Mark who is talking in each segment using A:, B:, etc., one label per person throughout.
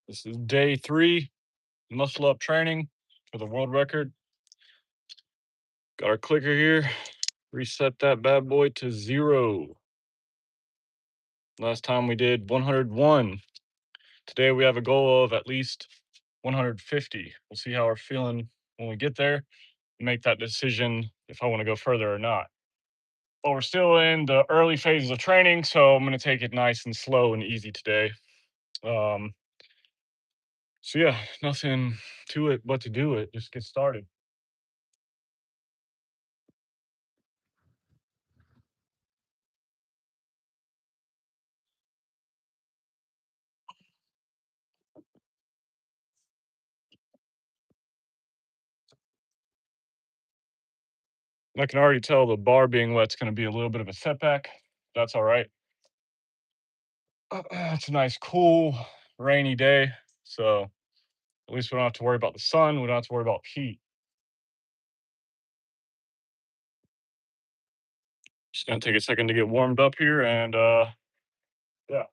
A: This is day 3, muscle up training for the world record. Got our clicker here. Reset that bad boy to 0. Last time we did 101. Today we have a goal of at least 150. We'll see how we're feeling when we get there. Make that decision if I want to go further or not. But we're still in the early phases of training, so I'm going to take it nice and slow and easy today. Um, so yeah, nothing to it but to do it. Just get started. I can already tell the bar being wet's going to be a little bit of a setback. That's all right. It's a nice, cool, rainy day. So at least we don't have to worry about the sun. We don't have to worry about heat. Just going to take a second to get warmed up here. And yeah.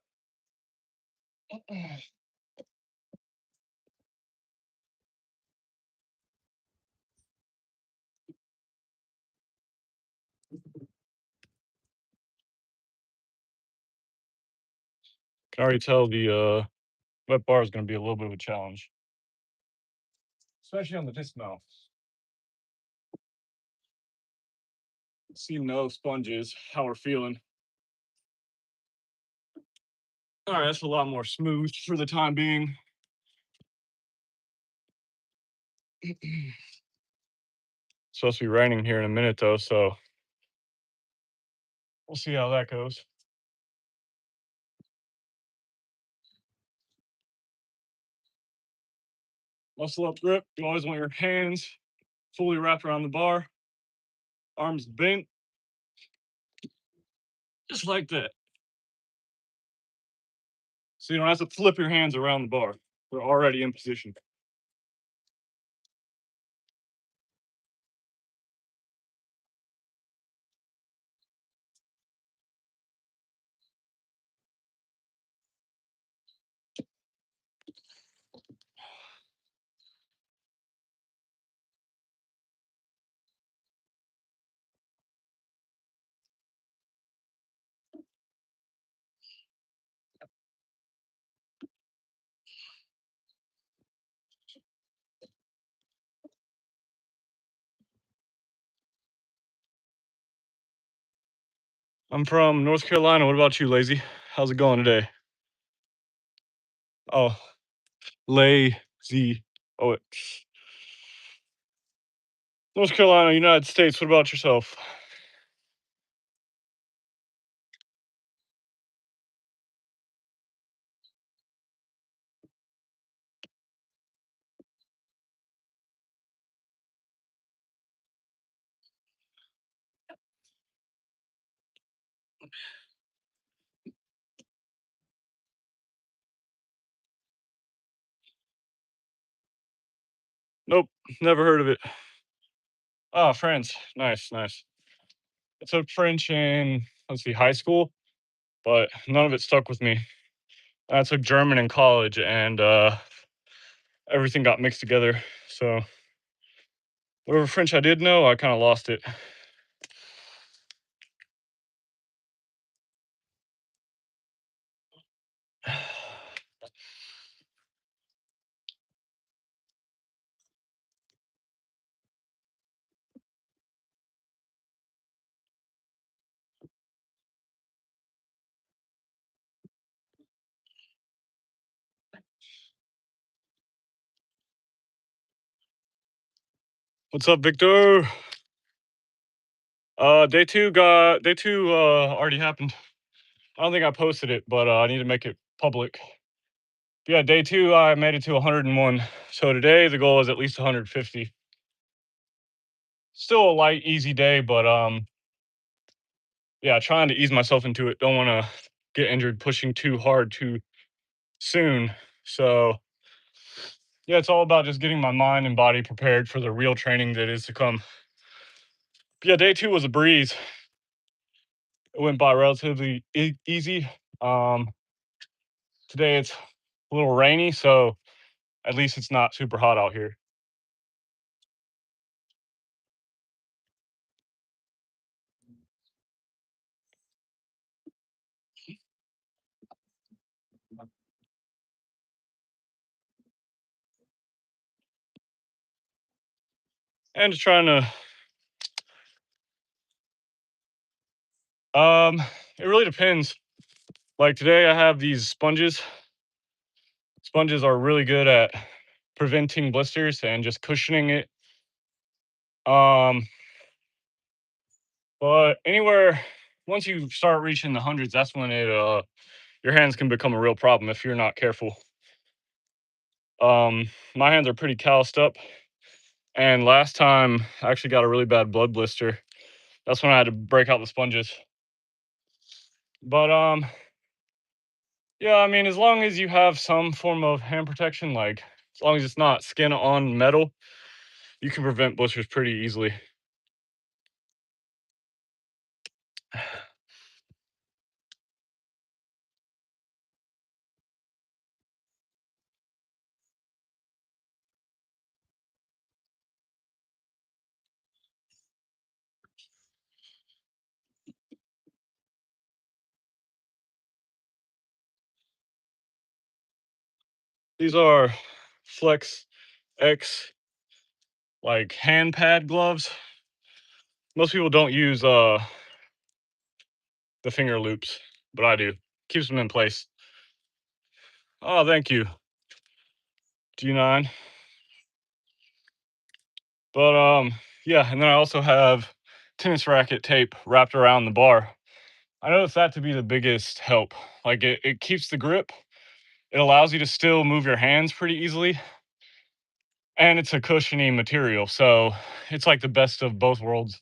A: Can already tell the wet bar is going to be a little bit of a challenge, especially on the dismount. See no sponges. How we're feeling. All right, that's a lot more smooth for the time being. Supposed to be raining here in a minute though, so we'll see how that goes. Muscle up grip. You always want your hands fully wrapped around the bar, arms bent, just like that. So you don't have to flip your hands around the bar. They're already in position. I'm from North Carolina. What about you, Lazy? How's it going today? Oh, lazy. Oh, North Carolina, United States. What about yourself? Nope, never heard of it. Ah, French. Nice, nice. I took French in, let's see, high school, but none of it stuck with me. I took German in college, and everything got mixed together. So whatever French I did know, I kind of lost it. What's up, Victor? Day two already happened. I don't think I posted it, but I need to make it public. Yeah, day 2 I made it to 101. So today the goal is at least 150. Still a light, easy day, but yeah, trying to ease myself into it. Don't want to get injured pushing too hard too soon. So yeah, it's all about just getting my mind and body prepared for the real training that is to come. But yeah, day 2 was a breeze. It went by relatively easy. Today it's a little rainy, so at least it's not super hot out here. And just trying to, um, it really depends. Like today, I have these sponges. Sponges are really good at preventing blisters and just cushioning it. Um, but anywhere once you start reaching the hundreds, that's when your hands can become a real problem if you're not careful. My hands are pretty calloused up, and last time I actually got a really bad blood blister. That's when I had to break out the sponges. But yeah, I mean, as long as you have some form of hand protection, like as long as it's not skin on metal, you can prevent blisters pretty easily. These are Flex X like hand pad gloves. Most people don't use the finger loops, but I do. Keeps them in place. Oh, thank you. G9. But yeah, and then I also have tennis racket tape wrapped around the bar. I noticed that to be the biggest help. Like it keeps the grip. It allows you to still move your hands pretty easily. And it's a cushiony material. So it's like the best of both worlds.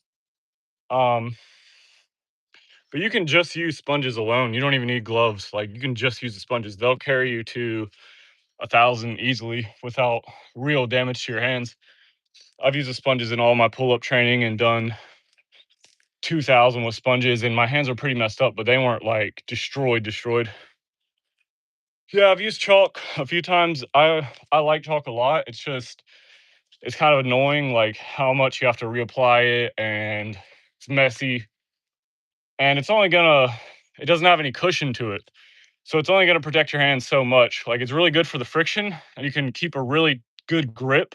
A: Um, but you can just use sponges alone. You don't even need gloves. Like you can just use the sponges. They'll carry you to 1,000 easily without real damage to your hands. I've used the sponges in all my pull-up training and done 2,000 with sponges, and my hands are pretty messed up, but they weren't like destroyed. Yeah, I've used chalk a few times. I like chalk a lot. It's just it's kind of annoying, like how much you have to reapply it, and it's messy, and it doesn't have any cushion to it, so it's only gonna protect your hands so much. Like it's really good for the friction, and you can keep a really good grip,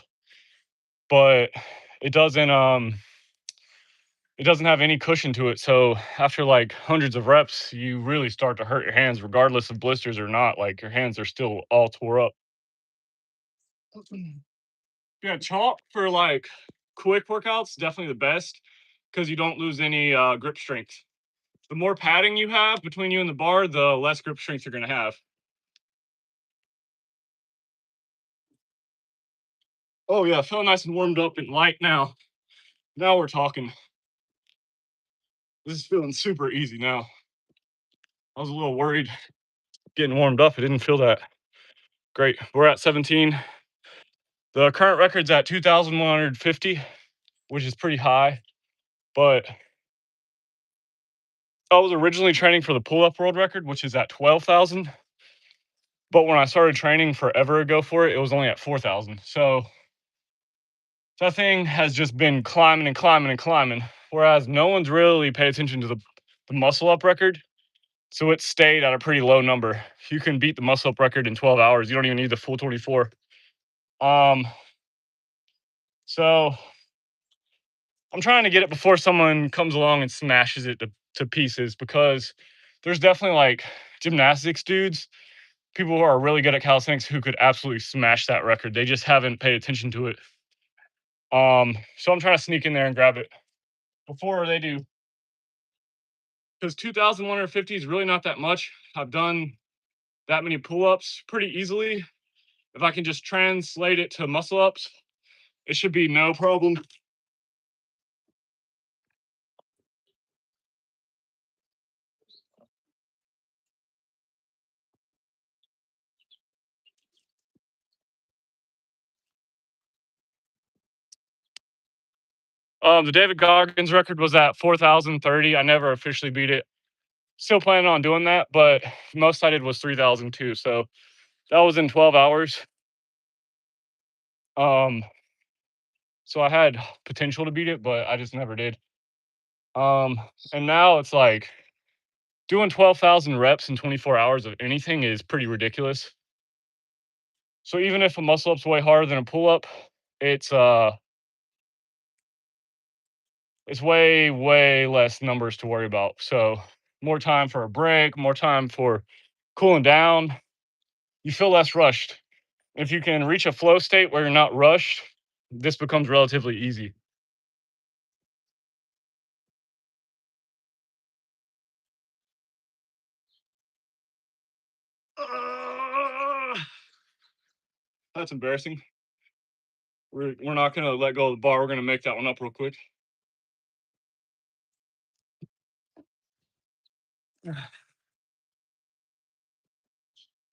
A: but it doesn't um it doesn't have any cushion to it. So after like hundreds of reps, you really start to hurt your hands, regardless of blisters or not. Like your hands are still all tore up. Yeah, chalk for like quick workouts, definitely the best because you don't lose any grip strength. The more padding you have between you and the bar, the less grip strength you're going to have. Oh, yeah, feel nice and warmed up and light now. Now we're talking. This is feeling super easy now. I was a little worried getting warmed up. It didn't feel that great. We're at 17. The current record's at 2,150, which is pretty high. But I was originally training for the pull-up world record, which is at 12,000. But when I started training forever ago for it, it was only at 4,000. So that thing has just been climbing and climbing and climbing. Whereas no one's really paid attention to the muscle up record. So it stayed at a pretty low number. You can beat the muscle up record in 12 hours. You don't even need the full 24. Um, so I'm trying to get it before someone comes along and smashes it to pieces, because there's definitely like gymnastics dudes, people who are really good at calisthenics who could absolutely smash that record. They just haven't paid attention to it. So I'm trying to sneak in there and grab it before they do. Because 2,150 is really not that much. I've done that many pull-ups pretty easily. If I can just translate it to muscle ups, it should be no problem. The David Goggins record was at 4,030. I never officially beat it. Still planning on doing that, but most I did was 3,002. So That was in 12 hours. Um, so I had potential to beat it, but I just never did. Um, and now it's like doing 12,000 reps in 24 hours of anything is pretty ridiculous. So even if a muscle up's way harder than a pull up, it's uh it's way less numbers to worry about. So more time for a break, more time for cooling down. You feel less rushed. If you can reach a flow state where you're not rushed, this becomes relatively easy. Uh, that's embarrassing. We're not gonna let go of the bar. We're gonna make that one up real quick.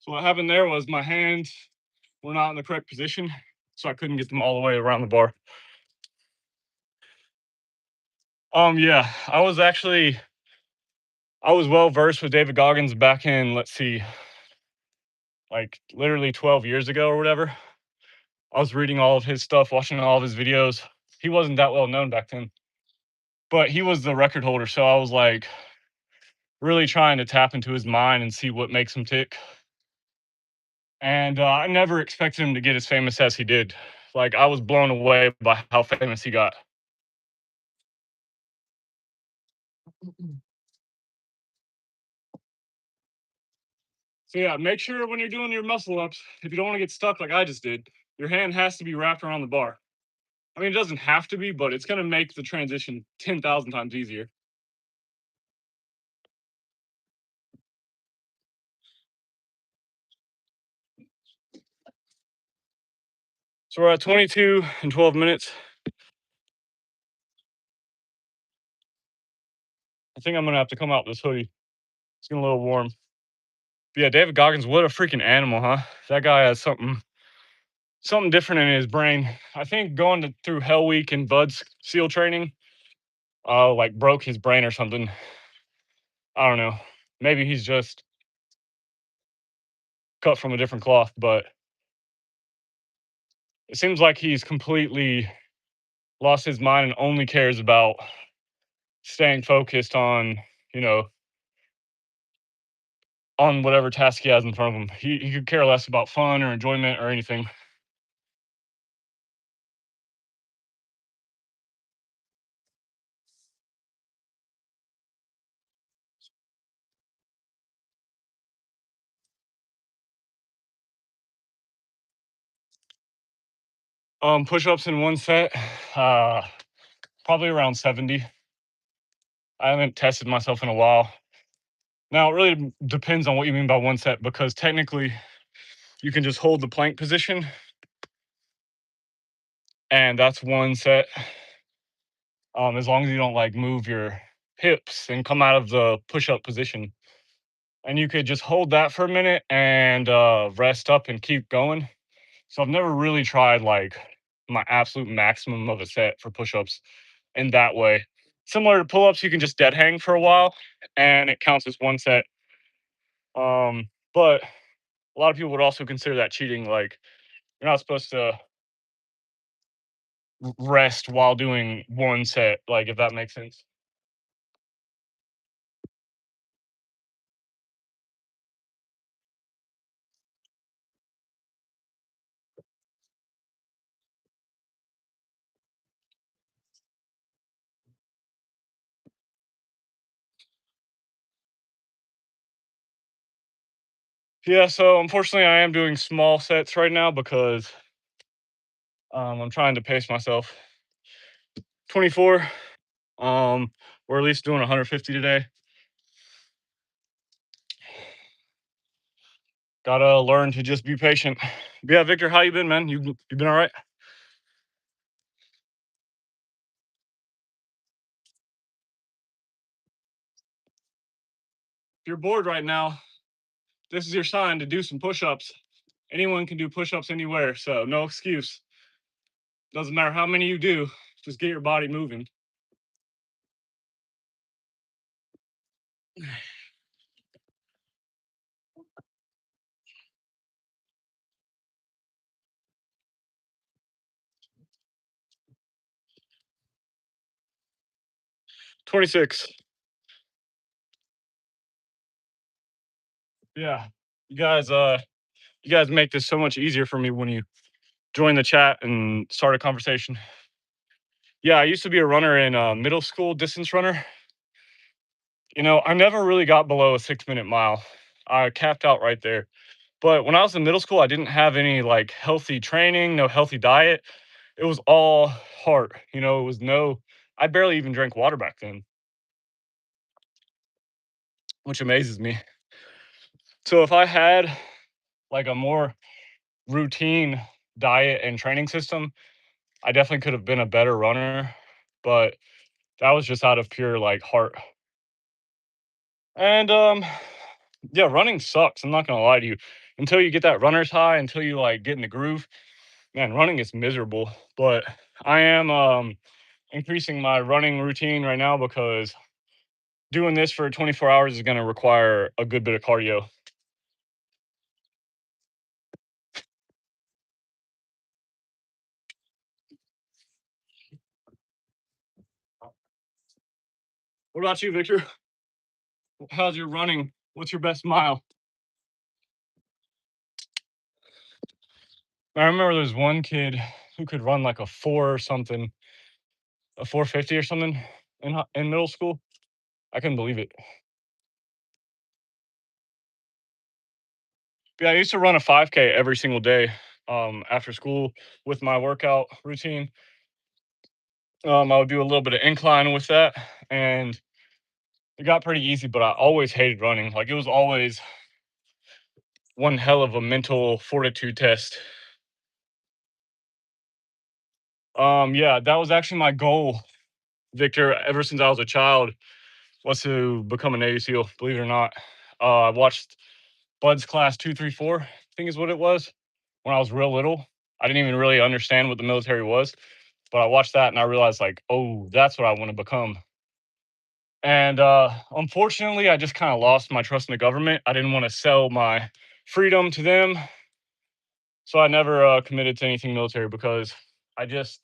A: So what happened there was my hands were not in the correct position, so I couldn't get them all the way around the bar. Yeah, I was well versed with David Goggins back in, let's see, like literally 12 years ago or whatever. I was reading all of his stuff, watching all of his videos. He wasn't that well known back then, but he was the record holder. So I was like really trying to tap into his mind and see what makes him tick. And I never expected him to get as famous as he did. Like I was blown away by how famous he got. So yeah, make sure when you're doing your muscle ups, if you don't want to get stuck like I just did, your hand has to be wrapped around the bar. I mean, it doesn't have to be, but it's going to make the transition 10,000 times easier. So we're at 22 and 12 minutes. I think I'm going to have to come out this hoodie. It's getting a little warm. But yeah, David Goggins, what a freaking animal, huh? That guy has something different in his brain. I think through Hell Week and Bud's SEAL training, like broke his brain or something. I don't know. Maybe he's just cut from a different cloth, but it seems like he's completely lost his mind and only cares about staying focused on, you know, on whatever task he has in front of him. He could care less about fun or enjoyment or anything. Push-ups in one set, uh, probably around 70. I haven't tested myself in a while. Now, it really depends on what you mean by one set because technically you can just hold the plank position and that's one set. As long as you don't like move your hips and come out of the push-up position. And you could just hold that for a minute and rest up and keep going. So I've never really tried like my absolute maximum of a set for push-ups in that way. Similar to pull-ups, you can just dead hang for a while and it counts as one set. But a lot of people would also consider that cheating. Like you're not supposed to rest while doing one set, like if that makes sense. Yeah, so unfortunately I am doing small sets right now because I'm trying to pace myself. 24, or at least doing 150 today. Gotta learn to just be patient. But yeah, Victor, how you been, man? You been all right? If you're bored right now, this is your sign to do some push-ups. Anyone can do push-ups anywhere, so no excuse. Doesn't matter how many you do, just get your body moving. 26. Yeah. You guys make this so much easier for me when you join the chat and start a conversation. Yeah, I used to be a runner in middle school, distance runner. I never really got below a 6 minute mile. I capped out right there. But when I was in middle school, I didn't have any like healthy training, no healthy diet. It was all heart. It was no, I barely even drank water back then, which amazes me. So if I had like a more routine diet and training system, I definitely could have been a better runner. But that was just out of pure like heart. And yeah, running sucks. I'm not gonna lie to you. Until you get that runner's high, until you like get in the groove, man, running is miserable. But I am increasing my running routine right now because doing this for 24 hours is gonna require a good bit of cardio. What about you, Victor? How's your running? What's your best mile? I remember there's one kid who could run like a four or something, a 450 or something in middle school. I couldn't believe it. Yeah, I used to run a 5K every single day after school with my workout routine. I would do a little bit of incline with that, and it got pretty easy. But I always hated running. Like it was always one hell of a mental fortitude test. Yeah, that was actually my goal, Victor. Ever since I was a child, was to become a Navy SEAL. Believe it or not, I watched Bud's class 234. I think is what it was when I was real little. I didn't even really understand what the military was, but I watched that and I realized like, oh, that's what I want to become. And unfortunately, I just kind of lost my trust in the government. I didn't want to sell my freedom to them, so I never committed to anything military because I just,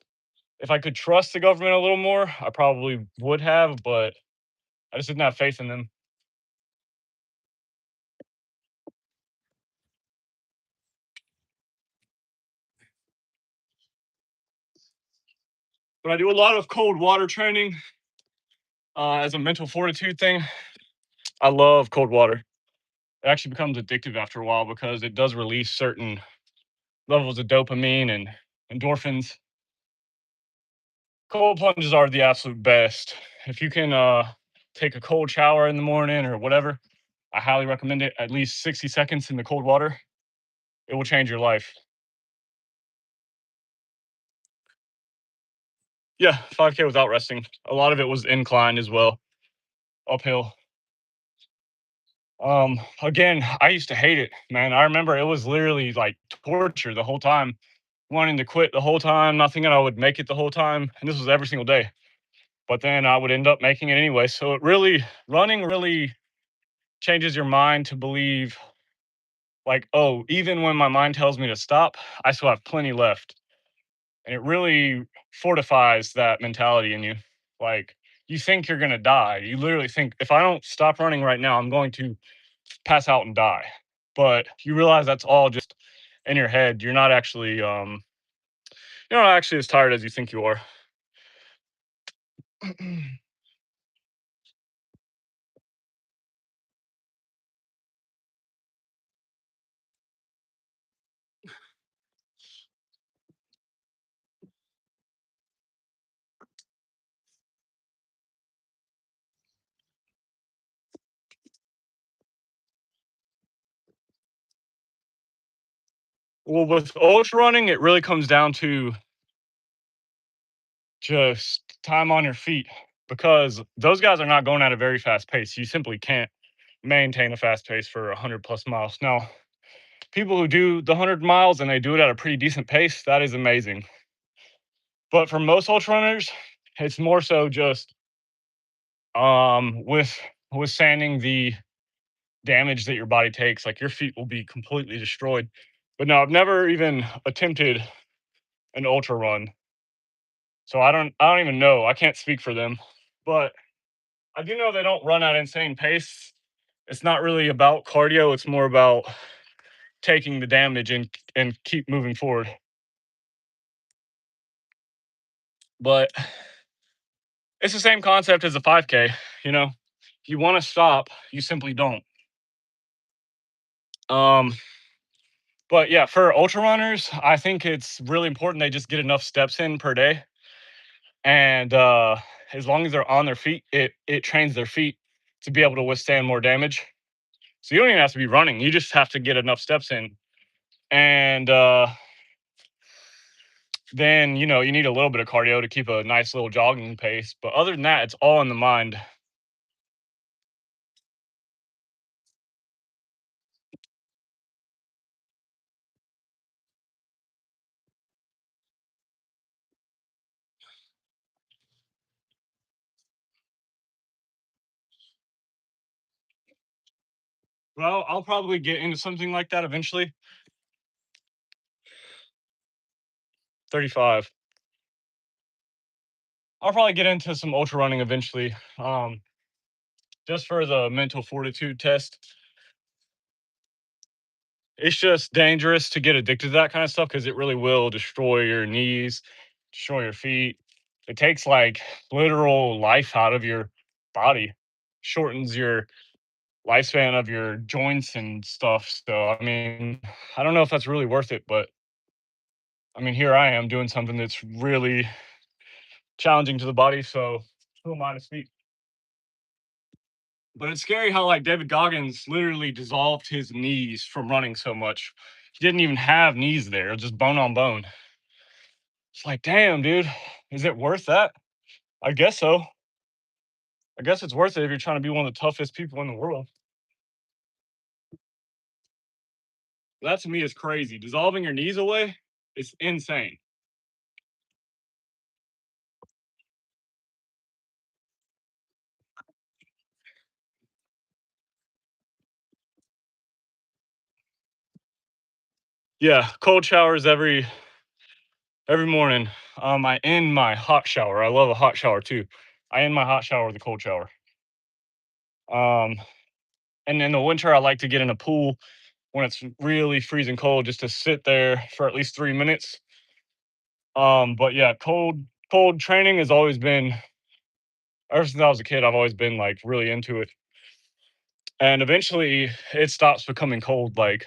A: if I could trust the government a little more, I probably would have, but I just didn't have faith in them. But I do a lot of cold water training as a mental fortitude thing. I love cold water. It actually becomes addictive after a while because it does release certain levels of dopamine and endorphins. Cold plunges are the absolute best. If you can take a cold shower in the morning or whatever, I highly recommend it. At least 60 seconds in the cold water, it will change your life. Yeah, 5K without resting. A lot of it was incline as well, uphill. Again, I used to hate it, man. I remember it was literally like torture the whole time, wanting to quit the whole time, not thinking I would make it the whole time. And this was every single day. But then I would end up making it anyway. So running really changes your mind to believe like, oh, even when my mind tells me to stop, I still have plenty left. And it really fortifies that mentality in you. Like, you think you're going to die. You literally think, if I don't stop running right now, I'm going to pass out and die. But you realize that's all just in your head. You're not actually as tired as you think you are. Well, with ultra running, it really comes down to just time on your feet because those guys are not going at a very fast pace. You simply can't maintain a fast pace for 100 plus miles. Now, people who do the 100 miles and they do it at a pretty decent pace, that is amazing. But for most ultra runners, it's more so just with withstanding the damage that your body takes. Like your feet will be completely destroyed. But no, I've never even attempted an ultra run, so I don't even know. I can't speak for them, but I do know they don't run at insane pace. It's not really about cardio. It's more about taking the damage and keep moving forward. But it's the same concept as a 5K. You know, you want to stop, you simply don't. Um, but yeah, for ultra runners, I think it's really important they just get enough steps in per day, and as long as they're on their feet, it trains their feet to be able to withstand more damage. So you don't even have to be running; you just have to get enough steps in, and then you need a little bit of cardio to keep a nice little jogging pace. But other than that, it's all in the mind. Well, I'll probably get into something like that eventually. 35. I'll probably get into some ultra running eventually. Just for the mental fortitude test. It's just dangerous to get addicted to that kind of stuff because it really will destroy your knees, destroy your feet. It takes like literal life out of your body, shortens your lifespan of your joints and stuff. So, I mean, I don't know if that's really worth it, but I mean, here I am doing something that's really challenging to the body. So, who am I to speak? But it's scary how like David Goggins literally dissolved his knees from running so much. He didn't even have knees there, it was just bone on bone. It's like, damn, dude, is it worth that? I guess so. I guess it's worth it if you're trying to be one of the toughest people in the world. That to me is crazy. Dissolving your knees away is insane. Yeah, cold showers every morning. I end my hot shower. I love a hot shower too. I end my hot shower with a cold shower. Um, and in the winter, I like to get in a pool when it's really freezing cold, just to sit there for at least 3 minutes. But yeah, cold training has always been ever since I was a kid. I've always been like really into it, and eventually it stops becoming cold. Like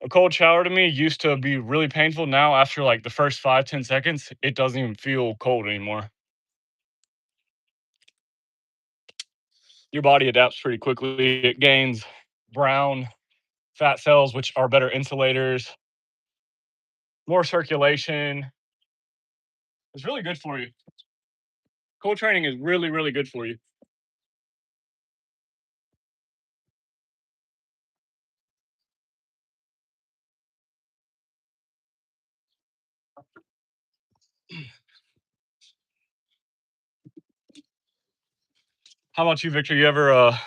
A: a cold shower to me used to be really painful. Now after like the first 5-10 seconds, it doesn't even feel cold anymore. Your body adapts pretty quickly. It gains brown fat cells, which are better insulators, more circulation. It's really good for you. Cold training is really, really good for you. How about you, Victor? You ever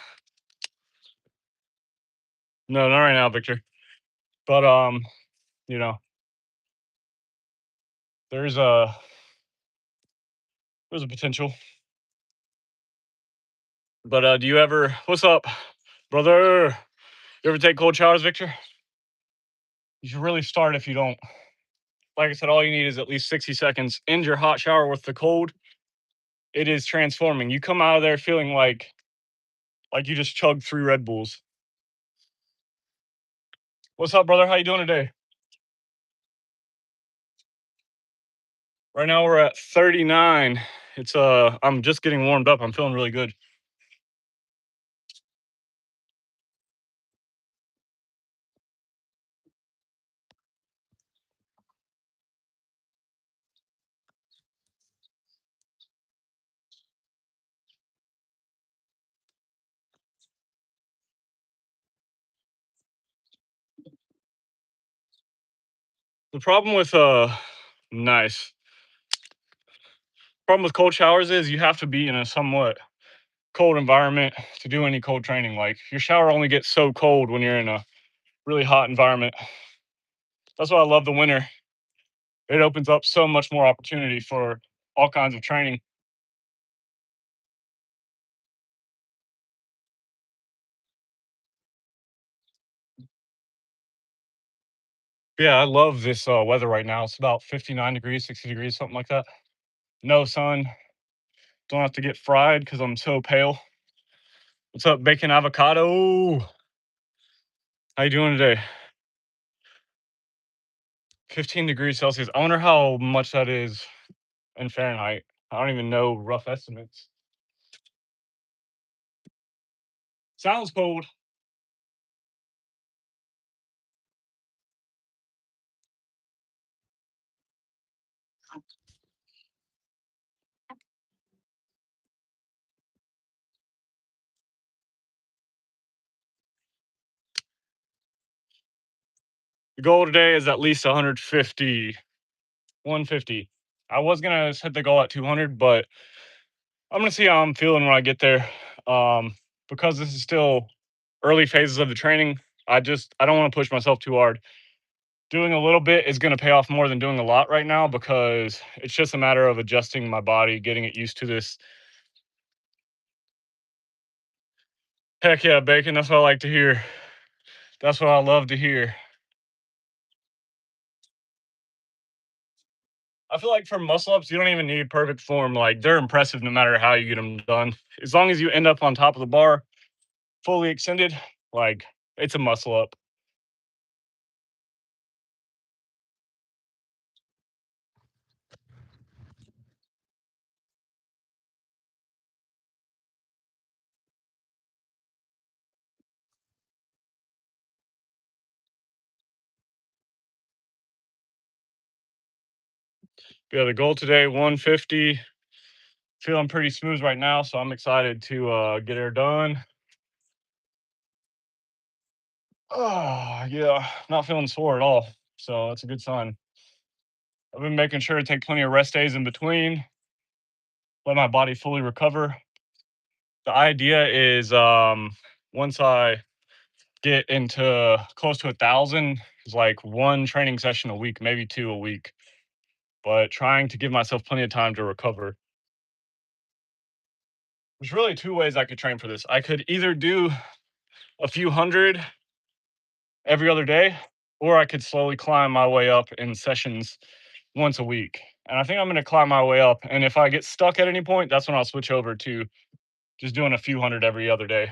A: no, not right now, Victor. But you know, there's a there's a potential. But do you ever what's up, brother? You ever take cold showers, Victor? You should really start if you don't. Like I said, all you need is at least 60 seconds. End your hot shower with the cold. It is transforming. You come out of there feeling like you just chugged 3 Red Bulls. What's up, brother? How you doing today? Right now we're at 39. It's I'm just getting warmed up. I'm feeling really good. The problem with nice. Problem with cold showers is you have to be in a somewhat cold environment to do any cold training. Like your shower only gets so cold when you're in a really hot environment. That's why I love the winter. It opens up so much more opportunity for all kinds of training. Yeah, I love this weather right now. It's about 59 degrees, 60 degrees, something like that. No sun. Don't have to get fried because I'm so pale. What's up, bacon avocado? How you doing today? 15 degrees Celsius. I wonder how much that is in Fahrenheit. I don't even know rough estimates. Sounds cold. The goal today is at least 150, 150. I was gonna set the goal at 200, but I'm gonna see how I'm feeling when I get there. Um, because this is still early phases of the training. I don't want to push myself too hard. Doing a little bit is going to pay off more than doing a lot right now because it's just a matter of adjusting my body, getting it used to this. Heck yeah, bacon. That's what I like to hear. That's what I love to hear. I feel like for muscle ups, you don't even need perfect form. Like they're impressive no matter how you get them done. As long as you end up on top of the bar, fully extended, like it's a muscle up. Yeah, the goal today, 150. Feeling pretty smooth right now, so I'm excited to get her done. Oh, yeah, not feeling sore at all. So that's a good sign. I've been making sure to take plenty of rest days in between, let my body fully recover. The idea is once I get into close to 1,000, is like one training session a week, maybe two a week, but trying to give myself plenty of time to recover. There's really two ways I could train for this. I could either do a few hundred every other day, or I could slowly climb my way up in sessions once a week. And I think I'm going to climb my way up. And if I get stuck at any point, that's when I'll switch over to just doing a few hundred every other day.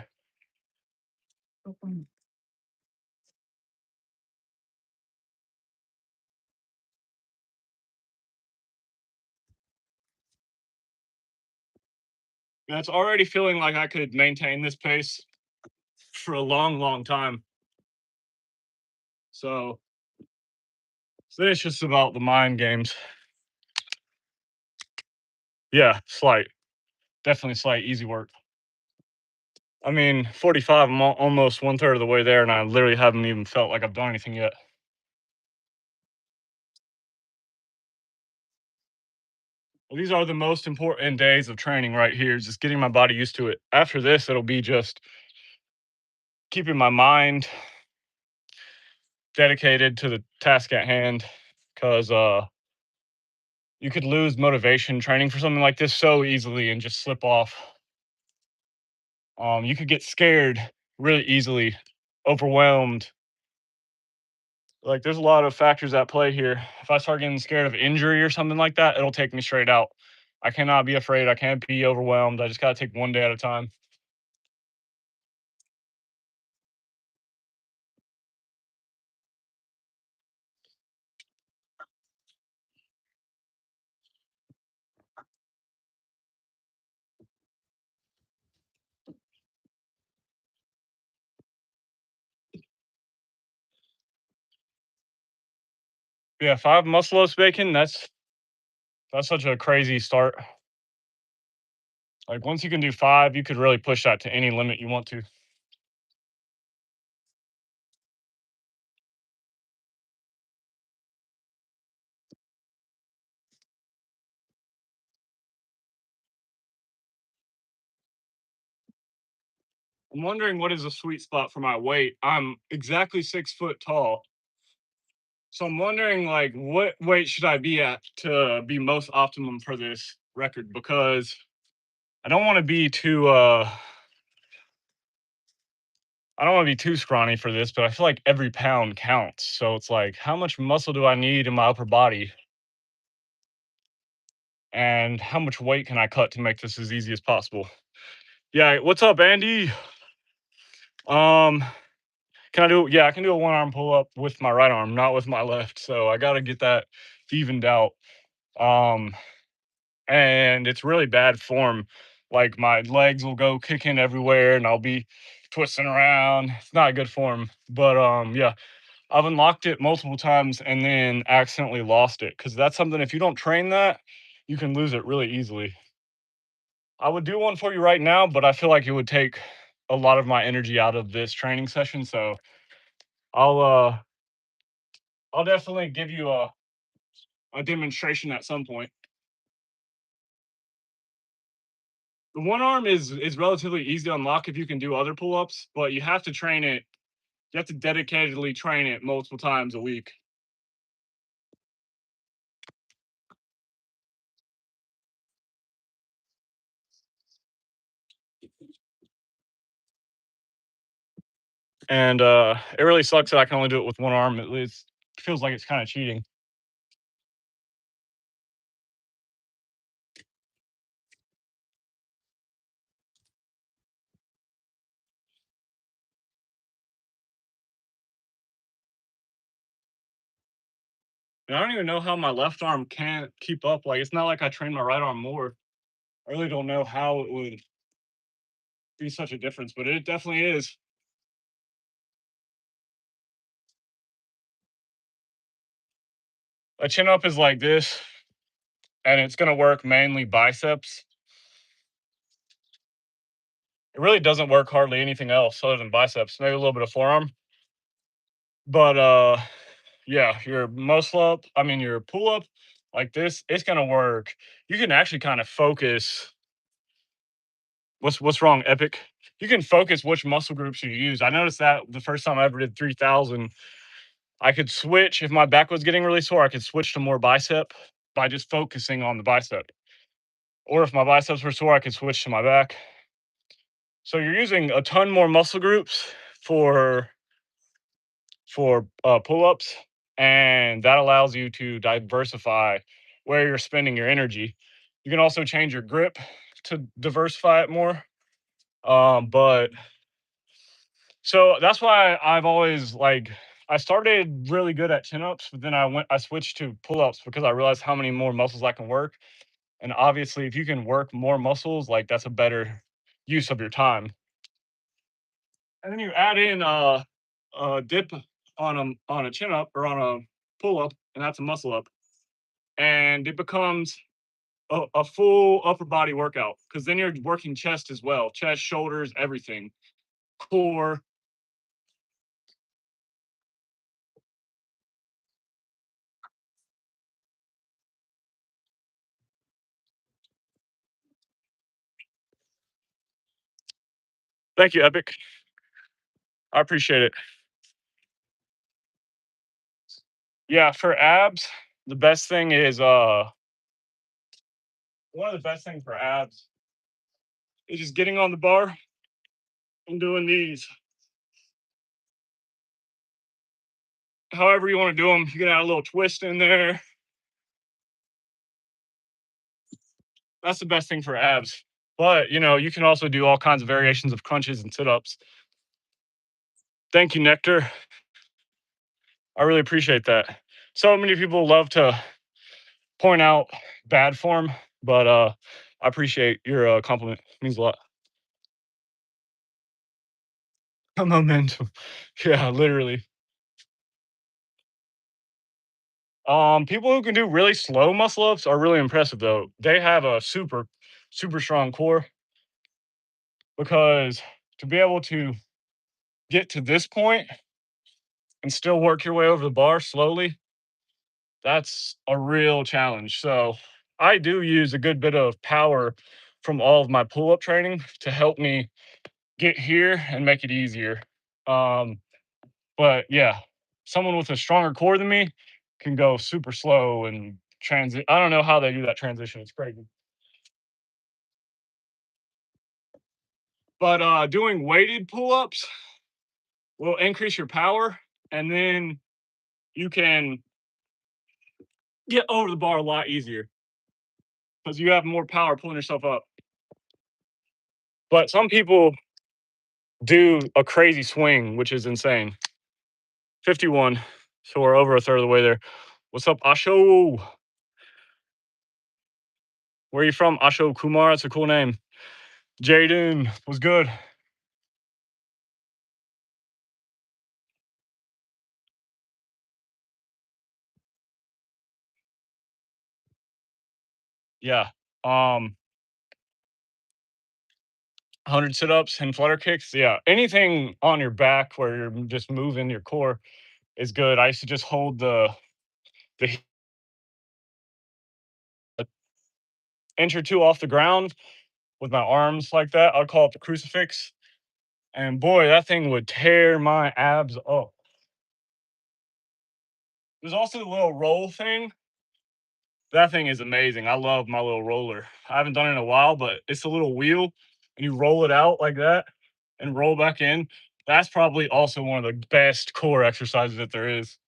A: And it's already feeling like I could maintain this pace for a long, long time. So, so then it's just about the mind games. Yeah, slight, definitely slight, easy work. I mean, 45, I'm almost one third of the way there, and I literally haven't even felt like I've done anything yet. Well, these are the most important days of training right here, just getting my body used to it. After this, it'll be just keeping my mind dedicated to the task at hand because you could lose motivation training for something like this so easily and just slip off. You could get scared really easily, overwhelmed. Like there's a lot of factors at play here. If I start getting scared of injury or something like that, it'll take me straight out. I cannot be afraid. I can't be overwhelmed. I just gotta take one day at a time. Yeah, 5 muscle ups bacon. That's such a crazy start. Like once you can do 5, you could really push that to any limit you want to. I'm wondering what is a sweet spot for my weight. I'm exactly 6 foot tall. So I'm wondering like what weight should I be at to be most optimum for this record because I don't want to be too I don't want to be too scrawny for this, but I feel like every pound counts. So it's like, how much muscle do I need in my upper body? And how much weight can I cut to make this as easy as possible? Yeah, what's up, Andy? Um, can I do? Yeah, I can do a one arm pull up with my right arm, not with my left. So I got to get that evened out. Um, and it's really bad form. Like my legs will go kicking everywhere, and I'll be twisting around. It's not a good form, but yeah, I've unlocked it multiple times and then accidentally lost it because that's something. If you don't train that, you can lose it really easily. I would do one for you right now, but I feel like it would take a lot of my energy out of this training session. So I'll uh I'll definitely give you a demonstration at some point. The one arm is relatively easy to unlock if you can do other pull-ups, but you have to train it. You have to dedicatedly train it multiple times a week. And it really sucks that I can only do it with one arm. At least it feels like it's kind of cheating. And I don't even know how my left arm can't keep up. Like it's not like I train my right arm more. I really don't know how it would be such a difference, but it definitely is. A chin up is like this, and it's gonna work mainly biceps. It really doesn't work hardly anything else other than biceps, maybe a little bit of forearm. But yeah, your muscle up, I mean your pull up like this, it's gonna work. You can actually kind of focus. What's wrong, Epic? You can focus which muscle groups you use. I noticed that the first time I ever did 3,000, I could switch if my back was getting really sore. I could switch to more bicep by just focusing on the bicep. Or if my biceps were sore, I could switch to my back. So you're using a ton more muscle groups for pull-ups, and that allows you to diversify where you're spending your energy. You can also change your grip to diversify it more. But so that's why I've always like I started really good at chin-ups, but then I switched to pull-ups because I realized how many more muscles I can work. And obviously, if you can work more muscles, like that's a better use of your time. And then you add in a dip on a chin up or on a pull up, and that's a muscle up, and it becomes a full upper body workout because then you're working chest as well, chest, shoulders, everything, core. Thank you, Epic. I appreciate it. Yeah, for abs, the best thing is one of the best things for abs is just getting on the bar and doing these. However you want to do them, you can add a little twist in there. That's the best thing for abs. But you can also do all kinds of variations of crunches and sit-ups. Thank you, Nectar. I really appreciate that. So many people love to point out bad form, but I appreciate your compliment. It means a lot. Momentum. Yeah, literally. People who can do really slow muscle ups are really impressive though. They have a super strong core because to be able to get to this point and still work your way over the bar slowly, that's a real challenge. So I do use a good bit of power from all of my pull up training to help me get here and make it easier. Um, but yeah, someone with a stronger core than me can go super slow and transit. I don't know how they do that transition. It's crazy. But doing weighted pull ups, will increase your power, and then you can get over the bar a lot easier because you have more power pulling yourself up. But some people do a crazy swing, which is insane. 51. So we're over a third of the way there. What's up, Asho? Where are you from? Asho Kumar. That's a cool name. Jaden was good. Yeah. 100 sit-ups and flutter kicks. Yeah. Anything on your back where you're just moving your core is good. I used to just hold the inch or two off the ground with my arms like that. I'd call it the crucifix. And boy, that thing would tear my abs up. There's also the little roll thing. That thing is amazing. I love my little roller. I haven't done it in a while, but it's a little wheel and you roll it out like that and roll back in. That's probably also one of the best core exercises that there is. –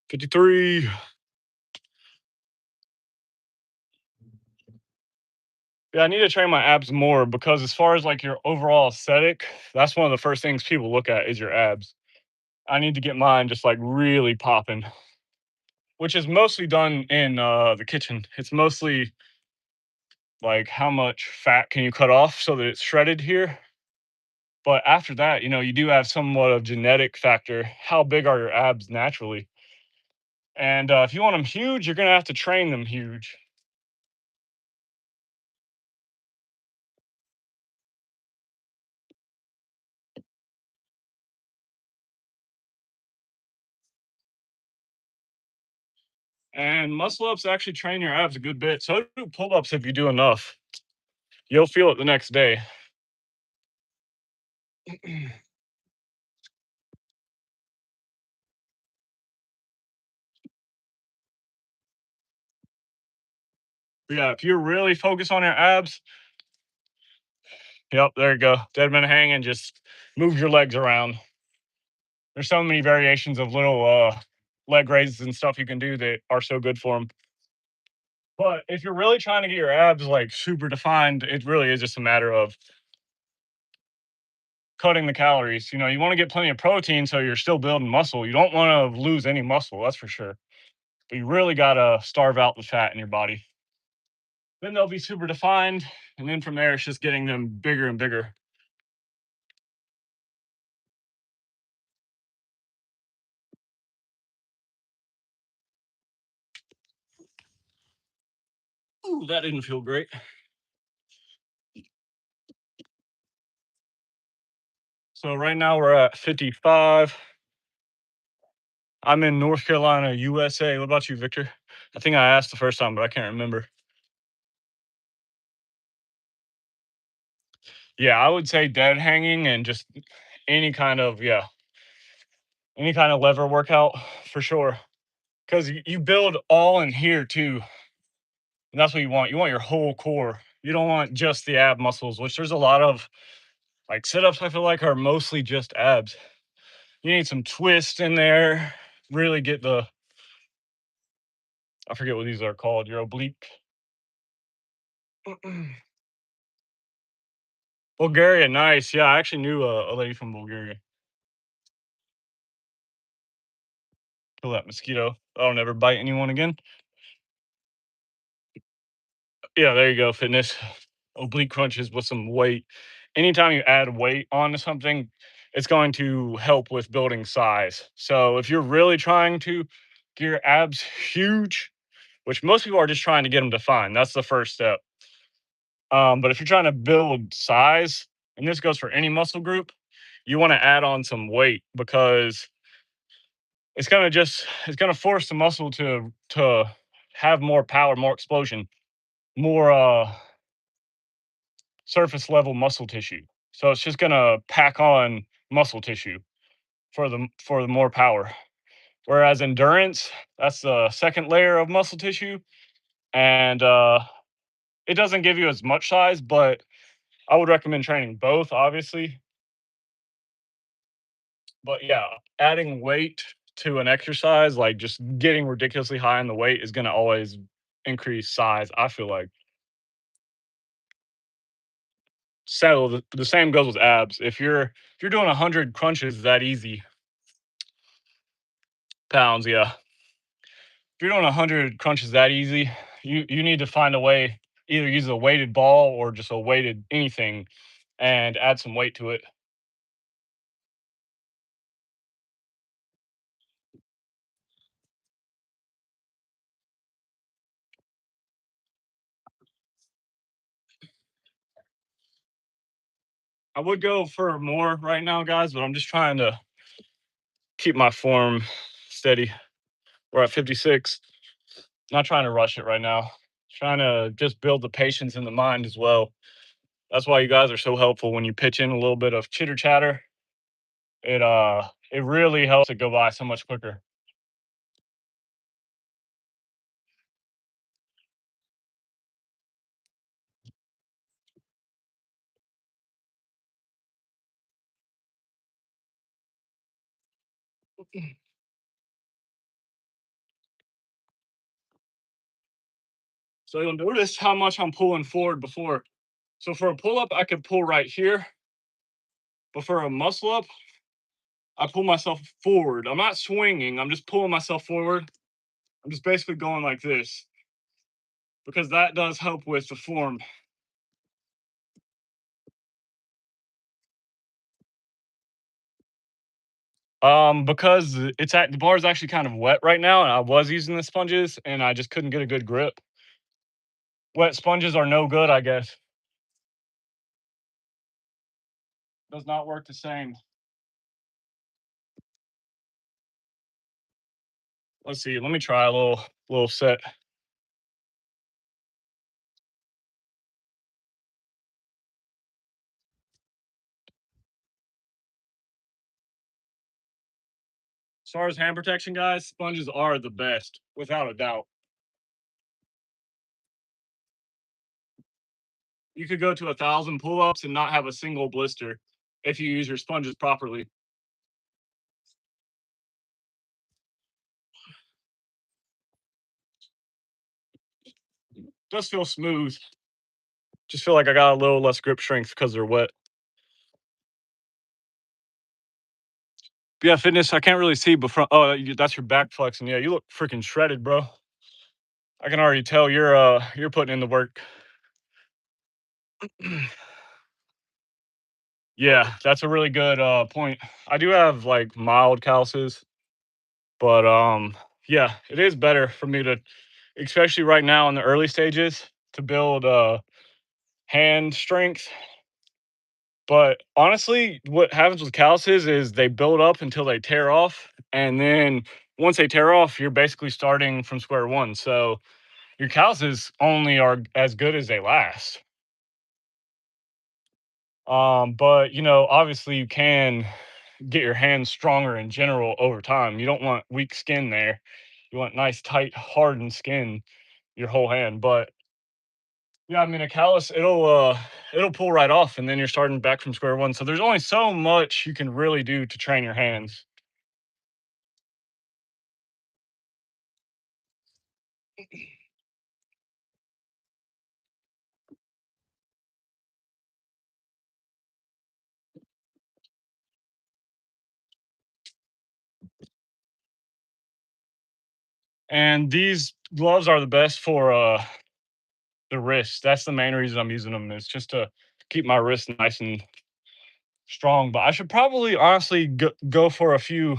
A: 53. Yeah, I need to train my abs more because as far as like your overall aesthetic, that's one of the first things people look at is your abs. I need to get mine just like really popping, which is mostly done in the kitchen. It's mostly like how much fat can you cut off so that it's shredded here. But after that, you do have somewhat of genetic factor. How big are your abs naturally? And if you want them huge, you're gonna have to train them huge. And muscle ups actually train your abs a good bit. So do pull ups if you do enough. You'll feel it the next day. But yeah, if you're really focused on your abs, yep, there you go. Dead man hanging, just move your legs around. There's so many variations of little leg raises and stuff you can do that are so good for them. But if you're really trying to get your abs like super defined, it really is just a matter of cutting the calories. You want to get plenty of protein so you're still building muscle. You don't want to lose any muscle, that's for sure. But you really got to starve out the fat in your body. Then they'll be super defined. And then from there, it's just getting them bigger and bigger. Ooh, that didn't feel great. So right now we're at 55. I'm in North Carolina, USA. What about you, Victor? I think I asked the first time, but I can't remember. Yeah, I would say dead hanging and just any kind of, yeah, any kind of lever workout for sure. Because you build all in here too. And that's what you want. You want your whole core. You don't want just the ab muscles, which there's a lot of like sit ups, I feel like, are mostly just abs. You need some twist in there, really get I forget what these are called, your oblique. Bulgaria, nice. Yeah, I actually knew a lady from Bulgaria. Kill that mosquito. I'll never bite anyone again. Yeah, there you go. Fitness. Oblique crunches with some weight. Anytime you add weight onto something, it's going to help with building size. So if you're really trying to get your abs huge, which most people are just trying to get them defined, that's the first step. But if you're trying to build size, and this goes for any muscle group, you want to add on some weight because it's gonna force the muscle to have more power, more explosion, more surface level muscle tissue. So it's just gonna pack on muscle tissue for the more power. Whereas endurance, that's the second layer of muscle tissue, and it doesn't give you as much size, but I would recommend training both, obviously. But yeah, adding weight to an exercise, like just getting ridiculously high on the weight, is gonna always increase size, I feel like. So the same goes with abs. If you're doing 100 crunches that easy pounds, yeah. If you're doing 100 crunches that easy, you need to find a way, either use a weighted ball or just a weighted anything, and add some weight to it. I would go for more right now, guys, but I'm just trying to keep my form steady. We're at 56. Not trying to rush it right now. Trying to just build the patience in the mind as well. That's why you guys are so helpful when you pitch in a little bit of chitter chatter. It really helps it go by so much quicker. So you'll notice how much I'm pulling forward before. So for a pull up, I could pull right here, but for a muscle up, I pull myself forward. I'm not swinging, I'm just pulling myself forward. I'm just basically going like this because that does help with the form. Because the bar is actually kind of wet right now, and I was using the sponges, and I just couldn't get a good grip. Wet sponges are no good, I guess. Does not work the same. Let's see. Let me try a little set. As far as hand protection, guys, sponges are the best, without a doubt. You could go to 1,000 pull-ups and not have a single blister if you use your sponges properly. Just feel smooth. Just feel like I got a little less grip strength because they're wet. But yeah, fitness. I can't really see, but that's your back flexing. Yeah, you look freaking shredded, bro. I can already tell you're putting in the work. Yeah, that's a really good point. I do have like mild calluses, but yeah, it is better for me to, especially right now in the early stages, to build hand strength. But honestly, what happens with calluses is they build up until they tear off, and then once they tear off, you're basically starting from square one. So your calluses only are as good as they last. But obviously you can get your hands stronger in general over time. You don't want weak skin there. You want nice, tight, hardened skin your whole hand. But yeah, I mean a callus, it'll pull right off, and then you're starting back from square one. So there's only so much you can really do to train your hands. And these gloves are the best for the wrist. That's the main reason I'm using them, is just to keep my wrist nice and strong. But I should probably honestly go for a few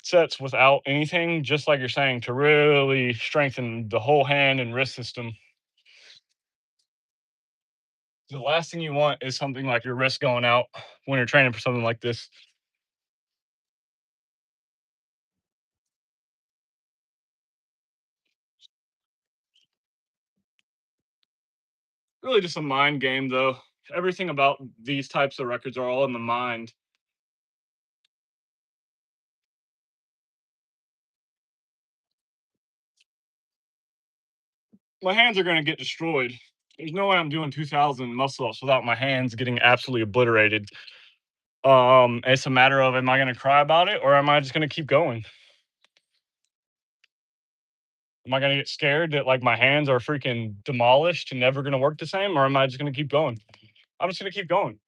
A: sets without anything, just like you're saying, to really strengthen the whole hand and wrist system. The last thing you want is something like your wrist going out when you're training for something like this. Really just a mind game, though. Everything about these types of records are all in the mind. My hands are going to get destroyed. There's no way I'm doing 2,000 muscle ups without my hands getting absolutely obliterated. It's a matter of, am I going to cry about it, or am I just going to keep going? Am I going to get scared that like my hands are freaking demolished and never going to work the same, or am I just going to keep going? I'm just going to keep going.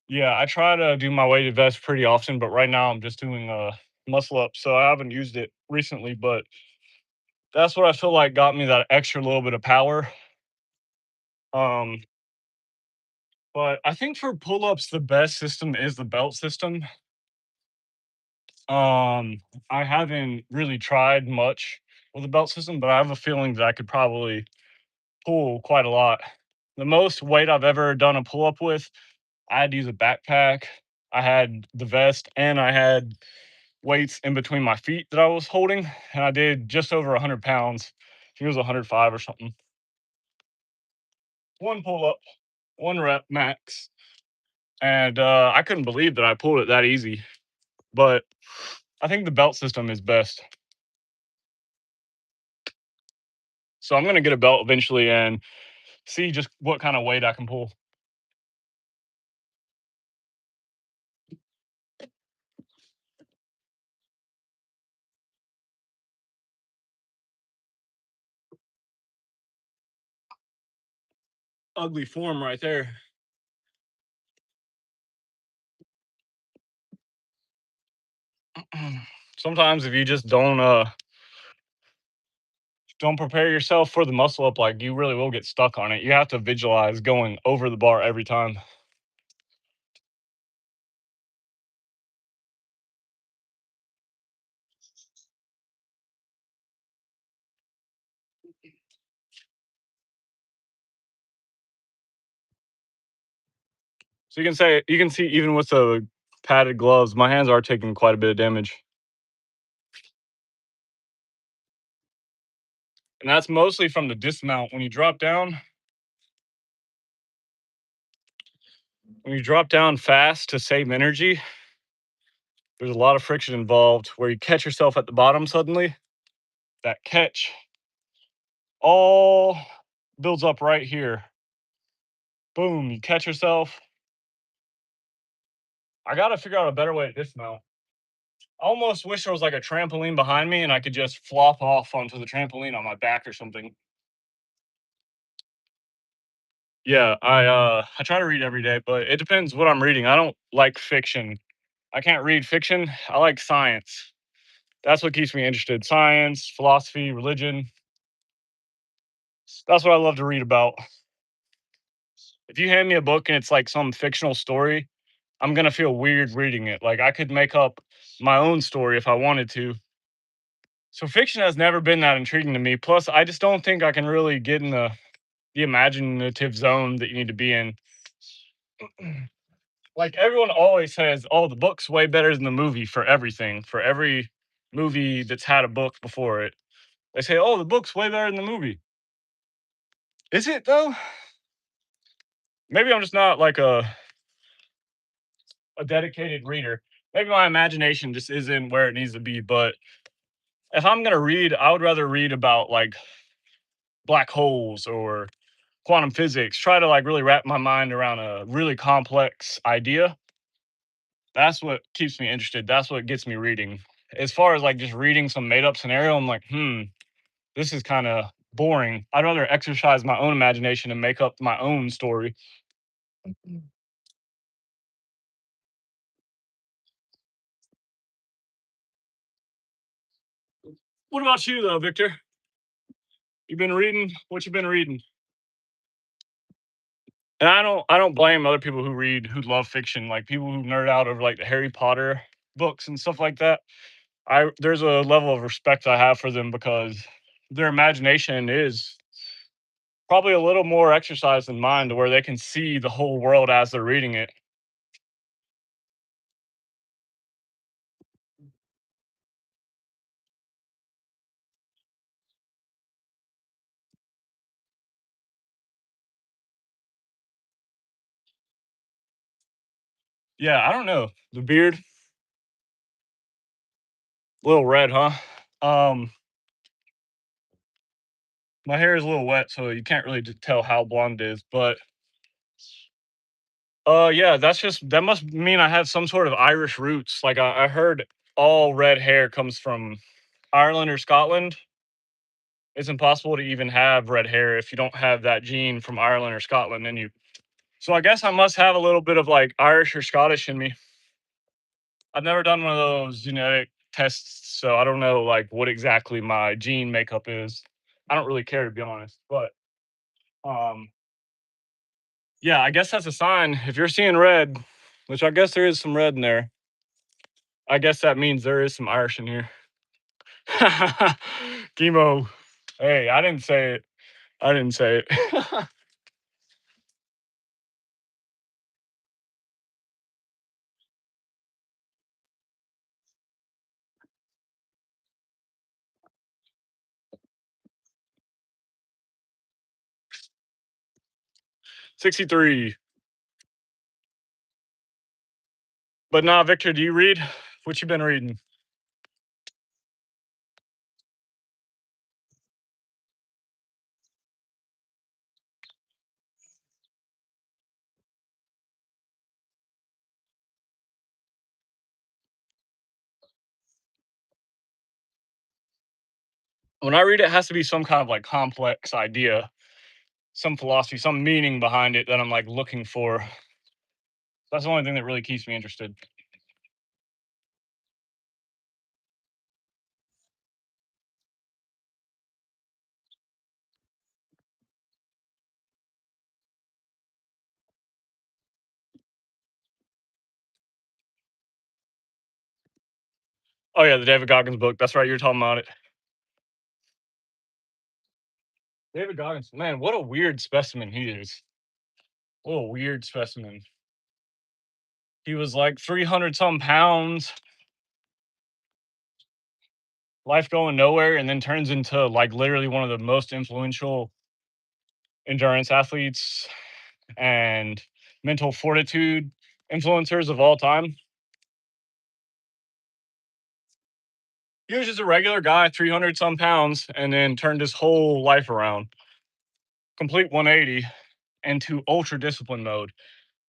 A: Yeah, I try to do my weighted vest pretty often, but right now I'm just doing muscle up, so I haven't used it recently. But that's what I feel like got me that extra little bit of power. Um, but I think for pull ups, the best system is the belt system. I haven't really tried much with the belt system, but I have a feeling that I could probably pull quite a lot. The most weight I've ever done a pull up with, I had to use a backpack. I had the vest and I had weights in between my feet that I was holding, and I did just over 100 pounds. I think it was 105 or something. One pull up, one rep max. And I couldn't believe that I pulled it that easy. But I think the belt system is best. So I'm going to get a belt eventually and see just what kind of weight I can pull. Ugly form right there. Sometimes if you just don't prepare yourself for the muscle up, like you really will get stuck on it. You have to visualize going over the bar every time. So you can see even with the padded gloves, my hands are taking quite a bit of damage. And that's mostly from the dismount. When you drop down fast to save energy, there's a lot of friction involved where you catch yourself at the bottom suddenly. That catch all builds up right here. Boom, you catch yourself. I got to figure out a better way to dismount. I almost wish there was like a trampoline behind me and I could just flop off onto the trampoline on my back or something. Yeah, I try to read every day, but it depends what I'm reading. I don't like fiction. I can't read fiction. I like science. That's what keeps me interested. Science, philosophy, religion. That's what I love to read about. If you hand me a book and it's like some fictional story, I'm gonna feel weird reading it. Like I could make up my own story if I wanted to. So fiction has never been that intriguing to me. Plus, I just don't think I can really get in the imaginative zone that you need to be in. Like everyone always says, "Oh, the book's way better than the movie for everything." For every movie that's had a book before it, they say, "Oh, the book's way better than the movie." Is it though? Maybe I'm just not like a dedicated reader. Maybe my imagination just isn't where it needs to be. But if I'm gonna read, I would rather read about like black holes or quantum physics. Try to like really wrap my mind around a really complex idea. That's what keeps me interested. That's what gets me reading. As far as like just reading some made up scenario, I'm like, this is kind of boring. I'd rather exercise my own imagination and make up my own story. What about you though, Victor? You been reading? What you been reading? And I don't blame other people who love fiction, like people who nerd out over like the Harry Potter books and stuff like that. I There's a level of respect I have for them because their imagination is probably a little more exercised than mine to where they can see the whole world as they're reading it. Yeah, I don't know. The beard, a little red, huh? Um, my hair is a little wet, so you can't really tell how blonde it is. But yeah, that must mean I have some sort of Irish roots. Like I heard all red hair comes from Ireland or Scotland. It's impossible to even have red hair if you don't have that gene from Ireland or Scotland in you. So I guess I must have a little bit of like Irish or Scottish in me. I've never done one of those genetic tests, so I don't know like what exactly my gene makeup is. I don't really care to be honest, but um, yeah, I guess that's a sign. If you're seeing red, which I guess there is some red in there, I guess that means there is some Irish in here. Chemo. Hey, I didn't say it. I didn't say it. 63. But nah, Victor, do you read? What you been reading? When I read it, it has to be some kind of like complex idea, some philosophy, some meaning behind it that I'm like looking for. That's the only thing that really keeps me interested. Oh yeah, the David Goggins book. That's right, you're talking about it. David Goggins, man, what a weird specimen he is. What a weird specimen. He was like 300 some pounds, life going nowhere, and then turns into like literally one of the most influential endurance athletes and mental fortitude influencers of all time. He was just a regular guy, 300 some pounds, and then turned his whole life around, complete 180 into ultra discipline mode.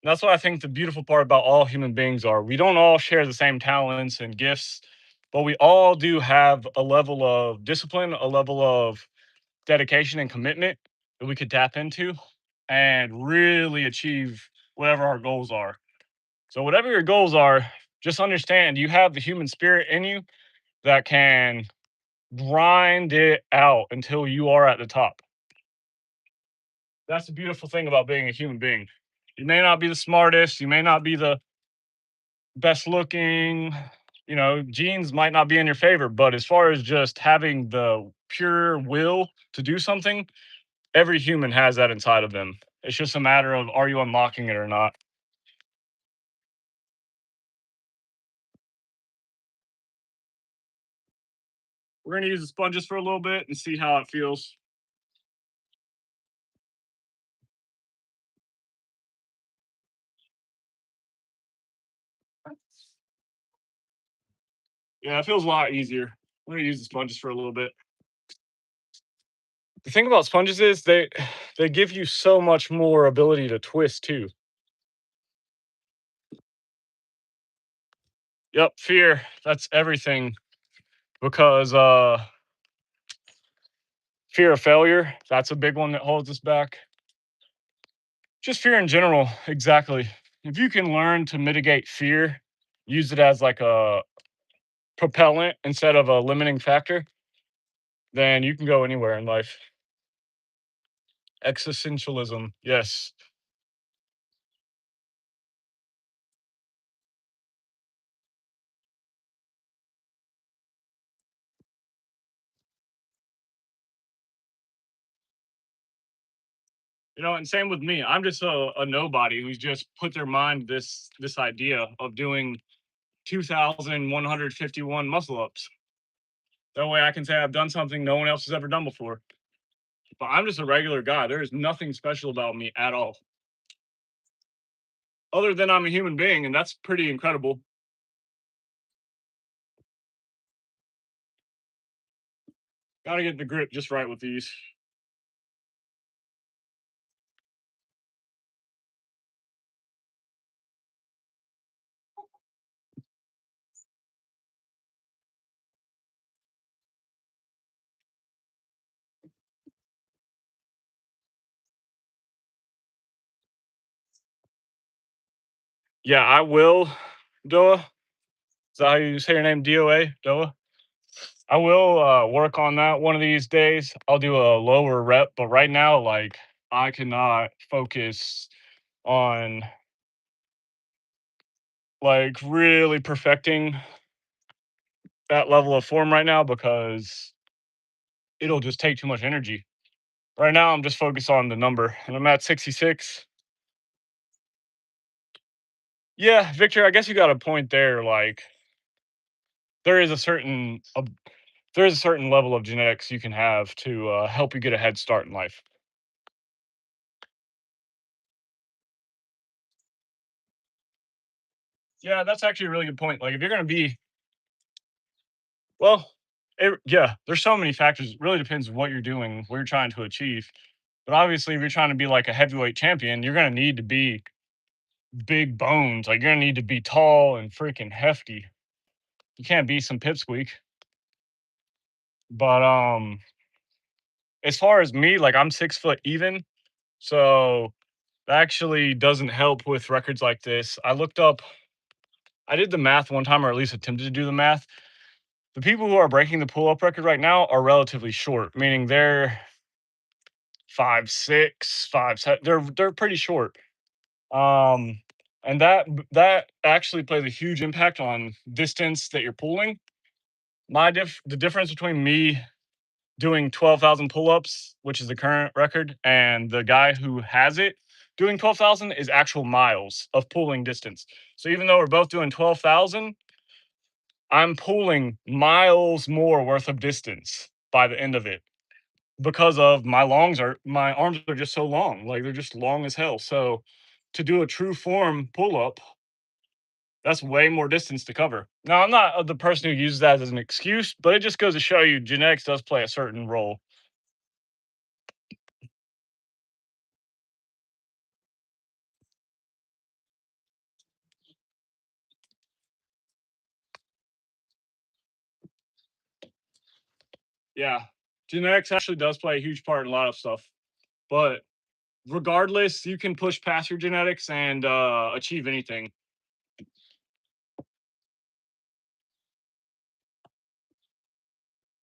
A: And that's what I think the beautiful part about all human beings are. We don't all share the same talents and gifts, but we all do have a level of discipline, a level of dedication and commitment that we could tap into and really achieve whatever our goals are. So, whatever your goals are, just understand you have the human spirit in you that can grind it out until you are at the top. That's the beautiful thing about being a human being. You may not be the smartest, you may not be the best looking, genes might not be in your favor, but as far as just having the pure will to do something, every human has that inside of them. It's just a matter of are you unlocking it or not. We're going to use the sponges for a little bit and see how it feels. Yeah, it feels a lot easier. We're going to use the sponges for a little bit. The thing about sponges is they give you so much more ability to twist too. Yep, fear. That's everything because fear of failure, that's a big one that holds us back. Just fear in general, exactly. If you can learn to mitigate fear, use it as like a propellant instead of a limiting factor, then you can go anywhere in life. Existentialism, yes. And same with me. I'm just a nobody who's just put their mind this idea of doing 2,151 muscle ups. That way I can say I've done something no one else has ever done before. But I'm just a regular guy. There is nothing special about me at all, other than I'm a human being, and that's pretty incredible. Gotta get the grip just right with these. Yeah, I will, Doa. Is that how you say your name? DOA? Doa? I will work on that one of these days. I'll do a lower rep, but right now, like, I cannot focus on like really perfecting that level of form right now because it'll just take too much energy. Right now, I'm just focused on the number, and I'm at 66. Yeah, Victor, I guess you got a point there. Like, there is a certain there is a certain level of genetics you can have to help you get a head start in life. Yeah, that's actually a really good point. Like, if you're going to be, well, yeah, there's so many factors. It really depends what you're doing, what you're trying to achieve. But obviously, if you're trying to be like a heavyweight champion, you're going to need to be big bones. Like, you're going to need to be tall and freaking hefty. You can't be some pipsqueak. But as far as me, like, I'm 6 foot even, so that actually doesn't help with records like this. I did the math one time, or at least attempted to do the math. The people who are breaking the pull up record right now are relatively short, meaning they're 5'6", 5'7". They're pretty short. Um, and that actually plays a huge impact on distance that you're pulling. The difference between me doing 12,000 pull-ups, which is the current record, and the guy who has it doing 12,000 is actual miles of pulling distance. So even though we're both doing 12,000, I'm pulling miles more worth of distance by the end of it because of my arms are just so long. Like, they're just long as hell. So to do a true form pull-up, that's way more distance to cover. Now, I'm not the person who uses that as an excuse, but it just goes to show you genetics does play a certain role. Yeah, genetics actually does play a huge part in a lot of stuff. But regardless, you can push past your genetics and achieve anything.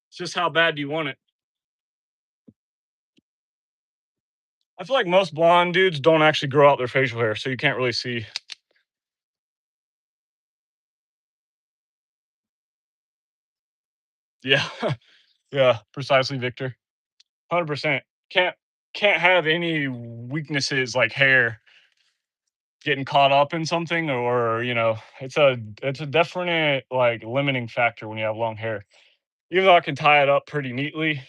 A: It's just how bad do you want it. I feel like most blonde dudes don't actually grow out their facial hair, so you can't really see. Yeah, yeah, precisely, Victor. 100%. Can't can't have any weaknesses like hair getting caught up in something, or it's a definite like limiting factor when you have long hair. Even though I can tie it up pretty neatly.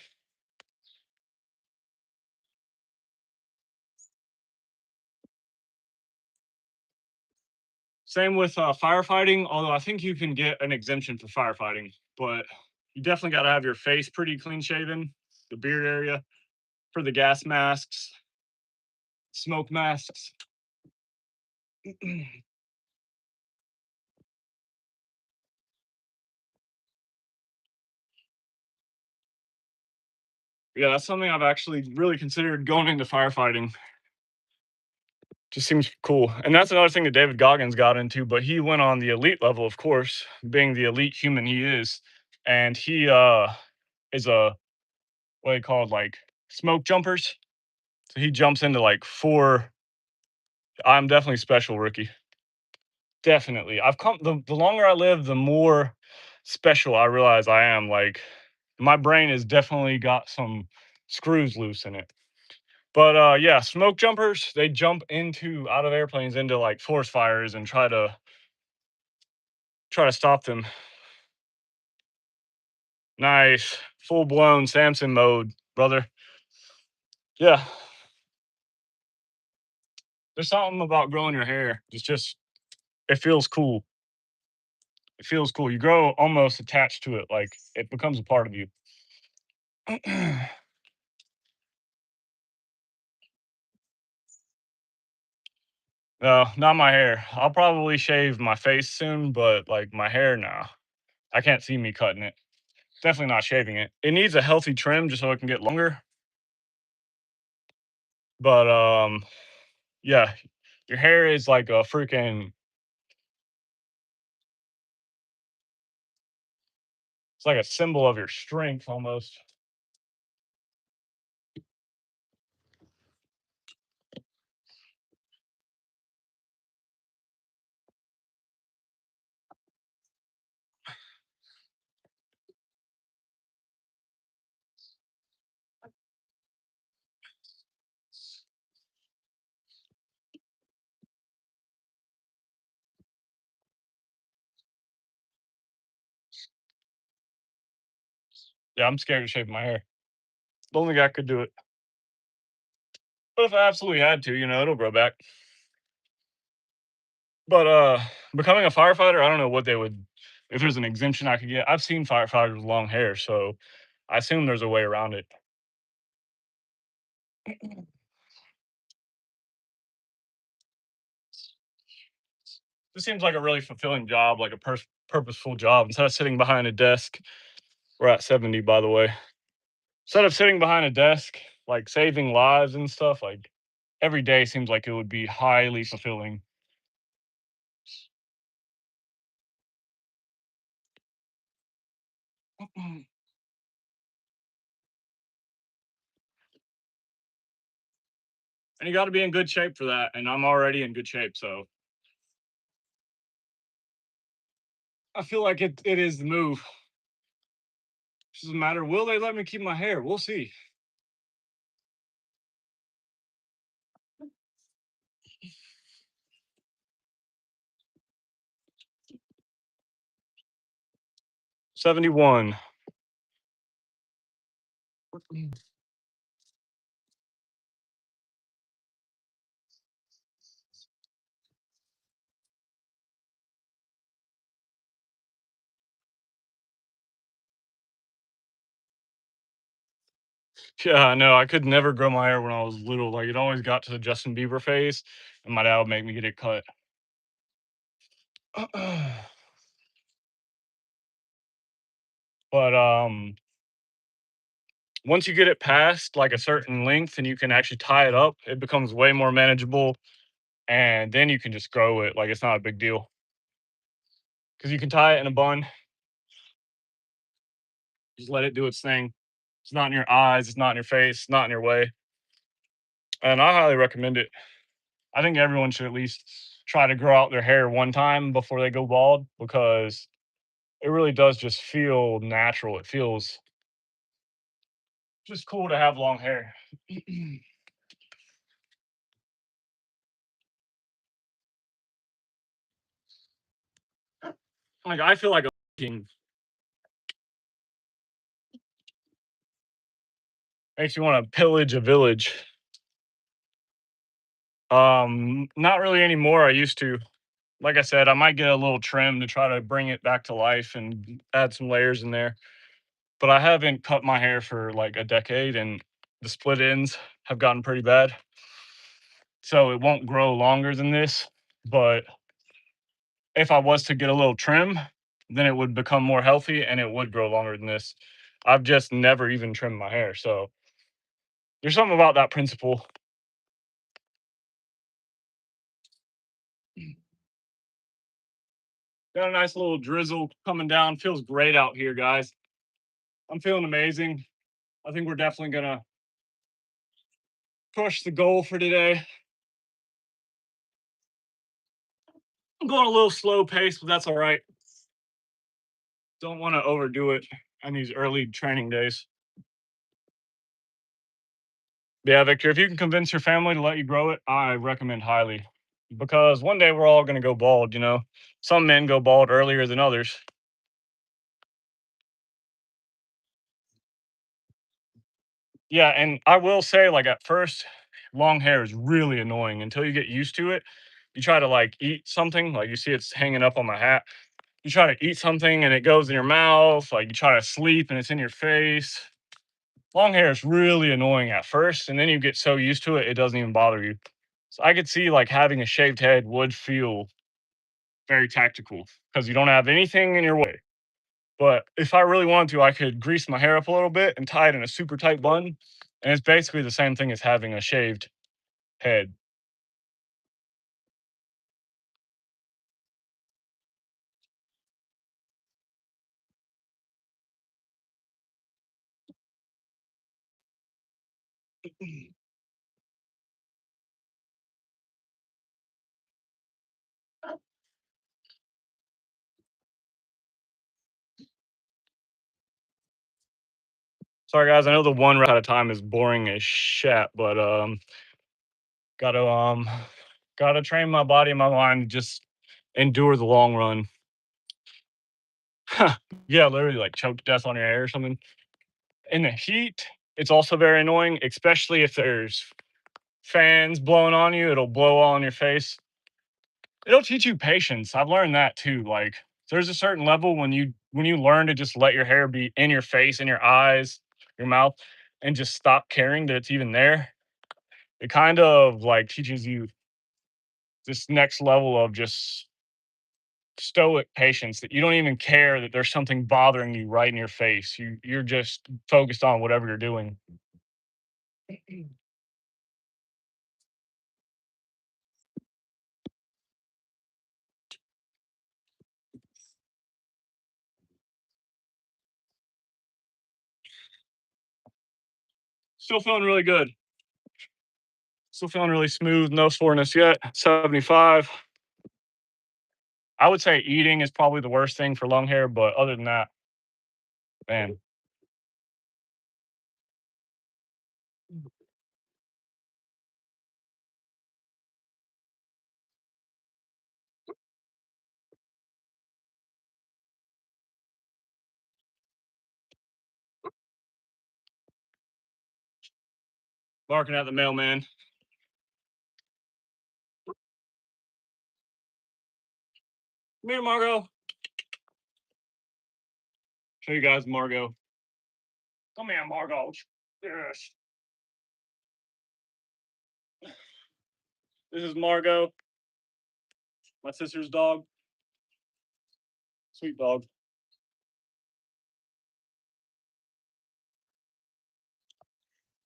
A: Same with firefighting, although I think you can get an exemption for firefighting, but you definitely got to have your face pretty clean shaven, the beard area for the gas masks, smoke masks. Yeah, that's something I've actually really considered going into firefighting. Just seems cool. And that's another thing that David Goggins got into, but he went on the elite level, of course, being the elite human he is. And he is a what they call like smoke jumpers. So he jumps into like four. I'm definitely special, rookie. Definitely. I've come the longer I live, the more special I realize I am. Like, my brain has definitely got some screws loose in it. But yeah, smoke jumpers, they jump into out of airplanes into like forest fires and try to stop them. Nice. Full blown Samson mode, brother. Yeah. There's something about growing your hair. It's just it feels cool. It feels cool. You grow almost attached to it, like it becomes a part of you. No, not my hair. I'll probably shave my face soon, but like my hair, nah. I can't see me cutting it. Definitely not shaving it. It needs a healthy trim just so it can get longer. But yeah, your hair is like a freaking it's like a symbol of your strength almost. Yeah, I'm scared to shave my hair. Don't think I could do it. But if I absolutely had to, it'll grow back. But becoming a firefighter, I don't know what they would if there's an exemption I could get. I've seen firefighters with long hair, so I assume there's a way around it. This seems like a really fulfilling job, like a purposeful job. Instead of sitting behind a desk, we're at 70, by the way. Instead of sitting behind a desk, like saving lives and stuff, like every day seems like it would be highly fulfilling. And you got to be in good shape for that. And I'm already in good shape. So I feel like it is the move. It doesn't matter. Will they let me keep my hair? We'll see. 71. Yeah, I know. I could never grow my hair when I was little. Like it always got to the Justin Bieber phase, and my dad would make me get it cut. But once you get it past like a certain length and you can actually tie it up, it becomes way more manageable. And then you can just grow it. Like it's not a big deal because you can tie it in a bun. Just let it do its thing. It's not in your eyes. It's not in your face. It's not in your way. And I highly recommend it. I think everyone should at least try to grow out their hair one time before they go bald because it really does just feel natural. It feels just cool to have long hair. Like I feel like a king. Makes you want to pillage a village. Not really anymore. I used to. Like I said, I might get a little trim to try to bring it back to life and add some layers in there. But I haven't cut my hair for like a decade and the split ends have gotten pretty bad. So it won't grow longer than this. But if I was to get a little trim, then it would become more healthy and it would grow longer than this. I've just never even trimmed my hair. So there's something about that principle. Got a nice little drizzle coming down. Feels great out here, guys. I'm feeling amazing. I think we're definitely gonna push the goal for today. I'm going a little slow pace, but that's all right. Don't want to overdo it on these early training days. Yeah, Victor, if you can convince your family to let you grow it, I recommend highly. Because one day we're all gonna go bald, you know. Some men go bald earlier than others. Yeah, and I will say, like at first, long hair is really annoying until you get used to it. You try to like eat something, like you see it's hanging up on my hat. You try to eat something and it goes in your mouth, like you try to sleep and it's in your face. Long hair is really annoying at first, and then you get so used to it, it doesn't even bother you. So I could see like having a shaved head would feel very tactical because you don't have anything in your way. But if I really wanted to, I could grease my hair up a little bit and tie it in a super tight bun. And it's basically the same thing as having a shaved head. Sorry guys, I know the one rep at a time is boring as shit, but gotta gotta train my body and my mind to just endure the long run. Yeah, literally like choke to death on your hair or something. In the heat, it's also very annoying, especially if there's fans blowing on you, it'll blow all in your face. It'll teach you patience. I've learned that too. Like there's a certain level when you learn to just let your hair be in your face, in your eyes, your mouth, and just stop caring that it's even there. It kind of like teaches you this next level of just stoic patience that you don't even care that there's something bothering you right in your face. You're just focused on whatever you're doing. Still feeling really good. Still feeling really smooth. No soreness yet. 75. I would say eating is probably the worst thing for long hair, but other than that, man, barking at the mailman. Come here, Margot. Show you guys Margot. Come here, Margot. Yes. This is Margot, my sister's dog. Sweet dog.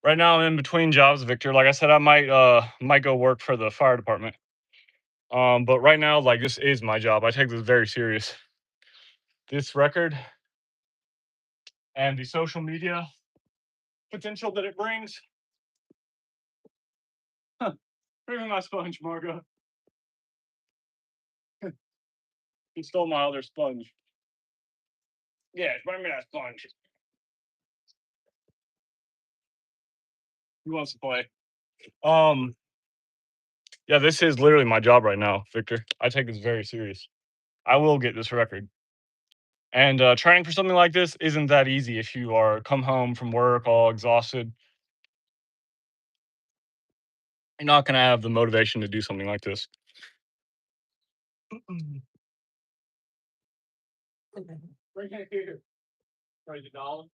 A: Right now I'm in between jobs, Victor. Like I said, I might go work for the fire department. But right now, like this is my job. I take this very serious. This record and the social media potential that it brings. Huh. Bring me my sponge, Margot. He stole my other sponge. Yeah, bring me that sponge. He wants to play. Um, yeah, this is literally my job right now, Victor. I take this very serious. I will get this record. And training for something like this isn't that easy if you are come home from work all exhausted. You're not gonna have the motivation to do something like this. Bring it here. Crazy dog.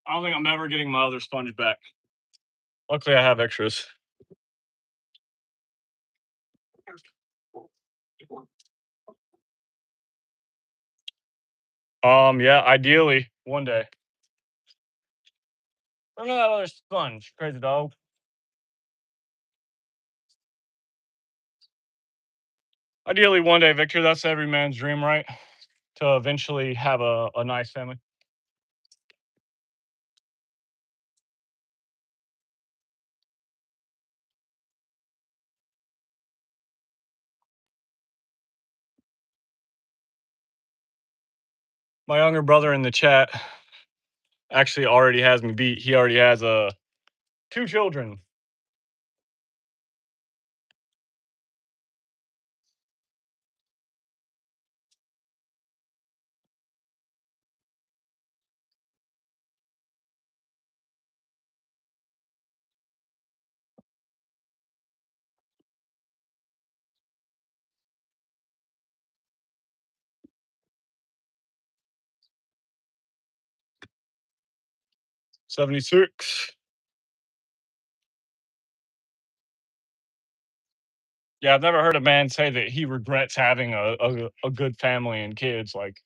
A: I don't think I'm ever getting my other sponge back. Luckily, I have extras. Yeah, ideally one day. Bring me that other sponge, crazy dog. Ideally one day, Victor. That's every man's dream, right? To eventually have a nice family. My younger brother in the chat actually already has me beat. He already has two children. 76. Yeah, I've never heard a man say that he regrets having a good family and kids. Like,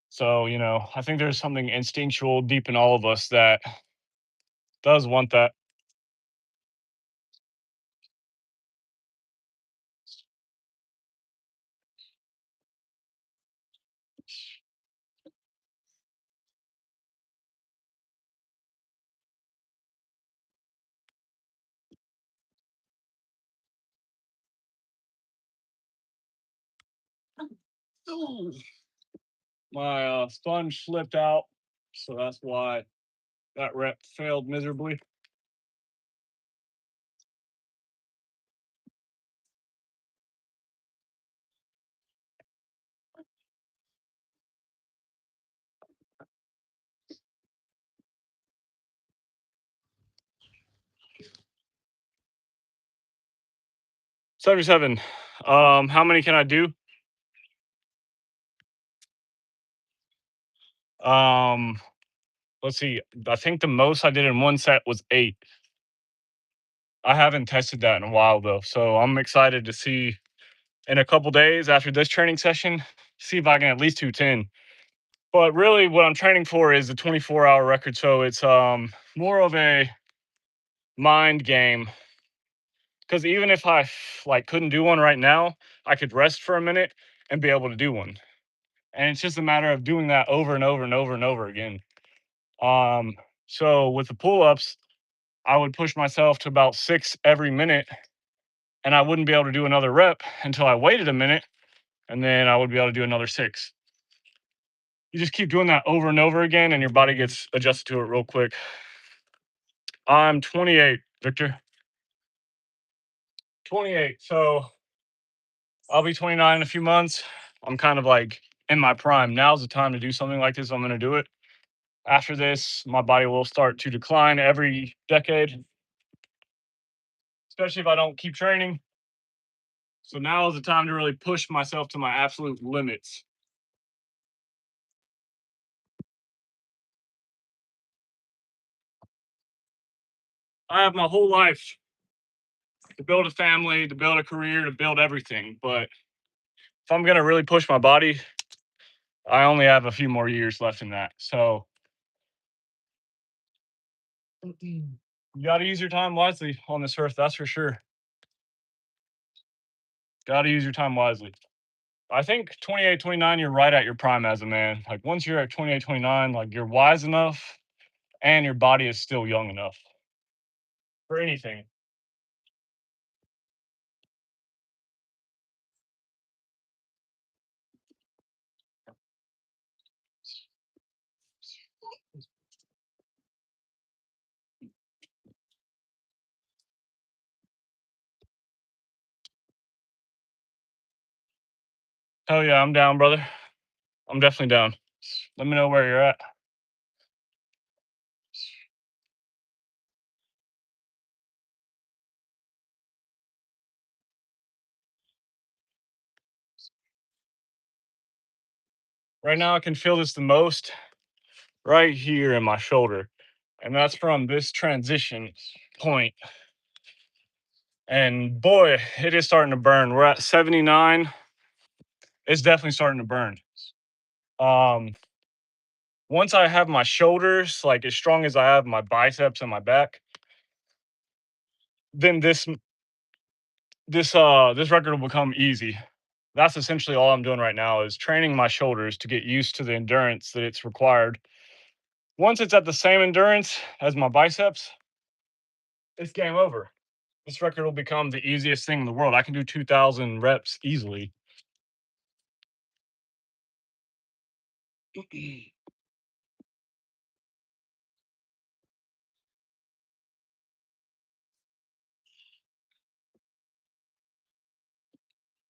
A: so, I think there's something instinctual deep in all of us that does want that. Ooh. My sponge slipped out, so that's why that rep failed miserably. 77. How many can I do? Um, let's see. I think the most I did in one set was 8. I haven't tested that in a while though, so I'm excited to see in a couple days after this training session, see if I can at least do 10. But really, what I'm training for is a 24-hour record, so it's more of a mind game. Because even if I like couldn't do one right now, I could rest for a minute and be able to do one. And it's just a matter of doing that over and over and over and over again. Um, so with the pull-ups, I would push myself to about 6 every minute, and I wouldn't be able to do another rep until I waited a minute, and then I would be able to do another 6. You just keep doing that over and over again, and your body gets adjusted to it real quick. I'm 28, Victor. 28. So I'll be 29 in a few months. I'm kind of like in my prime. Now's the time to do something like this. I'm going to do it. After this, my body will start to decline every decade, especially if I don't keep training. So now is the time to really push myself to my absolute limits. I have my whole life to build a family, to build a career, to build everything. But if I'm going to really push my body, I only have a few more years left in that. So you got to use your time wisely on this earth. That's for sure. Got to use your time wisely. I think 28, 29, you're right at your prime as a man. Like once you're at 28, 29, like you're wise enough and your body is still young enough for anything. Hell yeah, I'm down, brother. I'm definitely down. Let me know where you're at. Right now, I can feel this the most right here in my shoulder. And that's from this transition point. And boy, it is starting to burn. We're at 79. It's definitely starting to burn. Um, Once I have my shoulders like as strong as I have my biceps and my back, then this record will become easy. That's essentially all I'm doing right now is training my shoulders to get used to the endurance that it's required. Once it's at the same endurance as my biceps, it's game over. This record will become the easiest thing in the world. I can do 2,000 reps easily.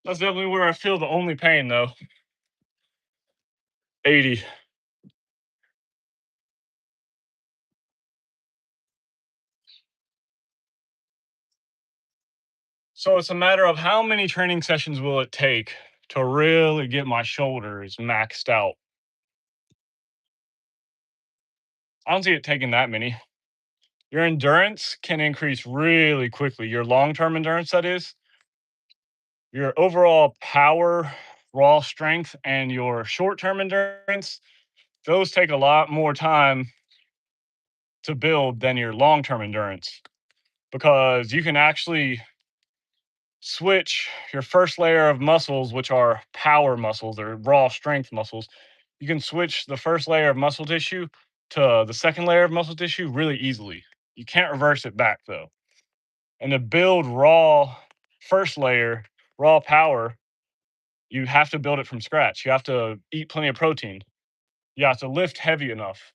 A: That's definitely where I feel the only pain though. 80. So it's a matter of how many training sessions will it take to really get my shoulders maxed out. I don't see it taking that many. Your endurance can increase really quickly. Your long-term endurance, that is, your overall power, raw strength, and your short-term endurance, those take a lot more time to build than your long-term endurance because you can actually switch your first layer of muscles, which are power muscles or raw strength muscles. You can switch the first layer of muscle tissue to the second layer of muscle tissue really easily. You can't reverse it back though. And to build raw first layer, raw power, you have to build it from scratch. You have to eat plenty of protein. You have to lift heavy enough.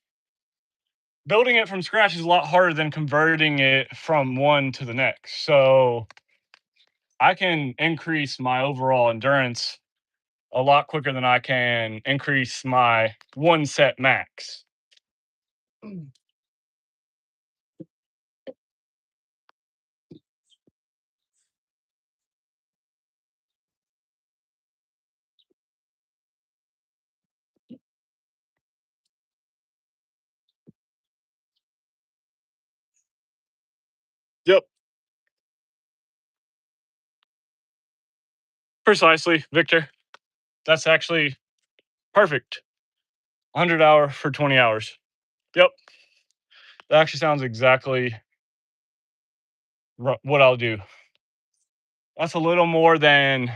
A: Building it from scratch is a lot harder than converting it from one to the next. So I can increase my overall endurance a lot quicker than I can increase my one set max. Yep, precisely, Victor. That's actually perfect. 100 hour for 20 hours. Yep, that actually sounds exactly what I'll do. That's a little more than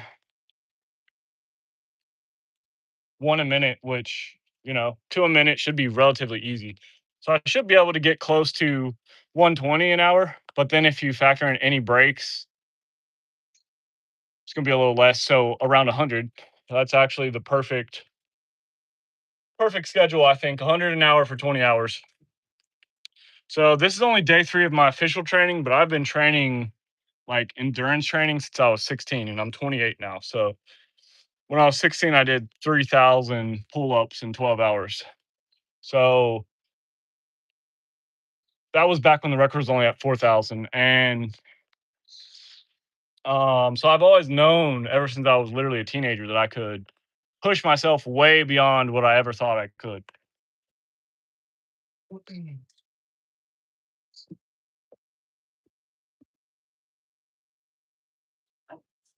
A: one a minute, which, 2 a minute should be relatively easy. So I should be able to get close to 120 an hour. But then if you factor in any breaks, it's going to be a little less. So around 100. That's actually the perfect schedule, I think. 100 an hour for 20 hours. So this is only day 3 of my official training, but I've been training like endurance training since I was 16 and I'm 28 now. So when I was 16, I did 3,000 pull-ups in 12 hours. So that was back when the record was only at 4,000. And so I've always known ever since I was literally a teenager that I could push myself way beyond what I ever thought I could.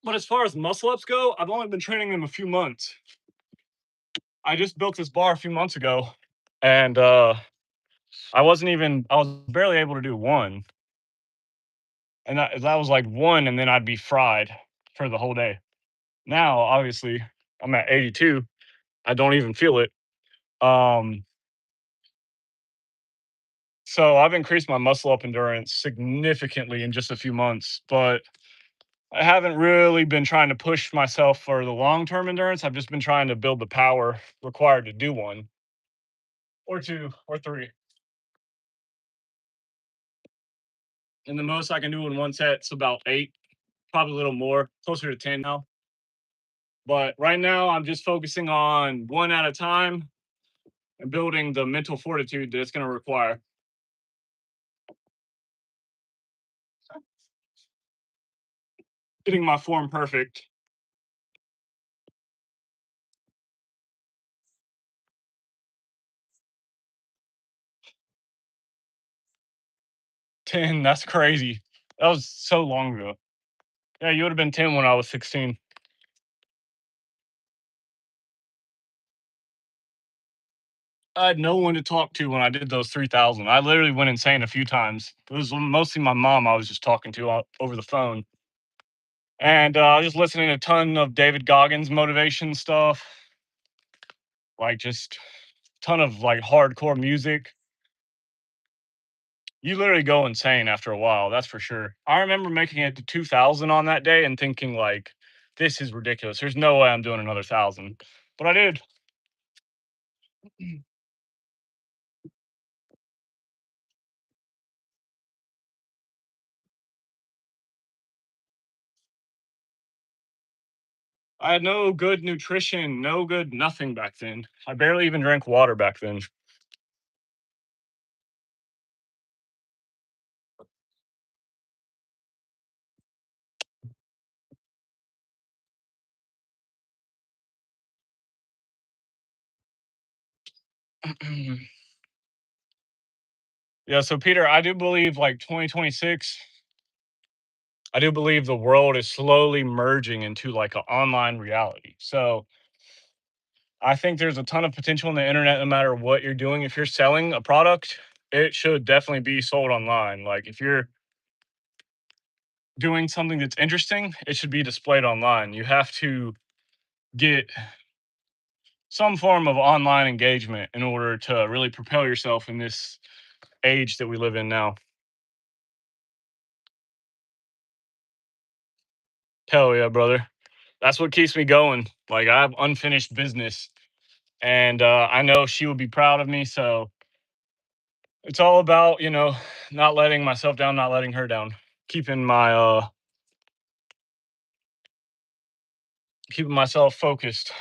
A: But as far as muscle ups go, I've only been training them a few months. I just built this bar a few months ago, and I was barely able to do one, and that was like one, and then I'd be fried for the whole day. Now, obviously, I'm at 82. I don't even feel it. Um, so I've increased my muscle up endurance significantly in just a few months, but I haven't really been trying to push myself for the long term endurance. I've just been trying to build the power required to do one or two or three. And the most I can do in one set is about 8, probably a little more, closer to 10 now. But right now, I'm just focusing on one at a time and building the mental fortitude that it's going to require. Getting my form perfect. 10, that's crazy. That was so long ago. Yeah, you would have been 10 when I was 16. I had no one to talk to when I did those 3,000. I literally went insane a few times. It was mostly my mom I was just talking to over the phone. And just listening to a ton of David Goggins motivation stuff, like just ton of like hardcore music. You literally go insane after a while, that's for sure. I remember making it to 2,000 on that day and thinking like, this is ridiculous. There's no way I'm doing another 1,000. But I did. I had no good nutrition, no good nothing back then. I barely even drank water back then. Yeah, so Peter, I do believe like 2026, I do believe the world is slowly merging into like an online reality. So I think there's a ton of potential in the internet no matter what you're doing. If you're selling a product, it should definitely be sold online. Like if you're doing something that's interesting, it should be displayed online. You have to get some form of online engagement in order to really propel yourself in this age that we live in now. Hell yeah, brother. That's what keeps me going. Like I have unfinished business and I know she would be proud of me. So it's all about, not letting myself down, not letting her down, keeping my keeping myself focused.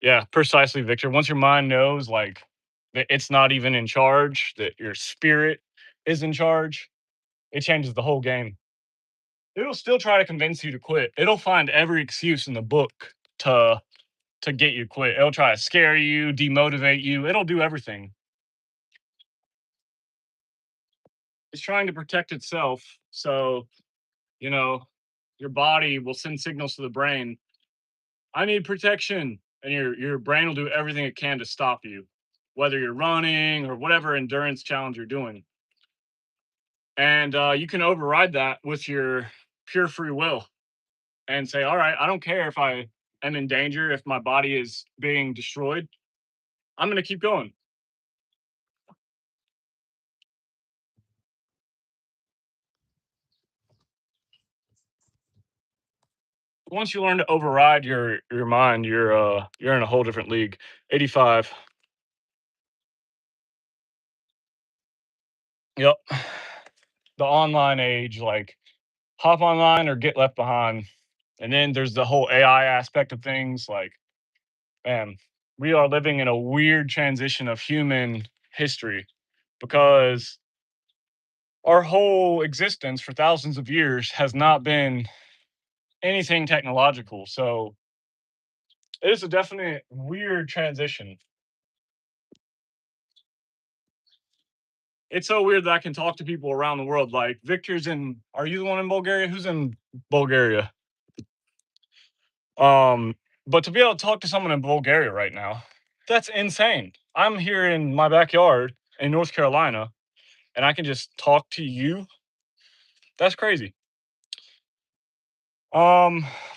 A: Yeah, precisely, Victor. Once your mind knows like that it's not even in charge, that your spirit is in charge, it changes the whole game. It'll still try to convince you to quit. It'll find every excuse in the book to get you quit. It'll try to scare you, demotivate you. It'll do everything. It's trying to protect itself. So, you know, your body will send signals to the brain, I need protection. And your brain will do everything it can to stop you, whether you're running or whatever endurance challenge you're doing. And you can override that with your pure free will and say, all right, I don't care if I am in danger, if my body is being destroyed, I'm going to keep going. Once you learn to override your mind, you're in a whole different league. 85. Yep. The online age, like hop online or get left behind. And then there's the whole AI aspect of things. Like, man, we are living in a weird transition of human history because our whole existence for thousands of years has not been anything technological. So it is a definite weird transition. It's so weird that I can talk to people around the world. Like Victor's in, are you the one in Bulgaria? Who's in Bulgaria? Um, but to be able to talk to someone in Bulgaria right now, that's insane. I'm here in my backyard in North Carolina and I can just talk to you. That's crazy.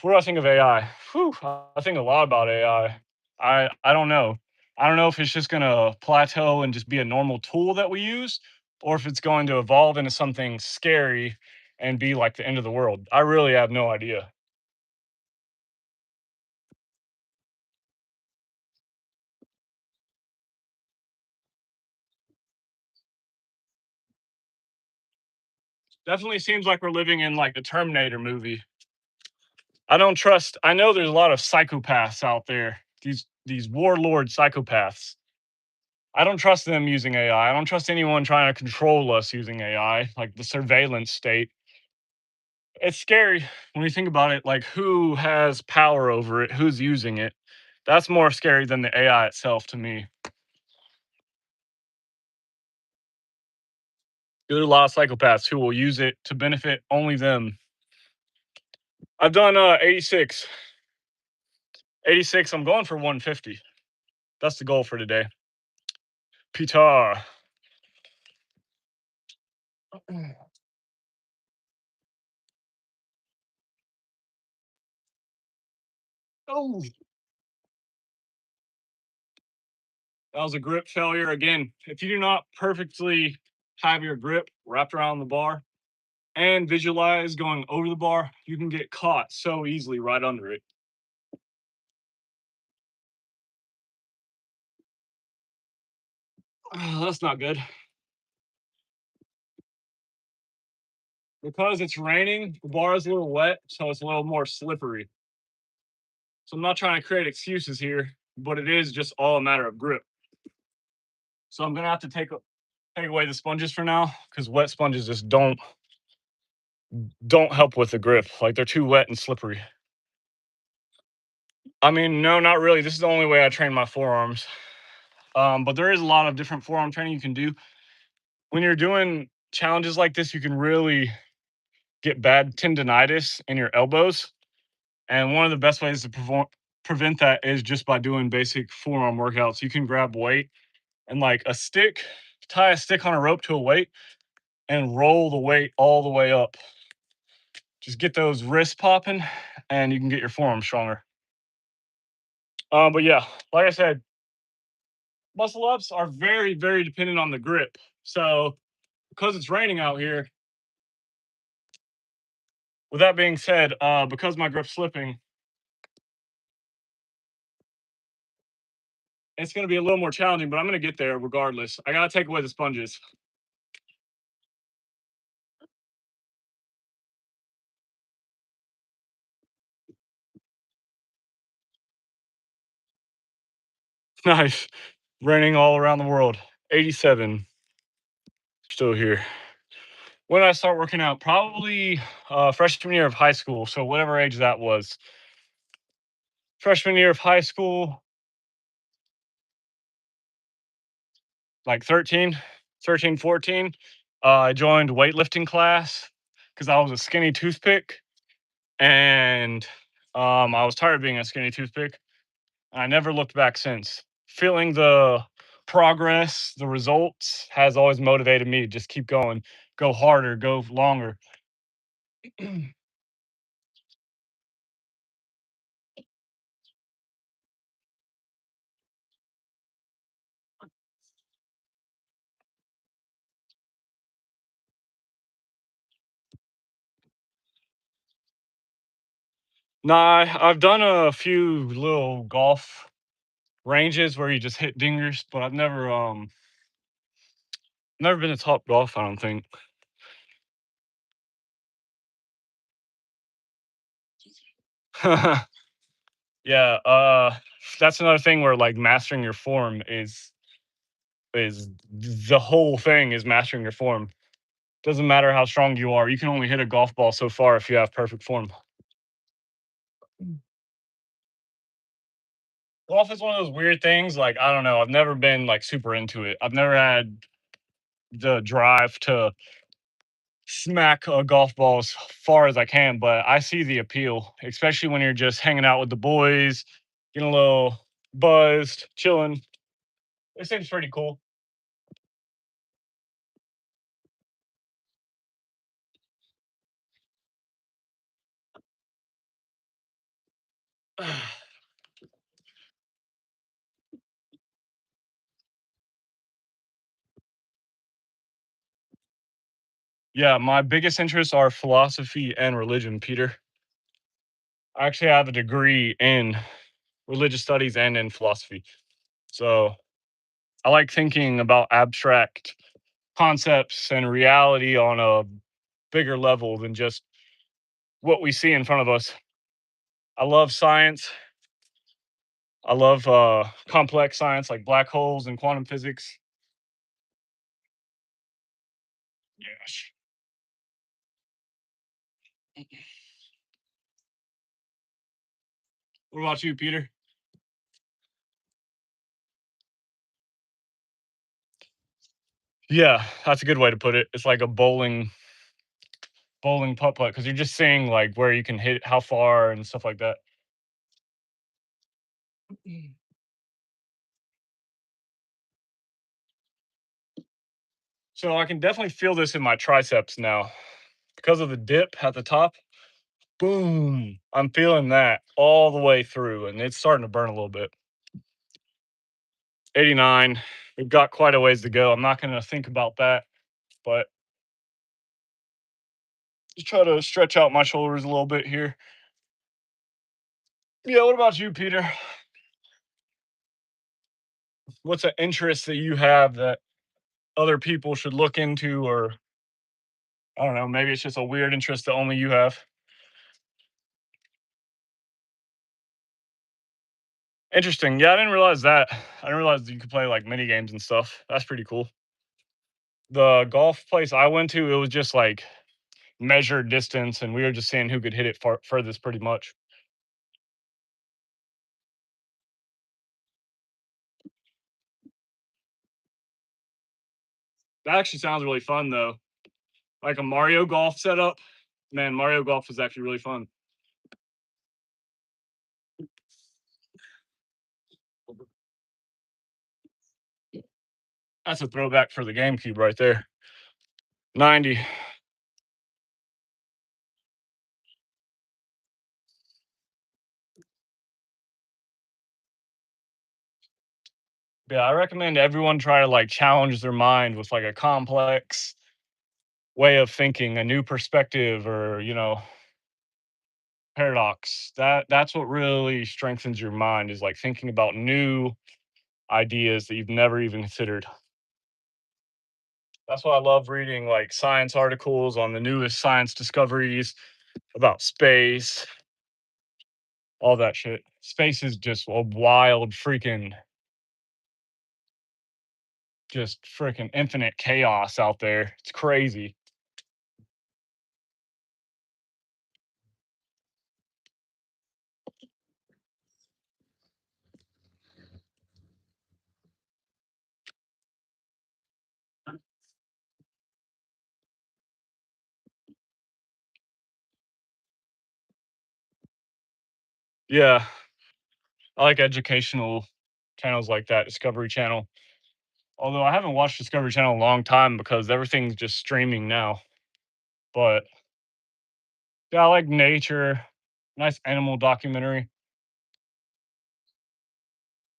A: What do I think of AI? Whew, I think a lot about AI. I don't know. I don't know if it's just gonna plateau and just be a normal tool that we use, or if it's going to evolve into something scary and be like the end of the world. I really have no idea. Definitely seems like we're living in like the Terminator movie. I don't trust. I know there's a lot of psychopaths out there. These warlord psychopaths. I don't trust them using AI. I don't trust anyone trying to control us using AI, like the surveillance state. It's scary when you think about it, like who has power over it, who's using it. That's more scary than the AI itself to me. There are a lot of psychopaths who will use it to benefit only them. I've done 86. 86, I'm going for 150. That's the goal for today. Peter. Oh, that was a grip failure again. If you do not perfectly have your grip wrapped around the bar and visualize going over the bar, you can get caught so easily right under it. That's not good. Because it's raining, the bar is a little wet, so it's a little more slippery. So I'm not trying to create excuses here, but it is just all a matter of grip. So I'm gonna have to take away the sponges for now because wet sponges just don't help with the grip. Like they're too wet and slippery. I mean, no, not really. This is the only way I train my forearms. But there is a lot of different forearm training you can do. When you're doing challenges like this, you can really get bad tendonitis in your elbows. And one of the best ways to prevent that is just by doing basic forearm workouts. You can grab weight and like a stick, tie a stick on a rope to a weight and roll the weight all the way up. Just get those wrists popping and you can get your forearm stronger. But yeah, like I said, muscle ups are very, very dependent on the grip. So because it's raining out here, with that being said, because my grip's slipping, it's going to be a little more challenging, but I'm going to get there regardless. I got to take away the sponges. Nice. Raining all around the world. 87. Still here. When did I start working out? Probably freshman year of high school. So whatever age that was. Freshman year of high school, like 13, 14. I joined weightlifting class because I was a skinny toothpick. And I was tired of being a skinny toothpick. I never looked back since. Feeling the progress, the results has always motivated me to just keep going, go harder, go longer. Nah, I've done a few little golf ranges where you just hit dingers, but I've never been a top golf, I don't think. Yeah, that's another thing where like mastering your form is the whole thing is mastering your form. Doesn't matter how strong you are. You can only hit a golf ball so far if you have perfect form. Golf is one of those weird things. Like, I don't know. I've never been like super into it. I've never had the drive to smack a golf ball as far as I can, but I see the appeal, especially when you're just hanging out with the boys, getting a little buzzed, chilling. It seems pretty cool. Yeah, my biggest interests are philosophy and religion, Peter. I actually have a degree in religious studies and in philosophy. So I like thinking about abstract concepts and reality on a bigger level than just what we see in front of us. I love science. I love complex science like black holes and quantum physics. Yes. What about you, Peter? Yeah, that's a good way to put it. It's like a bowling putt putt because you're just seeing like where you can hit, how far, and stuff like that. So I can definitely feel this in my triceps now because of the dip at the top. Boom! I'm feeling that all the way through, and it's starting to burn a little bit. 89. We've got quite a ways to go. I'm not going to think about that, but Just try to stretch out my shoulders a little bit here. Yeah, what about you, Peter? What's an interest that you have that other people should look into, or I don't know, maybe it's just a weird interest that only you have? Interesting. Yeah, I didn't realize that. I didn't realize that you could play like mini games and stuff. That's pretty cool. The golf place I went to, it was just like measured distance, and we were just seeing who could hit it furthest, pretty much. That actually sounds really fun, though. Like a Mario Golf setup. Man, Mario Golf is actually really fun. That's a throwback for the GameCube right there. 90. Yeah, I recommend everyone try to like challenge their mind with like a complex way of thinking, a new perspective, or paradox. That's what really strengthens your mind, is like thinking about new ideas that you've never even considered. That's why I love reading like science articles on the newest science discoveries about space, all that shit. Space is just a wild freaking, just freaking infinite chaos out there. It's crazy. Yeah, I like educational channels like that, Discovery Channel. Although I haven't watched Discovery Channel in a long time because everything's just streaming now. But yeah, I like nature, nice animal documentary.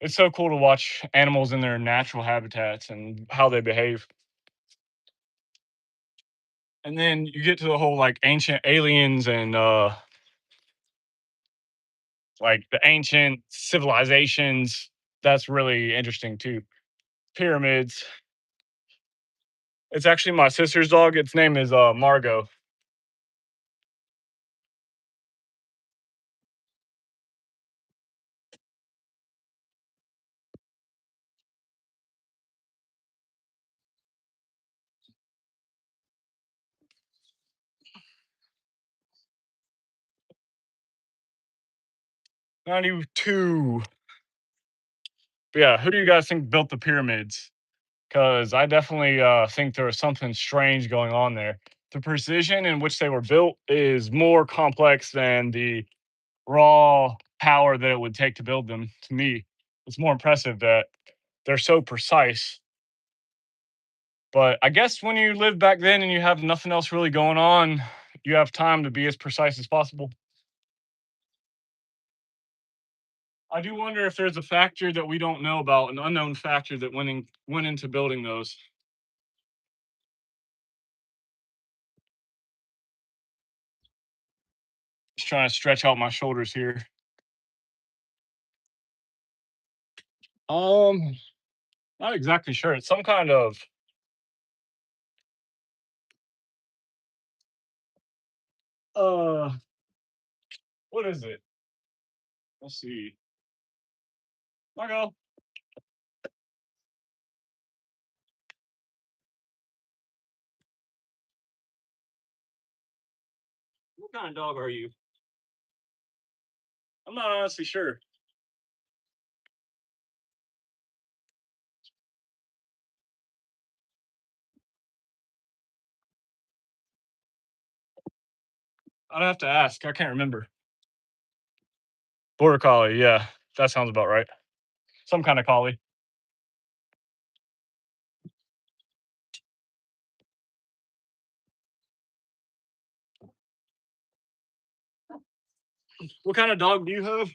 A: It's so cool to watch animals in their natural habitats and how they behave. And then you get to the whole like ancient aliens and like the ancient civilizations. That's really interesting too. Pyramids. It's actually my sister's dog. Its name is Margot. 92. But yeah, who do you guys think built the pyramids? Because I definitely think there was something strange going on there. The precision in which they were built is more complex than the raw power that it would take to build them. To me, it's more impressive that they're so precise. But I guess when you live back then and you have nothing else really going on, you have time to be as precise as possible. I do wonder if there's a factor that we don't know about, an unknown factor that went into building those. Just trying to stretch out my shoulders here. Um, Not exactly sure. It's some kind of uh, what is it? Let's see. Margo, what kind of dog are you? I'm not honestly sure. I'd have to ask. I can't remember. Border collie. Yeah, that sounds about right. Some kind of collie. What kind of dog do you have?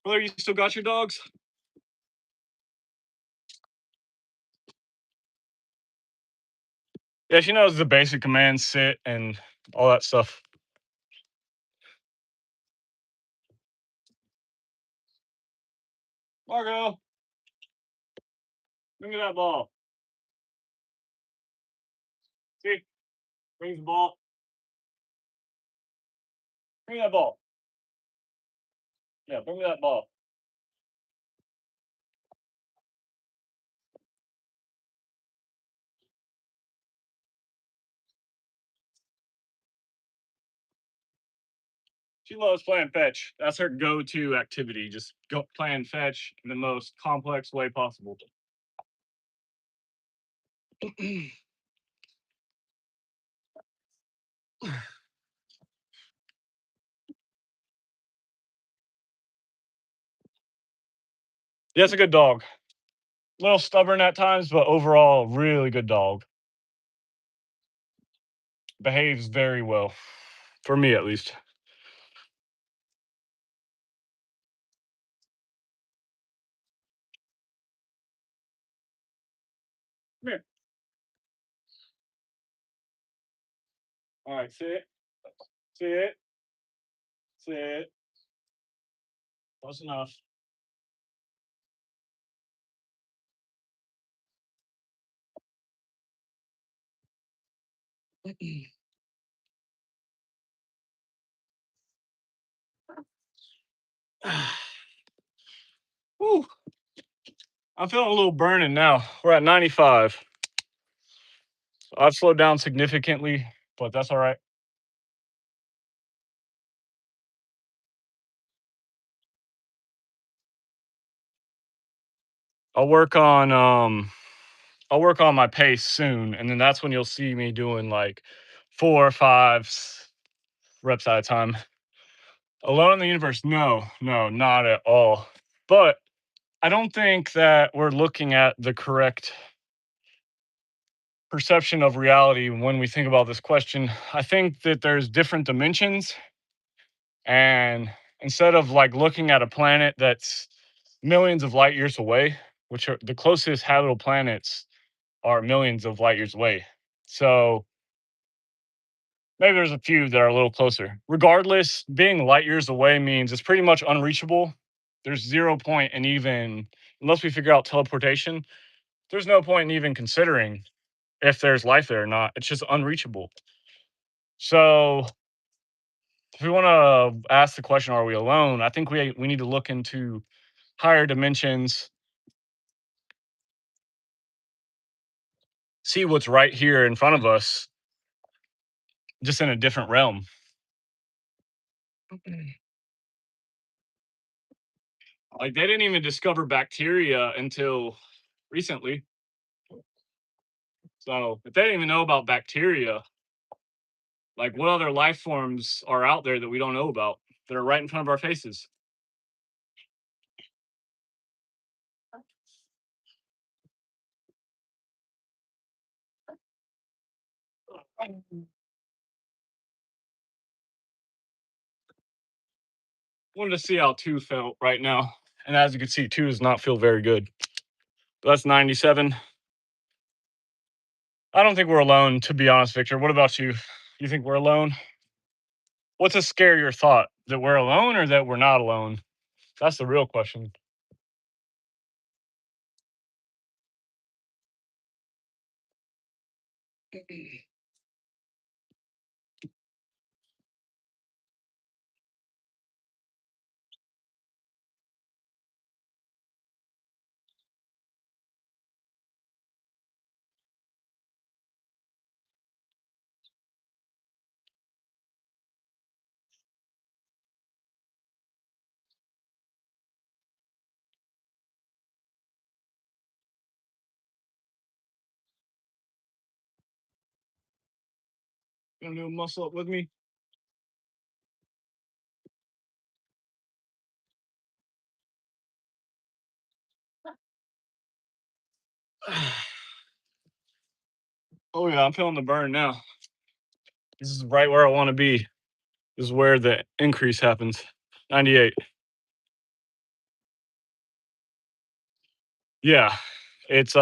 A: Brother, you still got your dogs? Yeah, she knows the basic commands, sit and all that stuff. Margo, bring me that ball. See, brings the ball. Bring me that ball. Yeah, bring me that ball. She loves playing fetch. That's her go-to activity. Just go playing fetch in the most complex way possible. Yeah, it's a good dog. A little stubborn at times, but overall, really good dog. Behaves very well, for me at least. Come here. All right, sit, sit, sit. Close enough. Whew. I'm feeling a little burning now. We're at 95. I've slowed down significantly, but that's all right. I'll work on I'll work on my pace soon, and then that's when you'll see me doing like 4 or 5 reps at a time. Alone in the universe? No, no, not at all. But I don't think that we're looking at the correct perception of reality when we think about this question. I think that there's different dimensions, and instead of like looking at a planet that's millions of light years away, which are the closest habitable planets are millions of light years away. So maybe there's a few that are a little closer. Regardless, being light years away means it's pretty much unreachable. There's 0 point in even, unless we figure out teleportation, there's no point in even considering if there's life there or not. It's just unreachable. So if we want to ask the question, are we alone? I think we need to look into higher dimensions, see what's right here in front of us, just in a different realm. Like they didn't even discover bacteria until recently. So if they didn't even know about bacteria, like what other life forms are out there that we don't know about that are right in front of our faces? Wanted to see how two felt right now. And as you can see, two does not feel very good. But that's 97. I don't think we're alone, to be honest, Victor. What about you? You think we're alone? What's a scarier thought? That we're alone or that we're not alone? That's the real question. You gonna do a muscle up with me? Oh yeah, I'm feeling the burn now. This is right where I want to be. This is where the increase happens. 98. Yeah. It's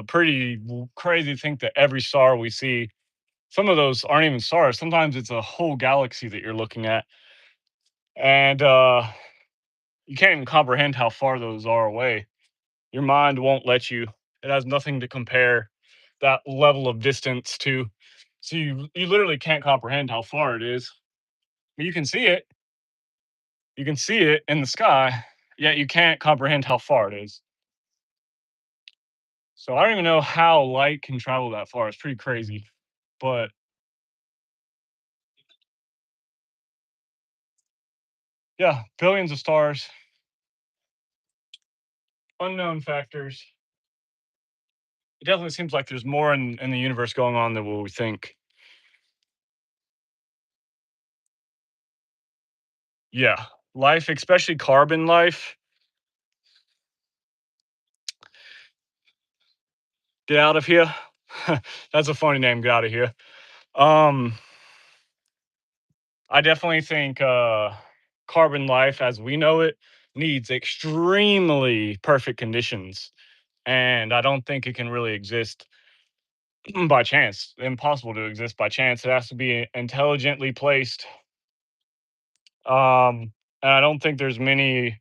A: pretty crazy to think that every star we see, some of those aren't even stars. Sometimes it's a whole galaxy that you're looking at. And you can't even comprehend how far those are away. Your mind won't let you. It has nothing to compare that level of distance to. So you literally can't comprehend how far it is. But you can see it. You can see it in the sky, yet you can't comprehend how far it is. So I don't even know how light can travel that far. It's pretty crazy. But yeah, billions of stars, unknown factors. It definitely seems like there's more in the universe going on than what we think. Yeah. Life, especially carbon life. Get out of here. That's a funny name, get out of here. Um, I definitely think carbon life as we know it needs extremely perfect conditions. And I don't think it can really exist by chance. Impossible to exist by chance. It has to be intelligently placed. And I don't think there's many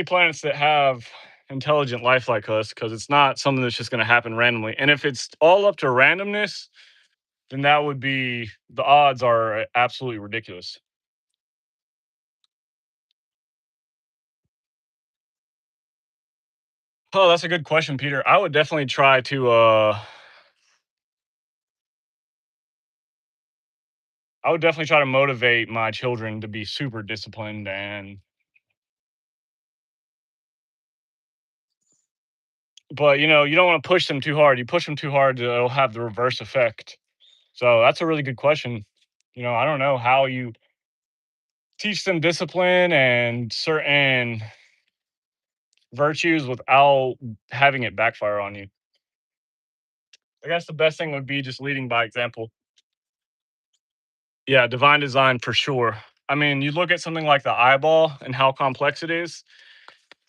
A: planets that have intelligent life like us because it's not something that's just going to happen randomly. And if it's all up to randomness, then that would be the odds are absolutely ridiculous. Oh, that's a good question, Peter. I would definitely try to I would definitely try to motivate my children to be super disciplined and but you don't want to push them too hard. You push them too hard, it'll have the reverse effect. So that's a really good question. I don't know how you teach them discipline and certain virtues without having it backfire on you. I guess the best thing would be just leading by example. Yeah, divine design for sure. I mean, you look at something like the eyeball and how complex it is.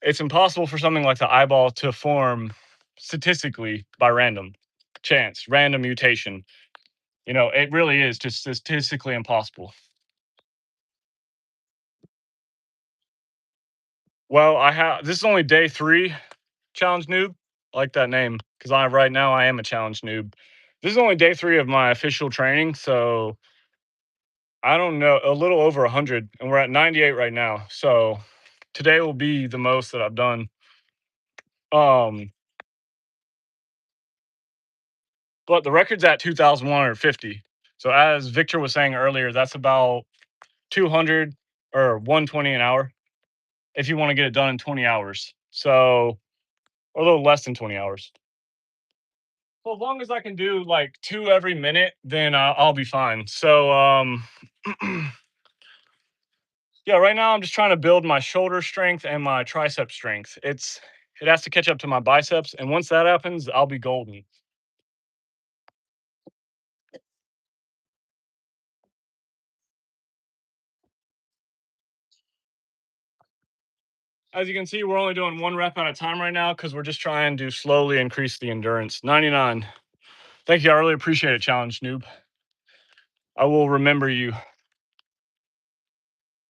A: It's impossible for something like the eyeball to form statistically by random chance, random mutation. It really is just statistically impossible. Well, this is only day 3 challenge noob. I like that name because I right now I am a challenge noob. This is only day 3 of my official training, so I don't know, a little over 100, and we're at 98 right now. So today will be the most that I've done. Um, but the record's at 2,150. So as Victor was saying earlier, that's about 200 or 120 an hour if you want to get it done in 20 hours. So or a little less than 20 hours. So as long as I can do like 2 every minute, then I'll be fine. So yeah, right now I'm just trying to build my shoulder strength and my tricep strength. It has to catch up to my biceps, and once that happens, I'll be golden. As you can see, we're only doing 1 rep at a time right now because we're just trying to slowly increase the endurance. 99. Thank you. I really appreciate it, challenge noob. I will remember you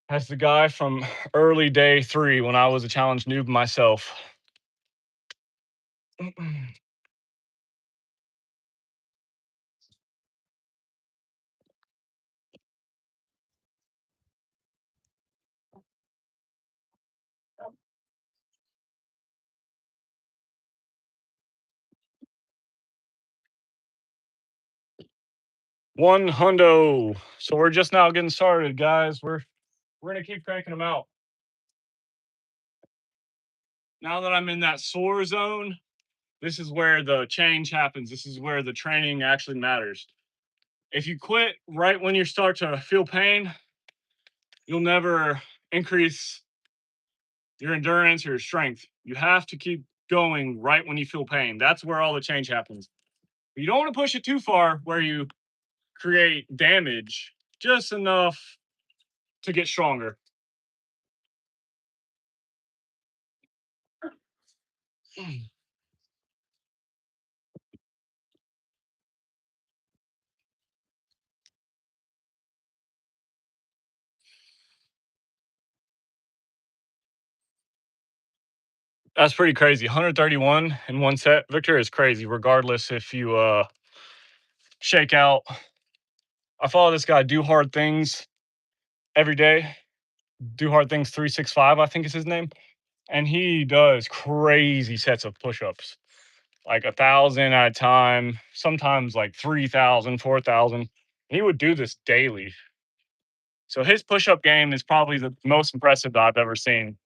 A: as the guy from early day 3 when I was a challenge noob myself. 1 hundo. So we're just now getting started, guys. We're gonna keep cranking them out. Now that I'm in that sore zone, this is where the change happens. This is where the training actually matters. If you quit right when you start to feel pain, you'll never increase your endurance or your strength. You have to keep going right when you feel pain. That's where all the change happens. But you don't want to push it too far where you create damage, just enough to get stronger. That's pretty crazy. 131 in one set, Victor, is crazy, regardless if you shake out. I follow this guy, Do Hard Things, every day. Do Hard Things 365, I think is his name. And he does crazy sets of push-ups. Like 1,000 at a time, sometimes like 3,000, 4,000. He would do this daily. So his push-up game is probably the most impressive that I've ever seen.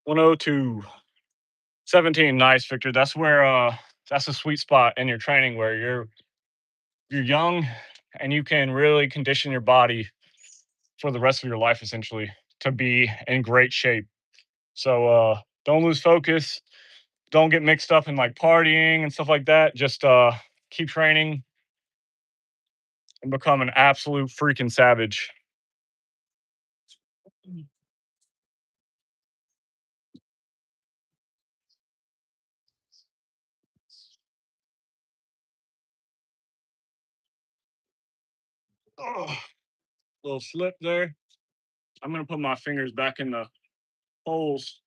A: One oh two 17, nice, Victor. That's where that's a sweet spot in your training where you're young and you can really condition your body for the rest of your life essentially to be in great shape. So don't lose focus. Don't get mixed up in like partying and stuff like that. Just keep training and become an absolute freaking savage. Oh, little slip there. I'm gonna put my fingers back in the holes.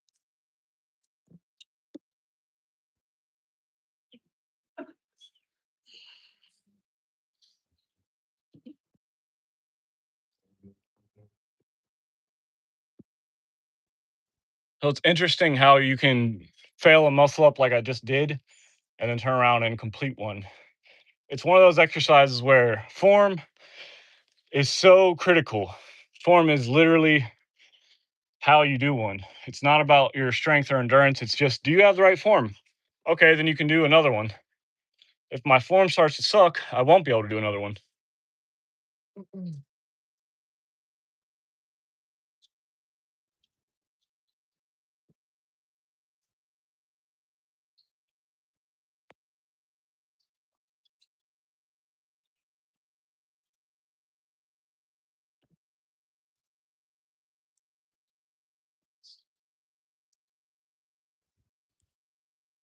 A: So it's interesting how you can fail a muscle up like I just did and then turn around and complete one. It's one of those exercises where form is so critical. Form is literally how you do one. It's not about your strength or endurance. It's just, do you have the right form? Okay, then you can do another one. If my form starts to suck, I won't be able to do another one.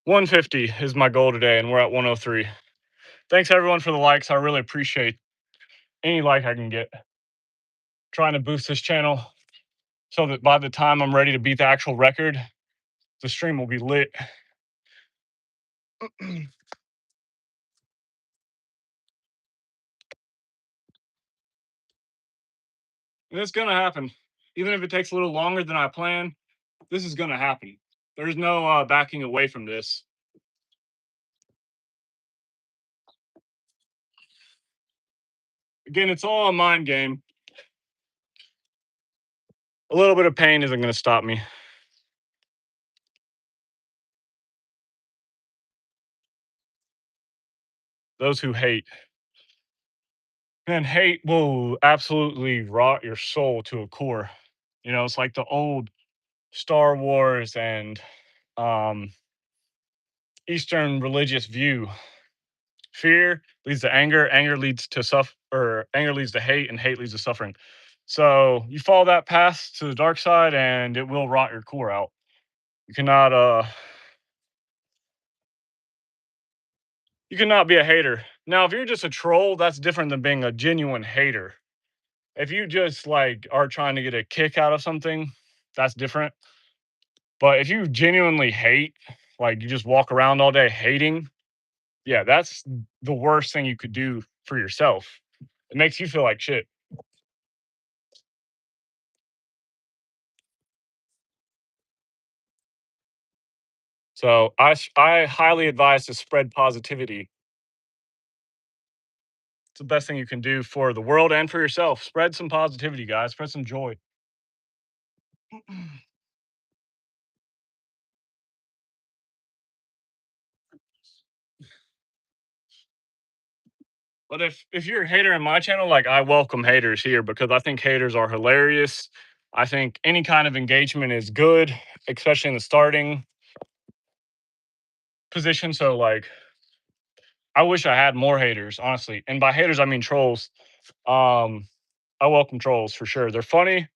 A: One 150 is my goal today, and we're at 103. Thanks everyone for the likes. I really appreciate any like I can get. Trying to boost this channel so that by the time I'm ready to beat the actual record, the stream will be lit. And it's gonna happen. Even if it takes a little longer than I plan, this is gonna happen. There's no backing away from this. Again, it's all a mind game. A little bit of pain isn't gonna stop me. Those who hate. Man, hate will absolutely rot your soul to a core. You know, it's like the old Star Wars and um, Eastern religious view. Fear leads to anger, anger leads to or anger leads to hate, and hate leads to suffering. So you follow that path to the dark side, and it will rot your core out. You cannot you cannot be a hater. Now, if you're just a troll, that's different than being a genuine hater. If you just like are trying to get a kick out of something, that's different. But if you genuinely hate, like you just walk around all day hating, yeah, that's the worst thing you could do for yourself. It makes you feel like shit. So I highly advise to spread positivity. It's the best thing you can do for the world and for yourself. Spread some positivity, guys. Spread some joy. But if you're a hater in my channel, like I welcome haters here because I think haters are hilarious. I think any kind of engagement is good, especially in the starting position. So like I wish I had more haters, honestly. And by haters I mean trolls. Um I welcome trolls for sure. They're funny.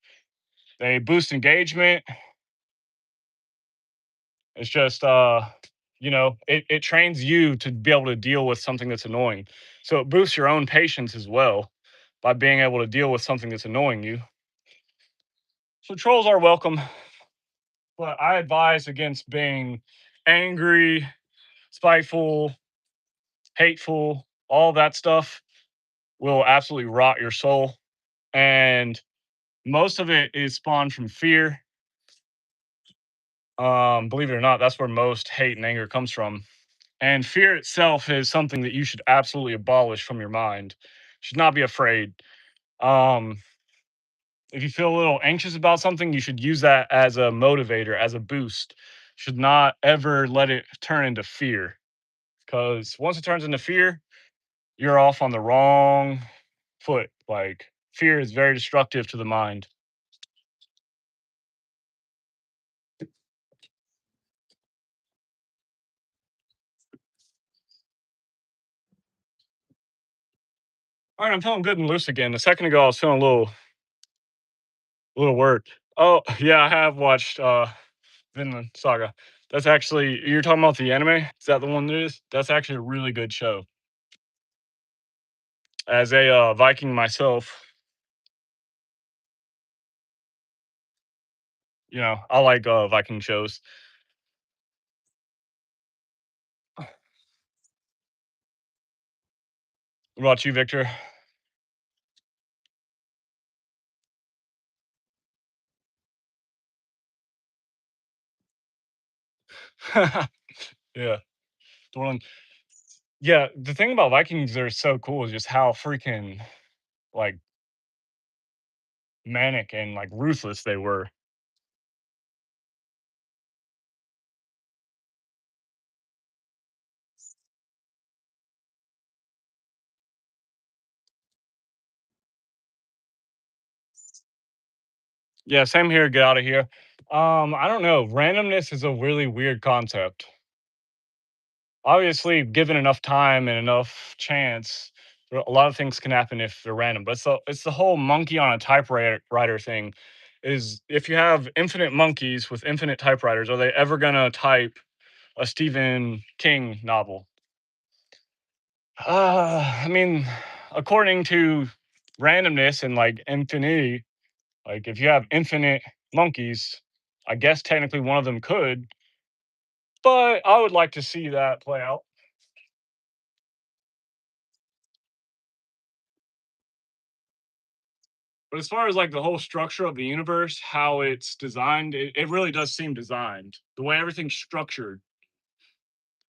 A: They boost engagement. It's just it trains you to be able to deal with something that's annoying. So it boosts your own patience as well by being able to deal with something that's annoying you. So trolls are welcome, but I advise against being angry, spiteful, hateful. All that stuff will absolutely rot your soul. And most of it is spawned from fear. Believe it or not, that's where most hate and anger comes from. And fear itself is something that you should absolutely abolish from your mind. Should not be afraid. Um, if you feel a little anxious about something, you should use that as a motivator, as a boost. Should not ever let it turn into fear. Because once it turns into fear, you're off on the wrong foot. Like fear is very destructive to the mind. All right, I'm feeling good and loose again. A second ago, I was feeling a little work. Oh yeah, I have watched Vinland Saga. That's actually you're talking about the anime? Is that the one that is? That's actually a really good show. As a Viking myself, I like Viking shows. What about you, Victor? Yeah, the one. Yeah, the thing about Vikings that are so cool is just how freaking like manic and like ruthless they were. Yeah, same here. Get out of here. I don't know. Randomness is a really weird concept. Obviously, given enough time and enough chance, a lot of things can happen if they're random. But it's the whole monkey on a typewriter thing. Is if you have infinite monkeys with infinite typewriters, are they ever gonna type a Stephen King novel? I mean, according to randomness and like infinity, like if you have infinite monkeys, I guess technically one of them could, but I would like to see that play out. But as far as like the whole structure of the universe, how it's designed, it really does seem designed. The way everything's structured,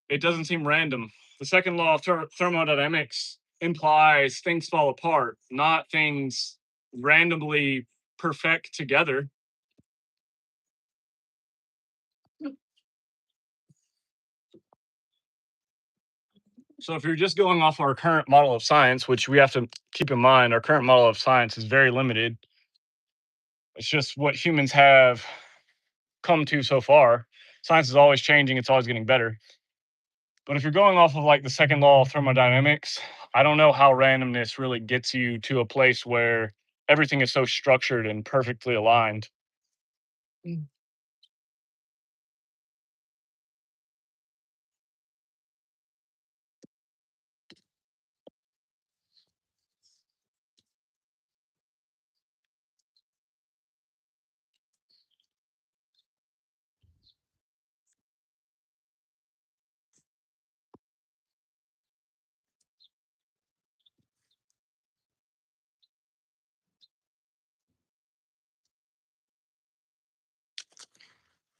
A: it doesn't seem random. The second law of thermodynamics implies things fall apart, not things randomly perfect together. So if you're just going off our current model of science, which we have to keep in mind, our current model of science is very limited. It's just what humans have come to so far. Science is always changing, it's always getting better. But if you're going off of like the second law of thermodynamics, I don't know how randomness really gets you to a place where everything is so structured and perfectly aligned.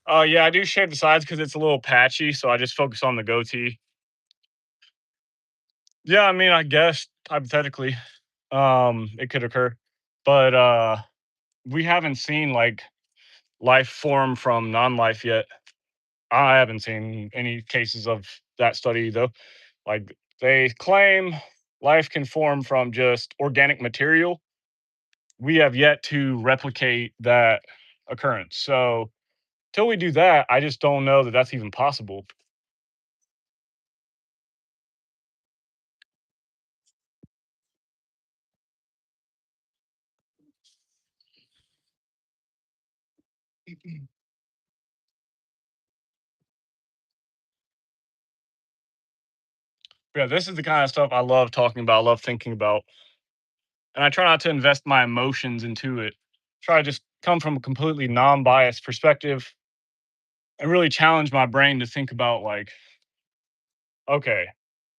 A: Yeah, I do shave the sides because it's a little patchy, so I just focus on the goatee. Yeah, I mean, I guess hypothetically, it could occur, but we haven't seen like life form from non-life yet. I haven't seen any cases of that study though. Like they claim life can form from just organic material. We have yet to replicate that occurrence. So till we do that, I just don't know that that's even possible. Yeah, this is the kind of stuff I love talking about, I love thinking about, and I try not to invest my emotions into it. Try to just come from a completely non-biased perspective and really challenge my brain to think about like, okay,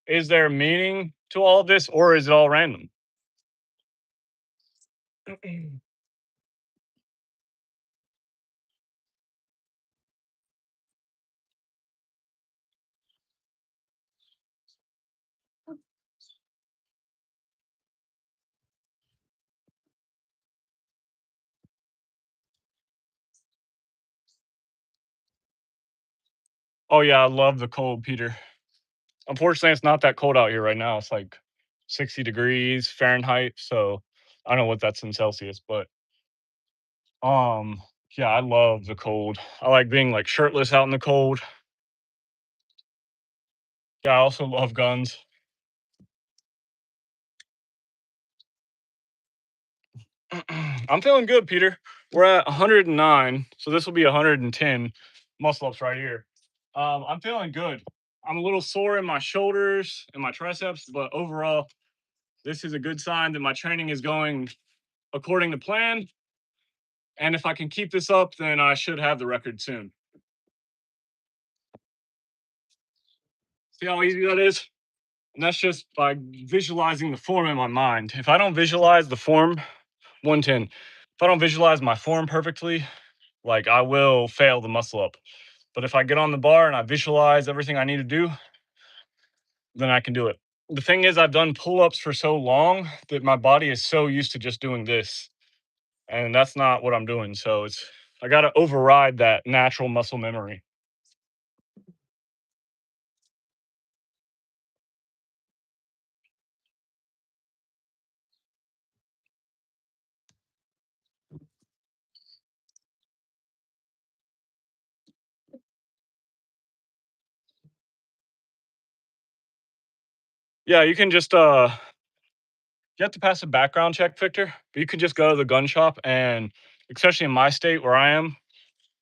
A: is there meaning to all of this or is it all random? Oh yeah, I love the cold, Peter. Unfortunately, it's not that cold out here right now. It's like 60 degrees Fahrenheit, so I don't know what that's in Celsius, but um yeah, I love the cold. I like being like shirtless out in the cold. Yeah, I also love guns. I'm feeling good, Peter. We're at 109, so this will be 110 muscle ups right here. I'm feeling good. I'm a little sore in my shoulders and my triceps, but overall, this is a good sign that my training is going according to plan. And if I can keep this up, then I should have the record soon. See how easy that is? And that's just by visualizing the form in my mind. If I don't visualize the form, 110. If I don't visualize my form perfectly, like I will fail the muscle up. But if I get on the bar and I visualize everything I need to do, then I can do it. The thing is, I've done pull ups for so long that my body is so used to just doing this. And that's not what I'm doing. So I got to override that natural muscle memory. Yeah, you can just, you have to pass a background check, Victor, but you can just go to the gun shop and, especially in my state where I am,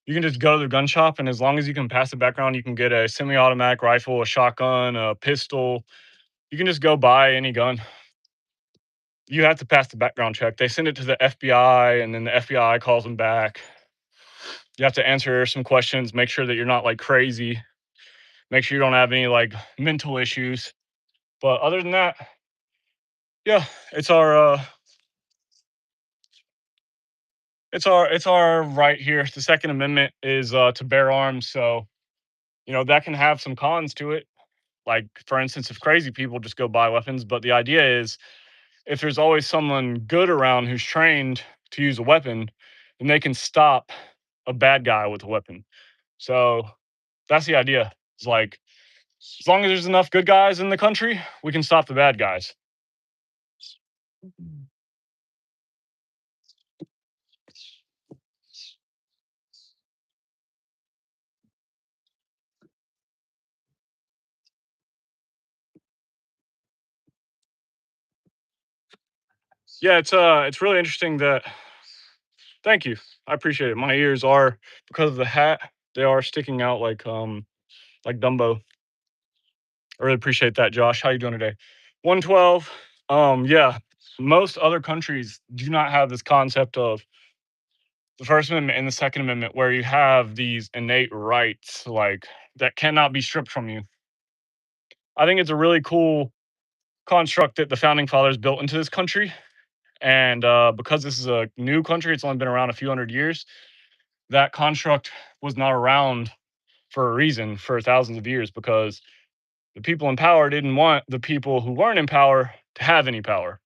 A: you can just go to the gun shop and as long as you can pass the background, you can get a semi-automatic rifle, a shotgun, a pistol. You can just go buy any gun. You have to pass the background check. They send it to the FBI and then the FBI calls them back. You have to answer some questions, make sure that you're not like crazy, make sure you don't have any like mental issues. But other than that, yeah, it's our right here. The Second Amendment is to bear arms, so that can have some cons to it. Like for instance, if crazy people just go buy weapons, but the idea is if there's always someone good around who's trained to use a weapon, then they can stop a bad guy with a weapon. So that's the idea. It's like as long as there's enough good guys in the country, we can stop the bad guys. Yeah, it's really interesting that. Thank you. I appreciate it. My ears are because of the hat, they are sticking out like Dumbo. I really appreciate that, Josh. How you doing today? 112. Yeah. Most other countries do not have this concept of the First Amendment and the Second Amendment where you have these innate rights like that cannot be stripped from you. I think it's a really cool construct that the founding fathers built into this country. And because this is a new country, it's only been around a few hundred years. That construct was not around for a reason for thousands of years because the people in power didn't want the people who weren't in power to have any power.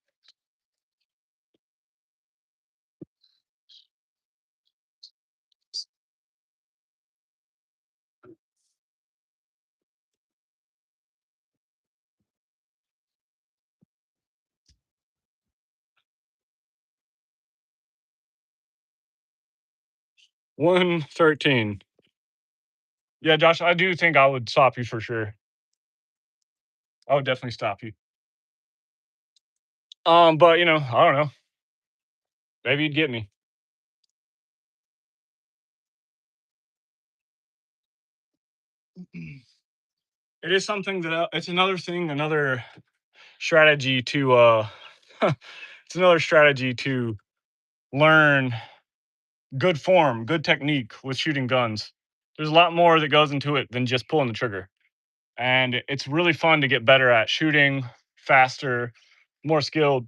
A: 113. Yeah, Josh, I do think I would stop you for sure. I would definitely stop you. But I don't know. Maybe you'd get me. It is something that it's another thing, another strategy to it's another strategy to learn good form, good technique with shooting guns. There's a lot more that goes into it than just pulling the trigger. And it's really fun to get better at shooting faster, more skilled.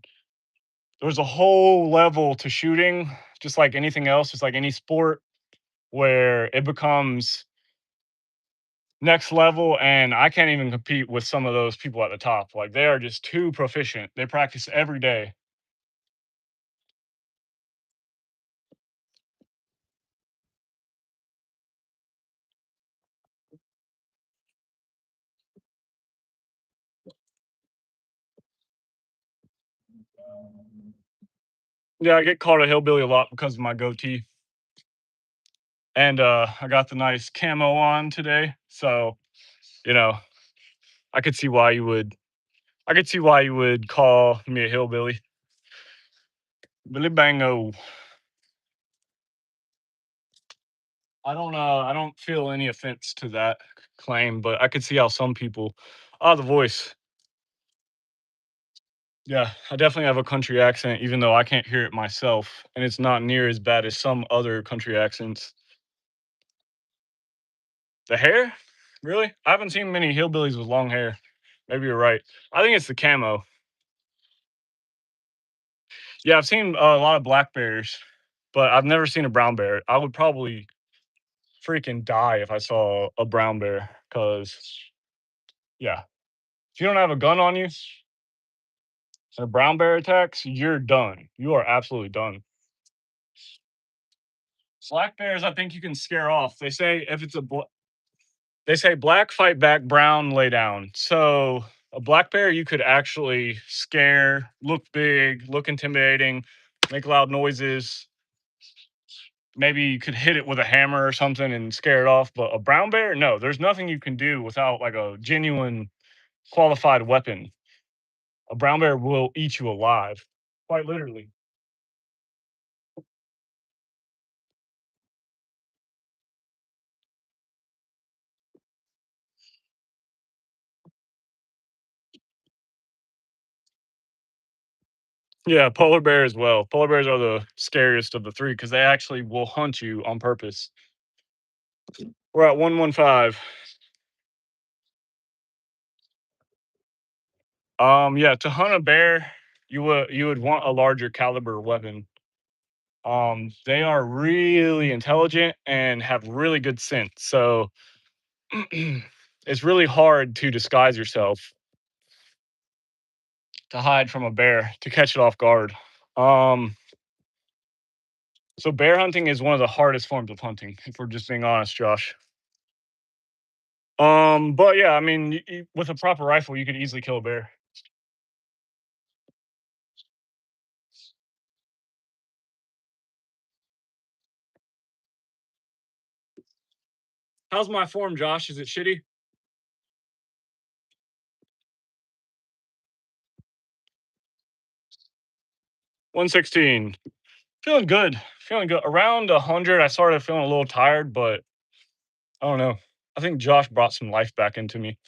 A: There's a whole level to shooting, just like anything else, just like any sport, where it becomes next level. And I can't even compete with some of those people at the top. Like they are just too proficient. They practice every day. Yeah, I get called a hillbilly a lot because of my goatee. And I got the nice camo on today. So, you know, I could see why you would I could see why you would call me a hillbilly. Billy Bango. I don't feel any offense to that claim, but I could see how some people the voice. Yeah, I definitely have a country accent, even though I can't hear it myself, and it's not near as bad as some other country accents. The hair? Really? I haven't seen many hillbillies with long hair. Maybe you're right. I think it's the camo. Yeah, I've seen a lot of black bears, but I've never seen a brown bear. I would probably freaking die if I saw a brown bear, because yeah, if you don't have a gun on you and a brown bear attacks, you're done. You are absolutely done. Black bears, I think you can scare off. They say if it's they say black fight back, brown lay down. So a black bear you could actually scare, look big, look intimidating, make loud noises. Maybe you could hit it with a hammer or something and scare it off. But a brown bear, no, there's nothing you can do without like a genuine qualified weapon. A brown bear will eat you alive, quite literally. Yeah, polar bear as well. Polar bears are the scariest of the three because they actually will hunt you on purpose. We're at 115. Yeah, to hunt a bear, you would want a larger caliber weapon. They are really intelligent and have really good scent. So it's really hard to disguise yourself to hide from a bear to catch it off guard. Um, so bear hunting is one of the hardest forms of hunting, if we're just being honest, Josh. But yeah, I mean, with a proper rifle, you could easily kill a bear. How's my form, Josh? Is it shitty? 116. Feeling good. Feeling good. Around 100, I started feeling a little tired, but I don't know. I think Josh brought some life back into me.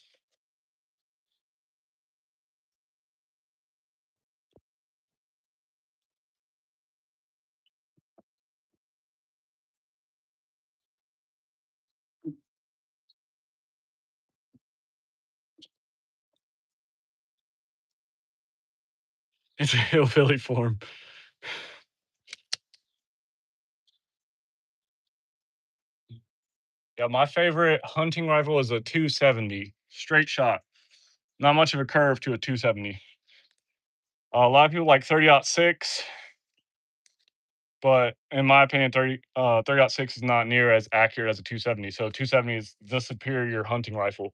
A: It's a hillbilly form. Yeah, my favorite hunting rifle is a 270 straight shot. Not much of a curve to a 270. A lot of people like 30-06, but in my opinion, 30-06 is not near as accurate as a 270. So 270 is the superior hunting rifle.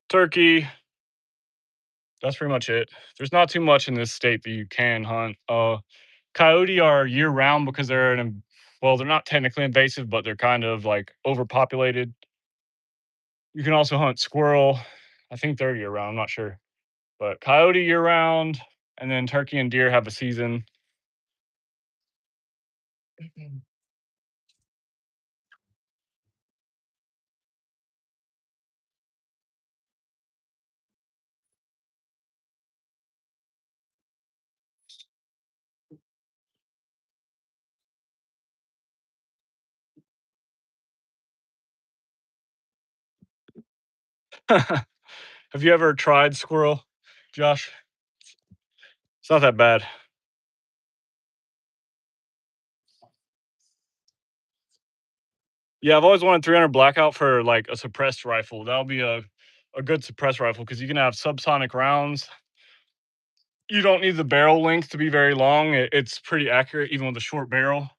A: Turkey, that's pretty much it. There's not too much in this state that you can hunt. Coyote are year round because they're an Well, they're not technically invasive, but they're kind of like overpopulated. You can also hunt squirrel. I think they're year round. I'm not sure, but coyote year round, and then turkey and deer have a season. Have you ever tried squirrel, Josh? It's not that bad. Yeah, I've always wanted 300 blackout for like a suppressed rifle. That'll be a good suppressed rifle because you can have subsonic rounds. You don't need the barrel length to be very long. It's pretty accurate even with a short barrel.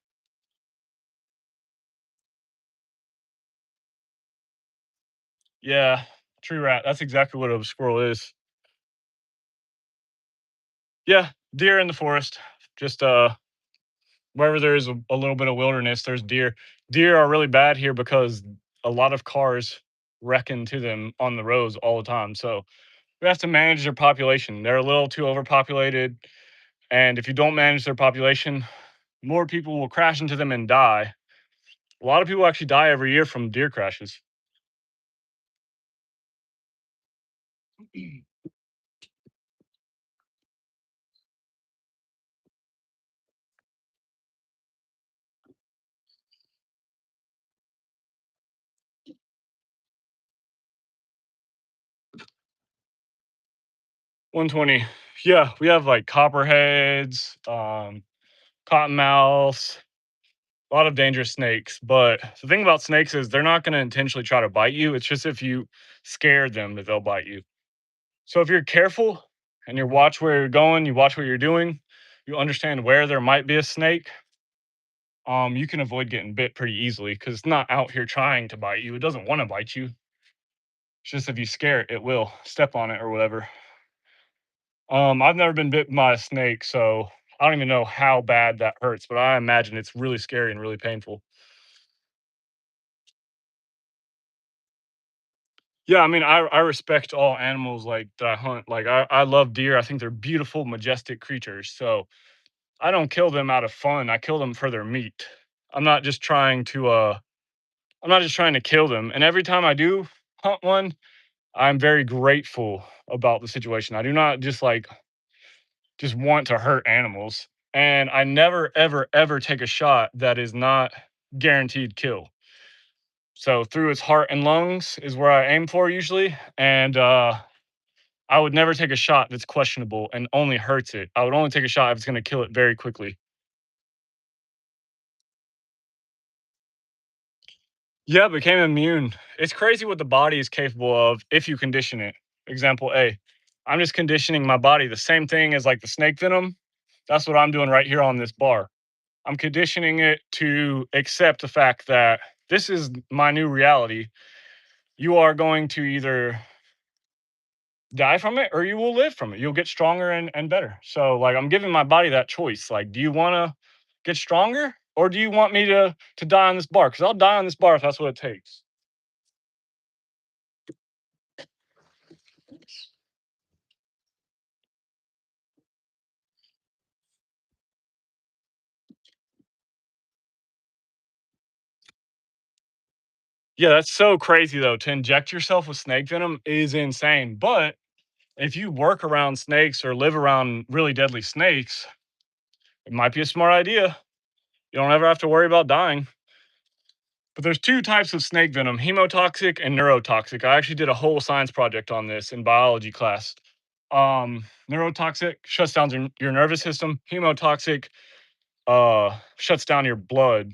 A: Yeah, tree rat. That's exactly what a squirrel is. Yeah, deer in the forest. Just wherever there is a little bit of wilderness, there's deer. Deer are really bad here because a lot of cars wreck into them on the roads all the time. So we have to manage their population. They're a little too overpopulated, and if you don't manage their population, more people will crash into them and die. A lot of people actually die every year from deer crashes. 120. Yeah, we have like copperheads, cottonmouths, a lot of dangerous snakes. But the thing about snakes is they're not going to intentionally try to bite you. It's just if you scare them that they'll bite you. So if you're careful and you watch where you're going, you watch what you're doing, you understand where there might be a snake, you can avoid getting bit pretty easily because it's not out here trying to bite you. It doesn't want to bite you. It's just if you scare it, it will step on it or whatever. I've never been bit by a snake, so I don't even know how bad that hurts, but I imagine it's really scary and really painful. Yeah, I mean, I respect all animals like that I hunt. Like I love deer. I think they're beautiful, majestic creatures. So I don't kill them out of fun. I kill them for their meat. I'm not just trying to I'm not just trying to kill them. And every time I do hunt one, I'm very grateful about the situation. I do not just want to hurt animals. And I never ever ever take a shot that is not guaranteed kill. So through its heart and lungs is where I aim for usually. And I would never take a shot that's questionable and only hurts it. I would only take a shot if it's going to kill it very quickly. Yeah, became immune. It's crazy what the body is capable of if you condition it. Example A. I'm just conditioning my body the same thing as like the snake venom. That's what I'm doing right here on this bar. I'm conditioning it to accept the fact that this is my new reality. You are going to either die from it or you will live from it. You'll get stronger and better. So like I'm giving my body that choice. Like, do you want to get stronger or do you want me to die on this bar? Because I'll die on this bar if that's what it takes. Yeah, that's so crazy though. To inject yourself with snake venom is insane. But if you work around snakes or live around really deadly snakes, it might be a smart idea. You don't ever have to worry about dying. But there's two types of snake venom, hemotoxic and neurotoxic. I actually did a whole science project on this in biology class. Neurotoxic shuts down your nervous system. Hemotoxic shuts down your blood.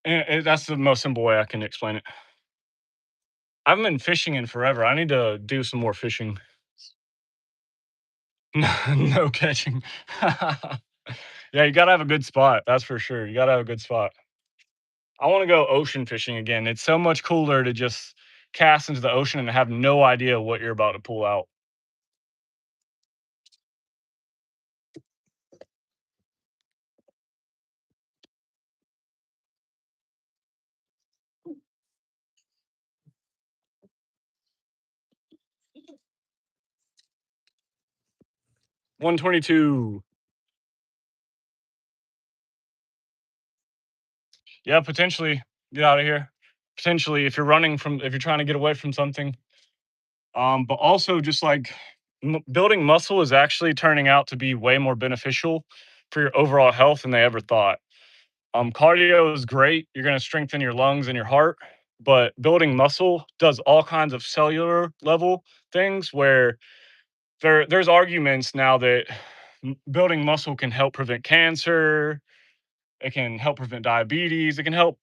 A: And that's the most simple way I can explain it. I haven't been fishing in forever. I need to do some more fishing. No catching. Yeah, you gotta have a good spot. That's for sure. You gotta have a good spot. I want to go ocean fishing again. It's so much cooler to just cast into the ocean and have no idea what you're about to pull out. 122. Yeah, potentially get out of here. Potentially, if you're trying to get away from something. But also just like building muscle is actually turning out to be way more beneficial for your overall health than they ever thought. Cardio is great. You're going to strengthen your lungs and your heart, but building muscle does all kinds of cellular level things where there's arguments now that building muscle can help prevent cancer, it can help prevent diabetes, it can help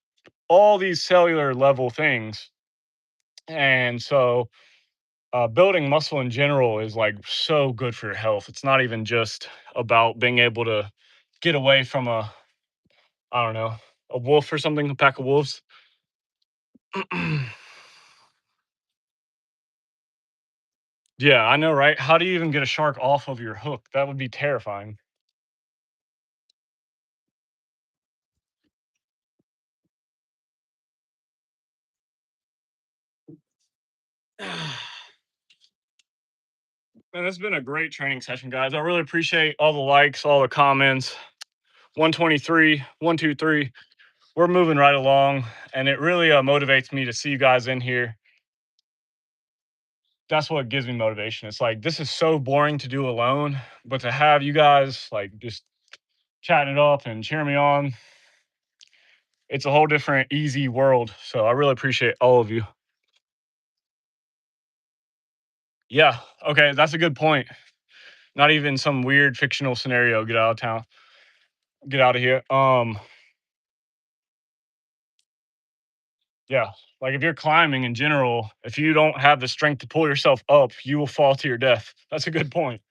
A: all these cellular level things. And so building muscle in general is like so good for your health. It's not even just about being able to get away from I don't know, a wolf or something, a pack of wolves. Yeah, I know, right? How do you even get a shark off of your hook? That would be terrifying. Man, it's been a great training session, guys. I really appreciate all the likes, all the comments. 123, 123. We're moving right along, and it really motivates me to see you guys in here. That's what gives me motivation. It's like this is so boring to do alone, but to have you guys like just chatting it up and cheering me on, it's a whole different easy world. So I really appreciate all of you. Yeah. Okay, that's a good point. Not even some weird fictional scenario. Get out of town. Get out of here. Yeah. Like if you're climbing in general, if you don't have the strength to pull yourself up, you will fall to your death. That's a good point.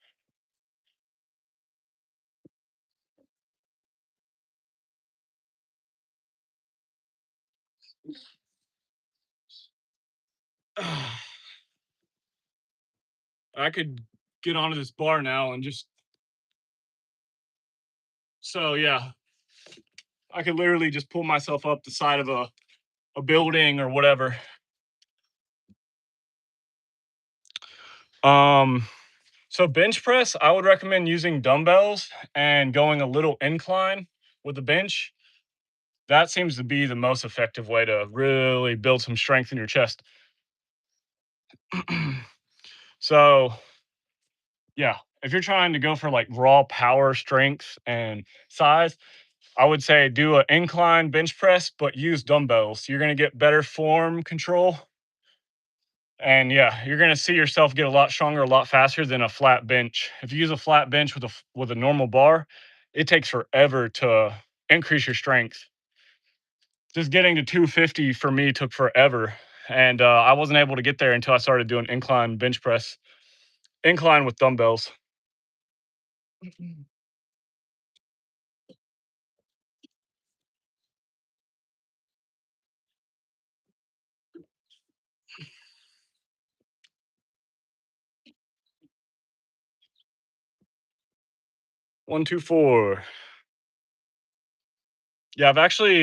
A: I could get onto this bar now and just so yeah, I could literally just pull myself up the side of a building or whatever. Um, so bench press, I would recommend using dumbbells and going a little incline with the bench. That seems to be the most effective way to really build some strength in your chest. So, yeah, if you're trying to go for like raw power, strength, and size, I would say do an incline bench press, but use dumbbells. You're going to get better form control. And yeah, you're going to see yourself get a lot stronger, a lot faster than a flat bench. If you use a flat bench with with a normal bar, it takes forever to increase your strength. Just getting to 250 for me took forever. And I wasn't able to get there until I started doing incline bench press, incline with dumbbells. 124. Yeah, I've actually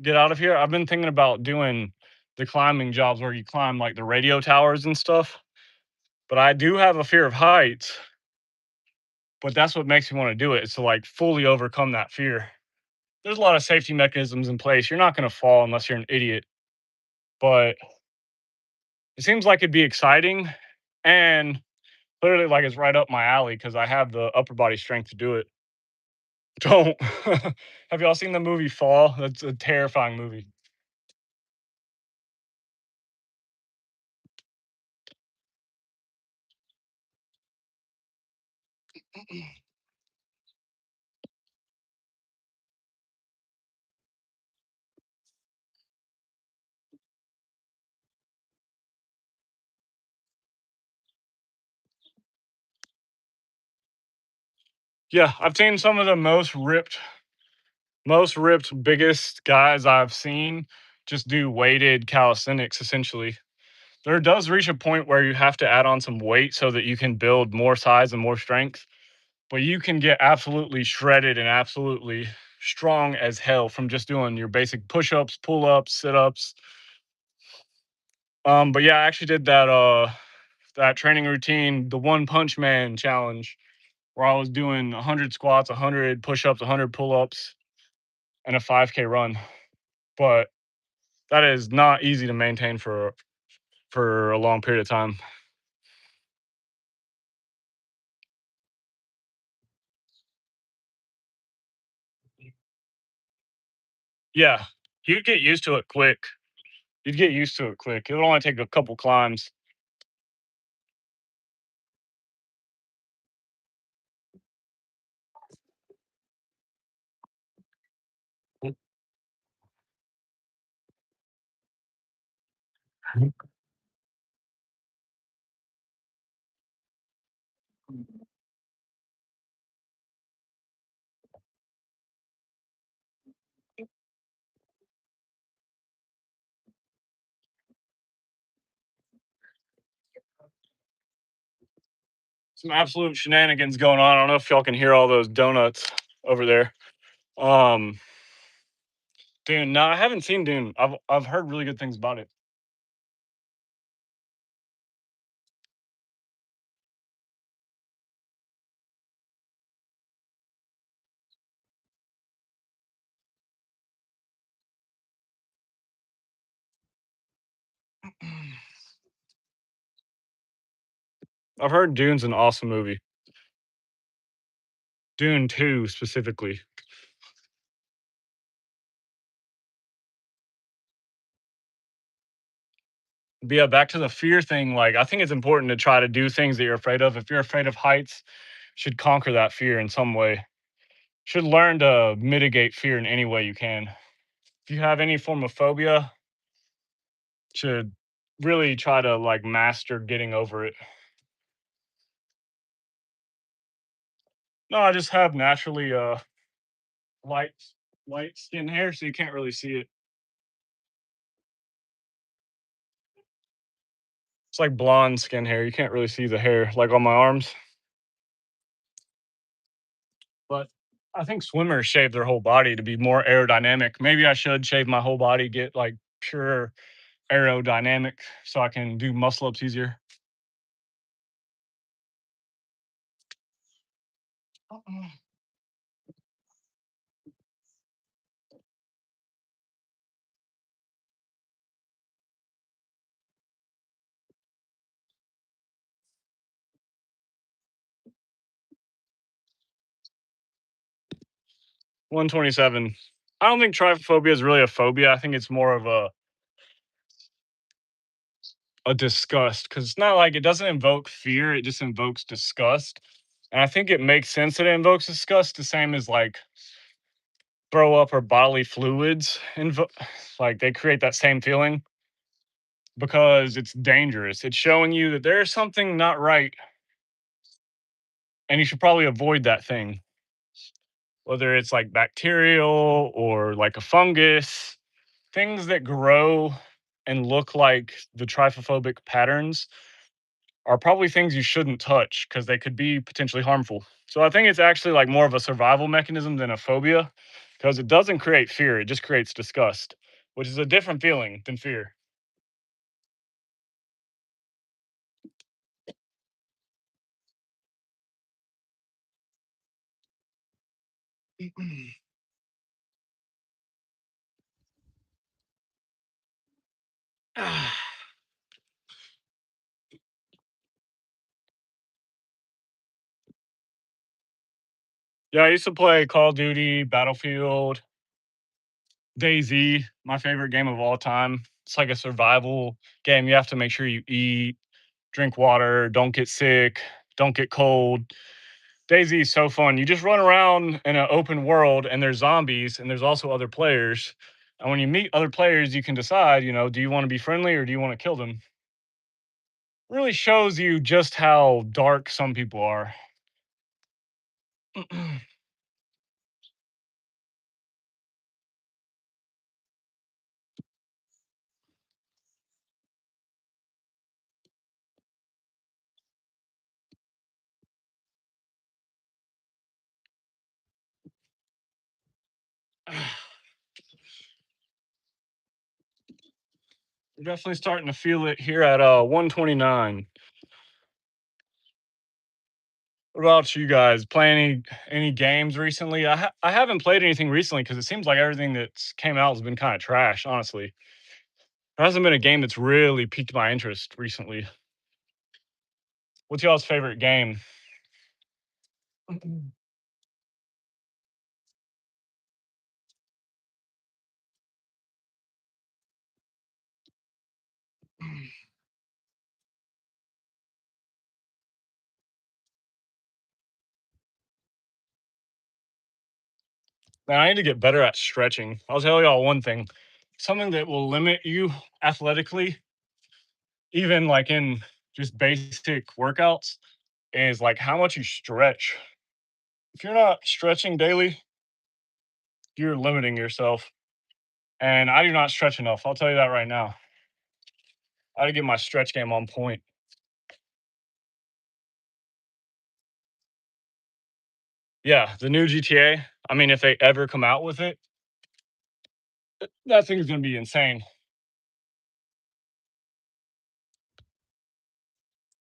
A: get out of here. I've been thinking about doing the climbing jobs where you climb like the radio towers and stuff. But I do have a fear of heights, but that's what makes me want to do it. Is to like fully overcome that fear. There's a lot of safety mechanisms in place. You're not going to fall unless you're an idiot. But it seems like it'd be exciting and clearly like it's right up my alley because I have the upper body strength to do it. Don't. Have y'all seen the movie Fall? That's a terrifying movie. Yeah, I've seen some of the most ripped, biggest guys I've seen just do weighted calisthenics essentially. There does reach a point where you have to add on some weight so that you can build more size and more strength, but you can get absolutely shredded and absolutely strong as hell from just doing your basic push-ups, pull-ups, sit-ups. But yeah, I actually did that training routine, the One Punch Man challenge. where I was doing 100 squats, 100 push-ups, 100 pull-ups, and a 5K run. But that is not easy to maintain for a long period of time. Yeah, you'd get used to it quick. You'd get used to it quick. It would only take a couple climbs. 'Some absolute shenanigans going on. I don't know if y'all can hear all those donuts over there. Um, Dune. No, I haven't seen Dune. I've heard really good things about it. I've heard Dune's an awesome movie. Dune 2 specifically. But yeah, back to the fear thing. Like, I think it's important to try to do things that you're afraid of. If you're afraid of heights, you should conquer that fear in some way. Should learn to mitigate fear in any way you can. If you have any form of phobia, should really try to like master getting over it. No, I just have naturally light light skin hair, so you can't really see it. It's like blonde skin hair. You can't really see the hair like on my arms. But I think swimmers shave their whole body to be more aerodynamic. Maybe I should shave my whole body, get like pure aerodynamic so I can do muscle ups easier. 127. I don't think trypophobia is really a phobia. I think it's more of a disgust because it's not like it doesn't invoke fear, it just invokes disgust. And I think it makes sense that it invokes disgust, the same as like throw up or bodily fluids. Like they create that same feeling because it's dangerous. It's showing you that there's something not right and you should probably avoid that thing, whether it's like bacterial or like a fungus, things that grow and look like the trypophobic patterns are probably things you shouldn't touch because they could be potentially harmful. So I think it's actually like more of a survival mechanism than a phobia because it doesn't create fear, it just creates disgust, which is a different feeling than fear. Yeah, I used to play Call of Duty, Battlefield, DayZ, my favorite game of all time. It's like a survival game. You have to make sure you eat, drink water, don't get sick, don't get cold. DayZ is so fun. You just run around in an open world and there's zombies and there's also other players. And when you meet other players, you can decide, do you want to be friendly or do you want to kill them? Really shows you just how dark some people are. We're definitely starting to feel it here at 129. What about you guys? Play any games recently? I haven't played anything recently because it seems like everything that's came out has been kind of trash. Honestly, there hasn't been a game that's really piqued my interest recently. What's y'all's favorite game? Man, I need to get better at stretching. I'll tell y'all one thing. Something that will limit you athletically, even like in just basic workouts, is like how much you stretch. If you're not stretching daily, you're limiting yourself. And I do not stretch enough. I'll tell you that right now. I gotta get my stretch game on point. Yeah, the new GTA. I mean, if they ever come out with it, that thing's gonna be insane.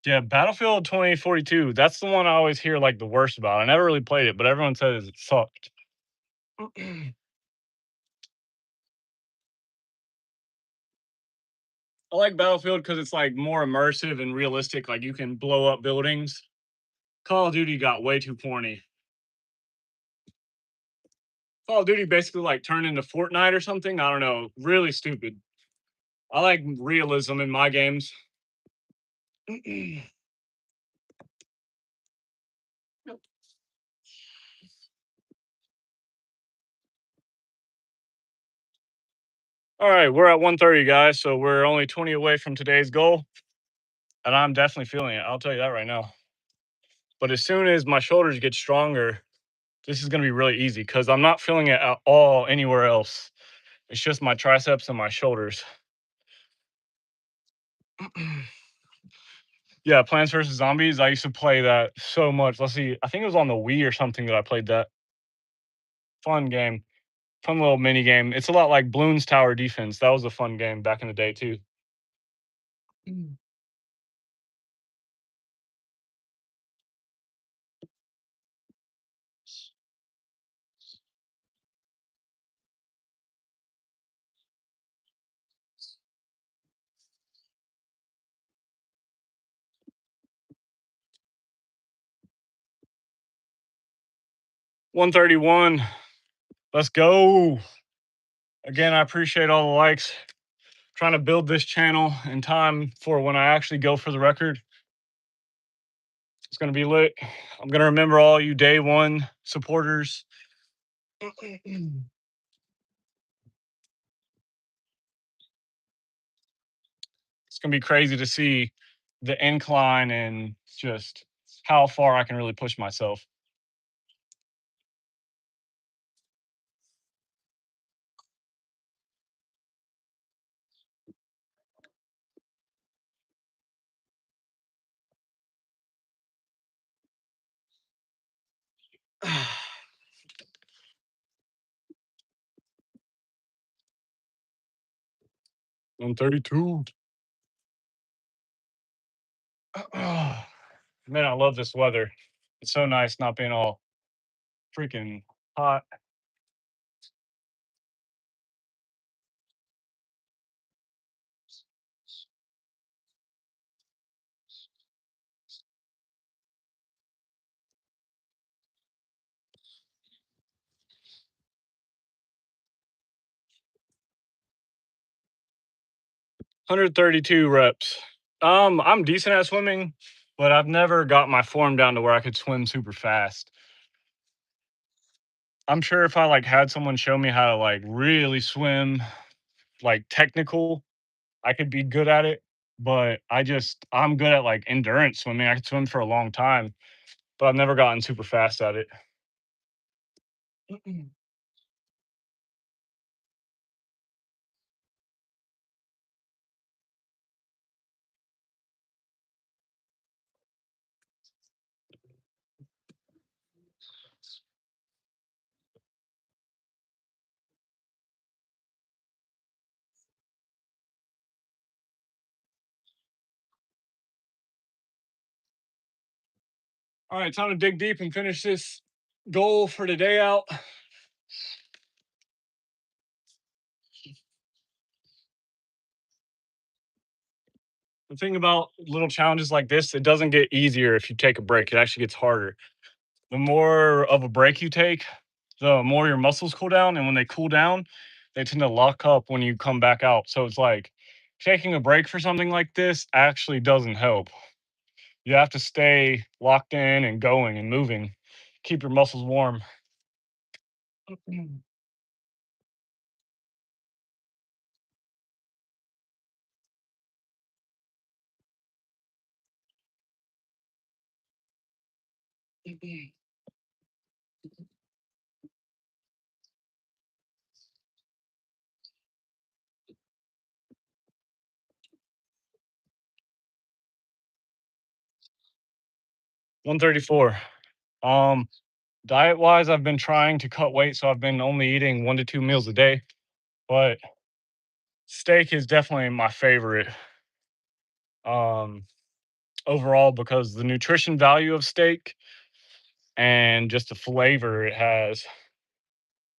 A: Yeah, Battlefield 2042. That's the one I always hear like the worst about. I never really played it, but everyone says it sucked. I like Battlefield because it's like more immersive and realistic. Like you can blow up buildings. Call of Duty got way too corny. Call of Duty basically like turned into Fortnite or something. I don't know. Really stupid. I like realism in my games. All right, we're at 130, guys. So we're only 20 away from today's goal. And I'm definitely feeling it. I'll tell you that right now. But as soon as my shoulders get stronger, this is going to be really easy because I'm not feeling it at all anywhere else. It's just my triceps and my shoulders. Yeah, Plants vs. Zombies. I used to play that so much. Let's see. I think it was on the Wii or something that I played that. Fun game. Fun little mini game. It's a lot like Bloons Tower Defense. That was a fun game back in the day, too. 131. Let's go. Again, I appreciate all the likes. Trying to build this channel in time for when I actually go for the record. It's going to be lit. I'm going to remember all you day one supporters. It's going to be crazy to see the incline and just how far I can really push myself. One 32. Man, I love this weather. It's so nice not being all freaking hot. 132 reps. I'm decent at swimming, but I've never got my form down to where I could swim super fast. I'm sure if I like had someone show me how to like really swim, like technical, I could be good at it. But I'm good at like endurance swimming. I could swim for a long time, but I've never gotten super fast at it. All right, time to dig deep and finish this goal for today out. The thing about little challenges like this, it doesn't get easier if you take a break. It actually gets harder. The more of a break you take, the more your muscles cool down. And when they cool down, they tend to lock up when you come back out. So it's like taking a break for something like this actually doesn't help. You have to stay locked in and going and moving, keep your muscles warm. 134. Um, Diet wise, I've been trying to cut weight, so I've been only eating 1 to 2 meals a day. But steak is definitely my favorite um, overall because the nutrition value of steak and just the flavor it has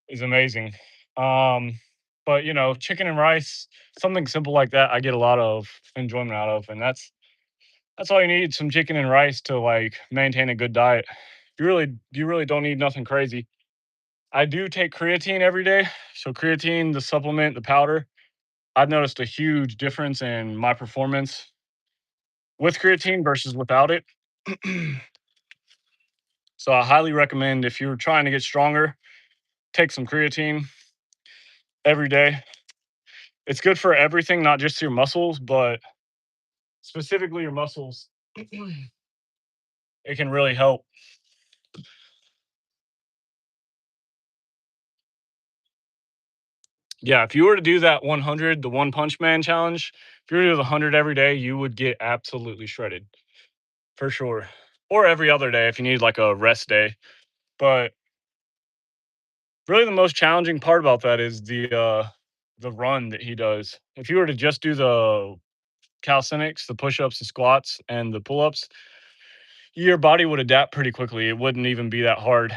A: is amazing. Um, but chicken and rice, something simple like that, I get a lot of enjoyment out of, and that's all you need, some chicken and rice to like maintain a good diet. You really don't need nothing crazy. I do take creatine every day. So creatine, the supplement, the powder, I've noticed a huge difference in my performance with creatine versus without it. So I highly recommend if you're trying to get stronger, take some creatine every day. It's good for everything, not just your muscles, but specifically your muscles. It can really help. Yeah, if you were to do that 100, the one punch man challenge, if you were to do the 100 every day, you would get absolutely shredded for sure. Or every other day if you need like a rest day. But really the most challenging part about that is the run that he does. If you were to just do the calisthenics, the push-ups, the squats, and the pull-ups, your body would adapt pretty quickly. It wouldn't even be that hard.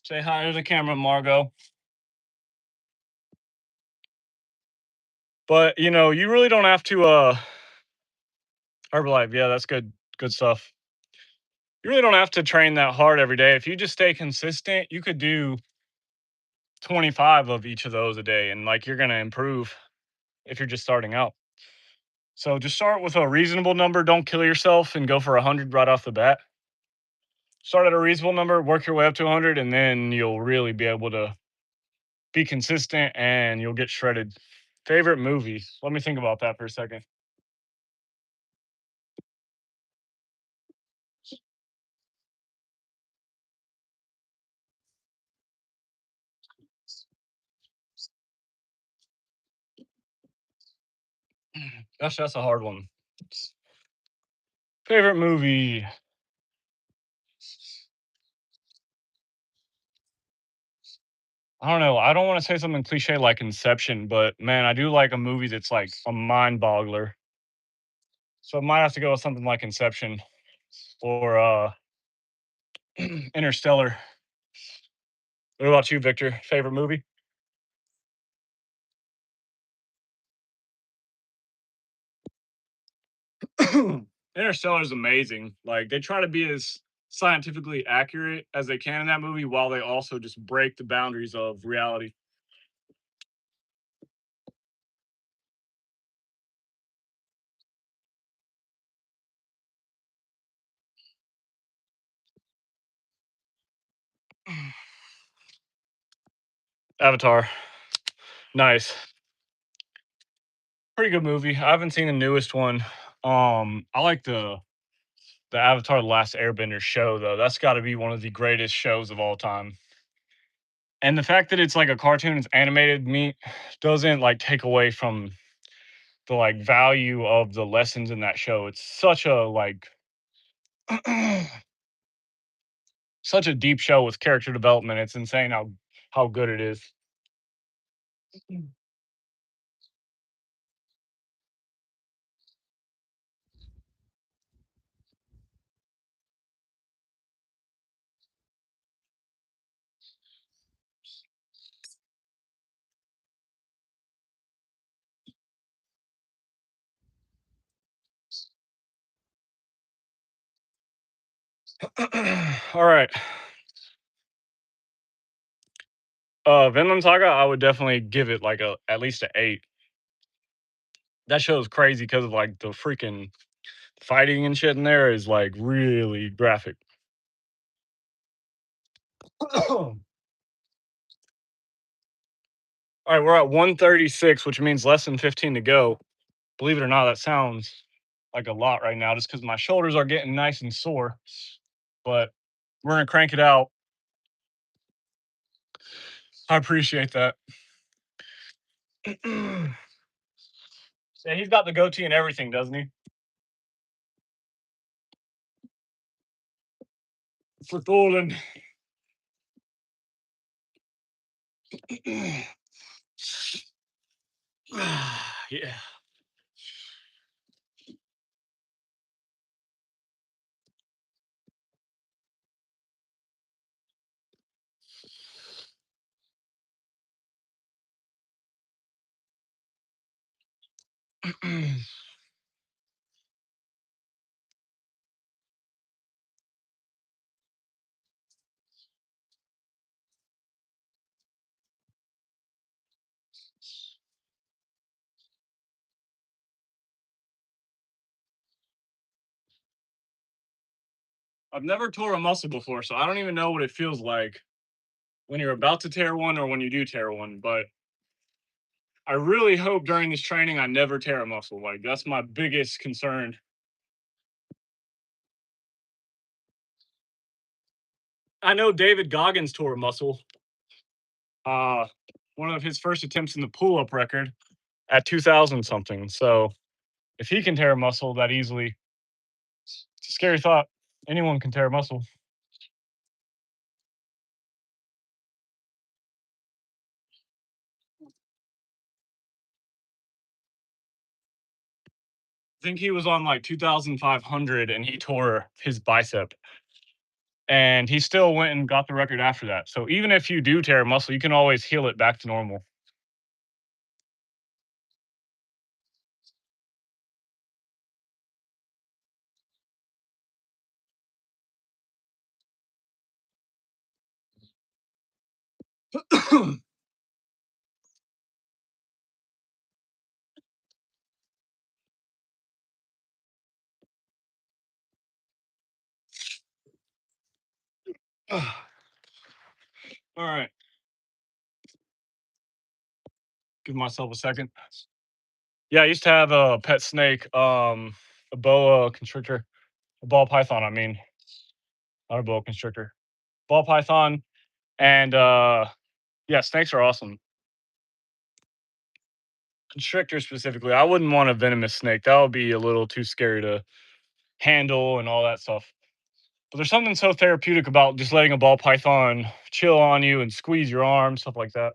A: Say hi to the camera, Margot. But you really don't have to Herbalife, yeah, that's good. Good stuff. You really don't have to train that hard every day. If you just stay consistent, you could do 25 of each of those a day and like you're gonna improve if you're just starting out. So just start with a reasonable number. Don't kill yourself and go for 100 right off the bat. Start at a reasonable number, work your way up to 100, and then you'll really be able to be consistent and you'll get shredded. Favorite movie? Let me think about that for a second. Gosh, that's a hard one. Favorite movie? I don't know. I don't want to say something cliche like Inception, but man, I do like a movie that's like a mind boggler. So I might have to go with something like Inception or Interstellar. What about you, Victor? Favorite movie? Interstellar is amazing. Like they try to be as scientifically accurate as they can in that movie while they also just break the boundaries of reality. Avatar. Nice. Pretty good movie. I haven't seen the newest one. I like the Avatar: The Last Airbender show though. That's got to be one of the greatest shows of all time. And the fact that it's like a cartoon, it's animated meat doesn't like take away from the like value of the lessons in that show. It's such a like such a deep show with character development. It's insane how good it is. All right. Vinland Saga, I would definitely give it like a at least an 8. That show is crazy because of like the freaking fighting and shit in there is like really graphic. All right, we're at 136, which means less than 15 to go. Believe it or not, that sounds like a lot right now just because my shoulders are getting nice and sore. But we're gonna crank it out. I appreciate that. Yeah, he's got the goatee and everything, doesn't he? For Thorland. Yeah. 'I've never tore a muscle before, so I don't even know what it feels like when you're about to tear one or when you do tear one. But I really hope during this training I never tear a muscle. Like that's my biggest concern. I know David Goggins tore a muscle. Uh, one of his first attempts in the pull-up record at 2000 something. So if he can tear a muscle that easily, it's a scary thought. Anyone can tear a muscle. I think he was on like 2,500 and he tore his bicep. And he still went and got the record after that. So even if you do tear a muscle, you can always heal it back to normal. All right. Give myself a second. Yeah, I used to have a pet snake, a boa constrictor, a ball python. I mean, not a boa constrictor, ball python, and yeah, snakes are awesome. Constrictor specifically, I wouldn't want a venomous snake. That would be a little too scary to handle and all that stuff. But there's something so therapeutic about just letting a ball python chill on you and squeeze your arm, stuff like that.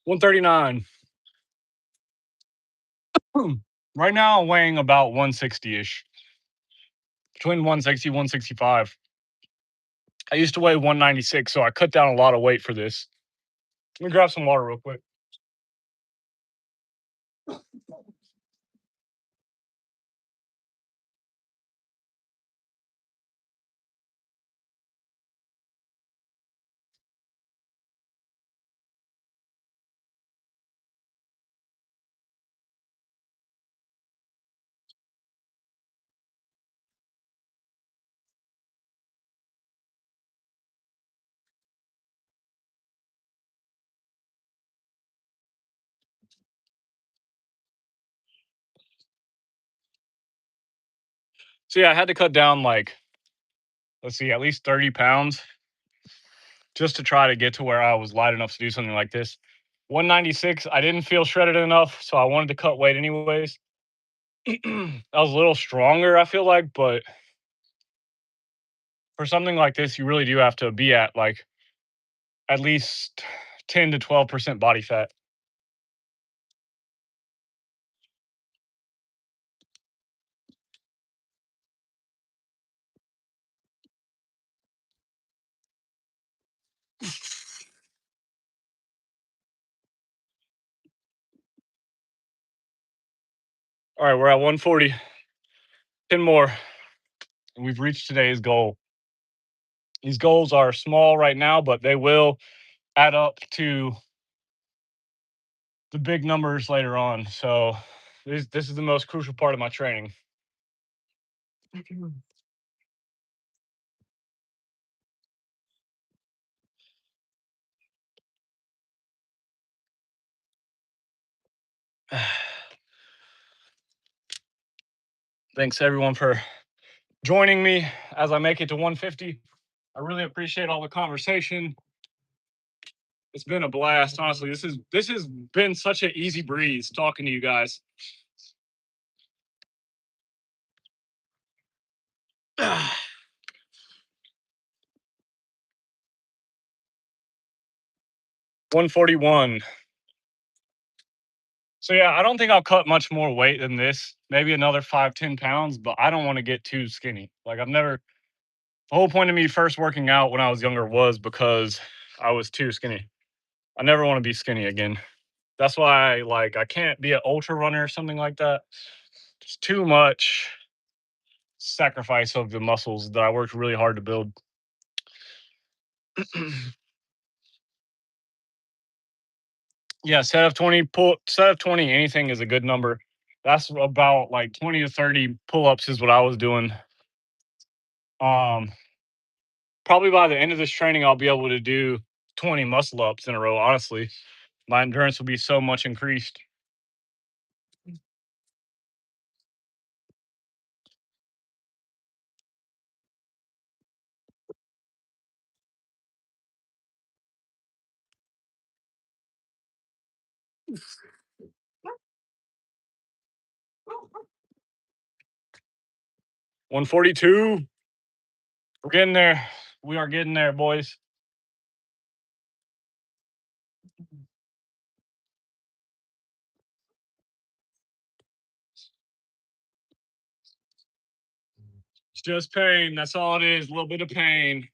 A: 139. Right now, I'm weighing about 160 ish, between 160 165. I used to weigh 196, so I cut down a lot of weight for this. Let me grab some water real quick. So yeah, I had to cut down like, let's see, at least 30 pounds just to try to get to where I was light enough to do something like this. 196, I didn't feel shredded enough, so I wanted to cut weight anyways. I was a little stronger, I feel like, but for something like this, you really do have to be at like at least 10 to 12% body fat. All right, we're at 140. 10 more, and we've reached today's goal. These goals are small right now, but they will add up to the big numbers later on. So this is the most crucial part of my training. Thanks everyone for joining me as I make it to 150. I really appreciate all the conversation. It's been a blast, honestly. This has been such an easy breeze talking to you guys. 141. So yeah, I don't think I'll cut much more weight than this. Maybe another 5, 10 pounds, but I don't want to get too skinny. Like I've never the whole point of me first working out when I was younger was because I was too skinny. I never want to be skinny again. That's why I can't be an ultra runner or something like that. It's too much sacrifice of the muscles that I worked really hard to build. Yeah, set of 20, anything is a good number. That's about like 20 to 30 pull-ups is what I was doing. Um Probably by the end of this training I'll be able to do 20 muscle ups in a row, honestly. My endurance will be so much increased. 142. We're getting there. We are getting there, boys. It's just pain. That's all it is. A little bit of pain.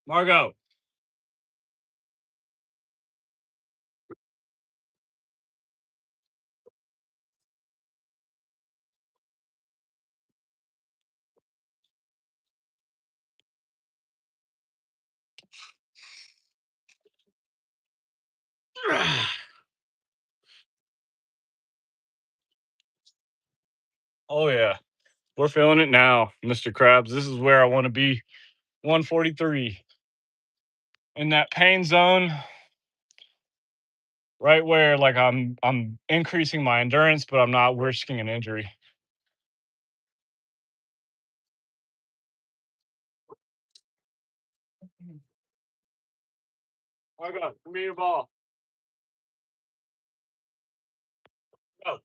A: Margot. Oh yeah. We're feeling it now, Mr. Krabs. This is where I want to be. 143. In that pain zone, right where like I'm increasing my endurance, but I'm not risking an injury. Margot, give me your ball. Go.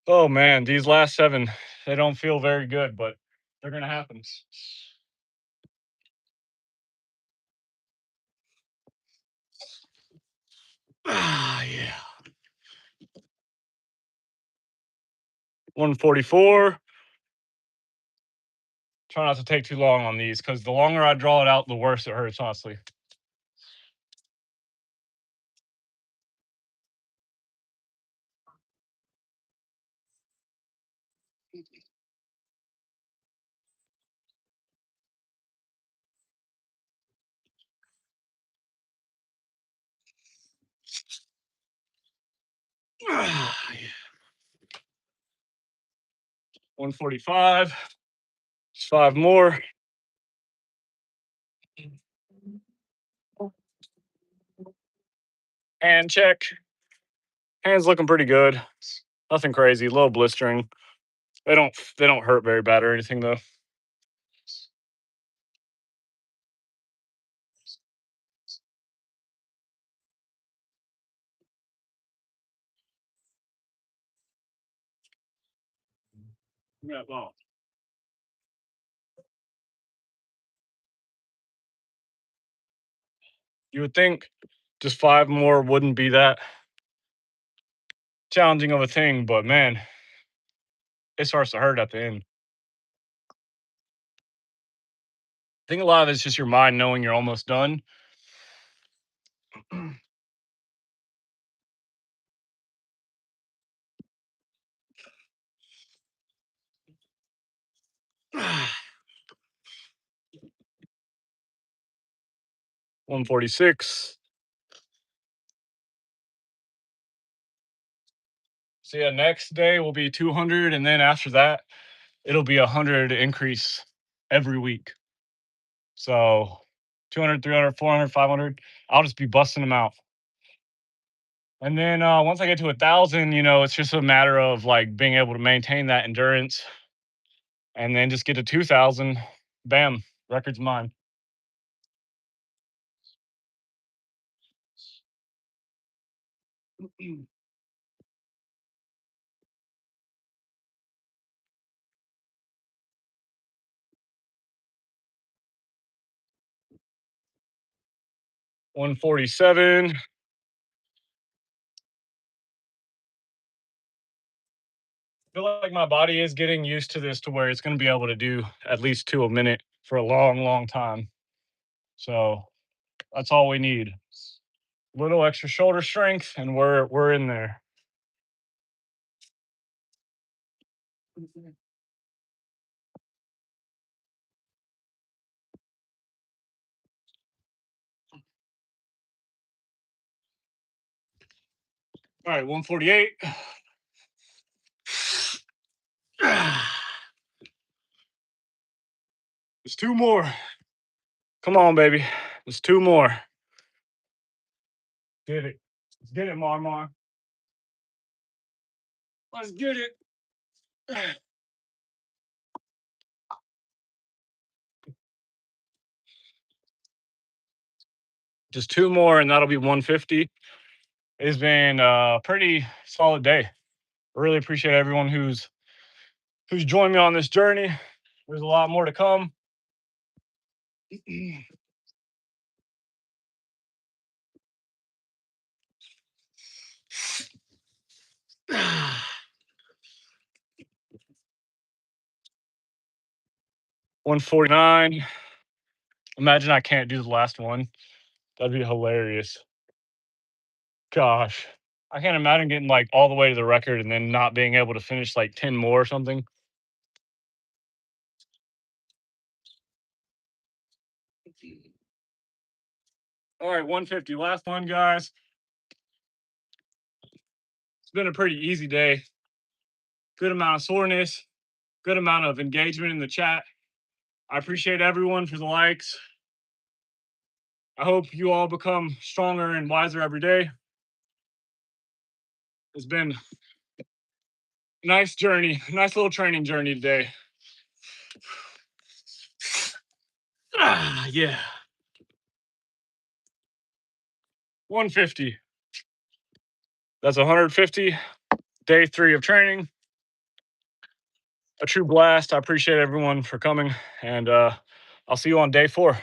A: Oh man, these last 7, they don't feel very good, but they're gonna happen. Ah, yeah. 144. Try not to take too long on these because the longer I draw it out, the worse it hurts, honestly. Ah, yeah. 145. Just 5 more. Hand check. Hands looking pretty good. Nothing crazy. A little blistering. They don't hurt very bad or anything though. Yeah, well, you would think just 5 more wouldn't be that challenging of a thing, but man, it starts to hurt at the end. I think a lot of it's just your mind knowing you're almost done. 146. So yeah, next day will be 200, and then after that, it'll be 100 increase every week. So 200, 300, 400, 500. I'll just be busting them out. And then once I get to 1,000, it's just a matter of like being able to maintain that endurance, and then just get to 2,000. Bam, record's mine. 147. I feel like my body is getting used to this to where it's going to be able to do at least 2 a minute for a long, long time. So that's all we need. Little extra shoulder strength, and we're in there. All right, 148. There's 2 more. Come on, baby. There's 2 more. Get it. Let's get it, Marmar. Let's get it. Just 2 more, and that'll be 150. It's been a pretty solid day. Really appreciate everyone who's joined me on this journey. There's a lot more to come. 149. Imagine I can't do the last one. That'd be hilarious. Gosh. I can't imagine getting like all the way to the record and then not being able to finish like 10 more or something. All right, 150. Last one, guys. It's been a pretty easy day. Good amount of soreness, good amount of engagement in the chat. I appreciate everyone for the likes. I hope you all become stronger and wiser every day. It's been a nice journey, nice little training journey today. Yeah. 150. That's 150. Day 3 of training. A true blast. I appreciate everyone for coming, and I'll see you on day 4.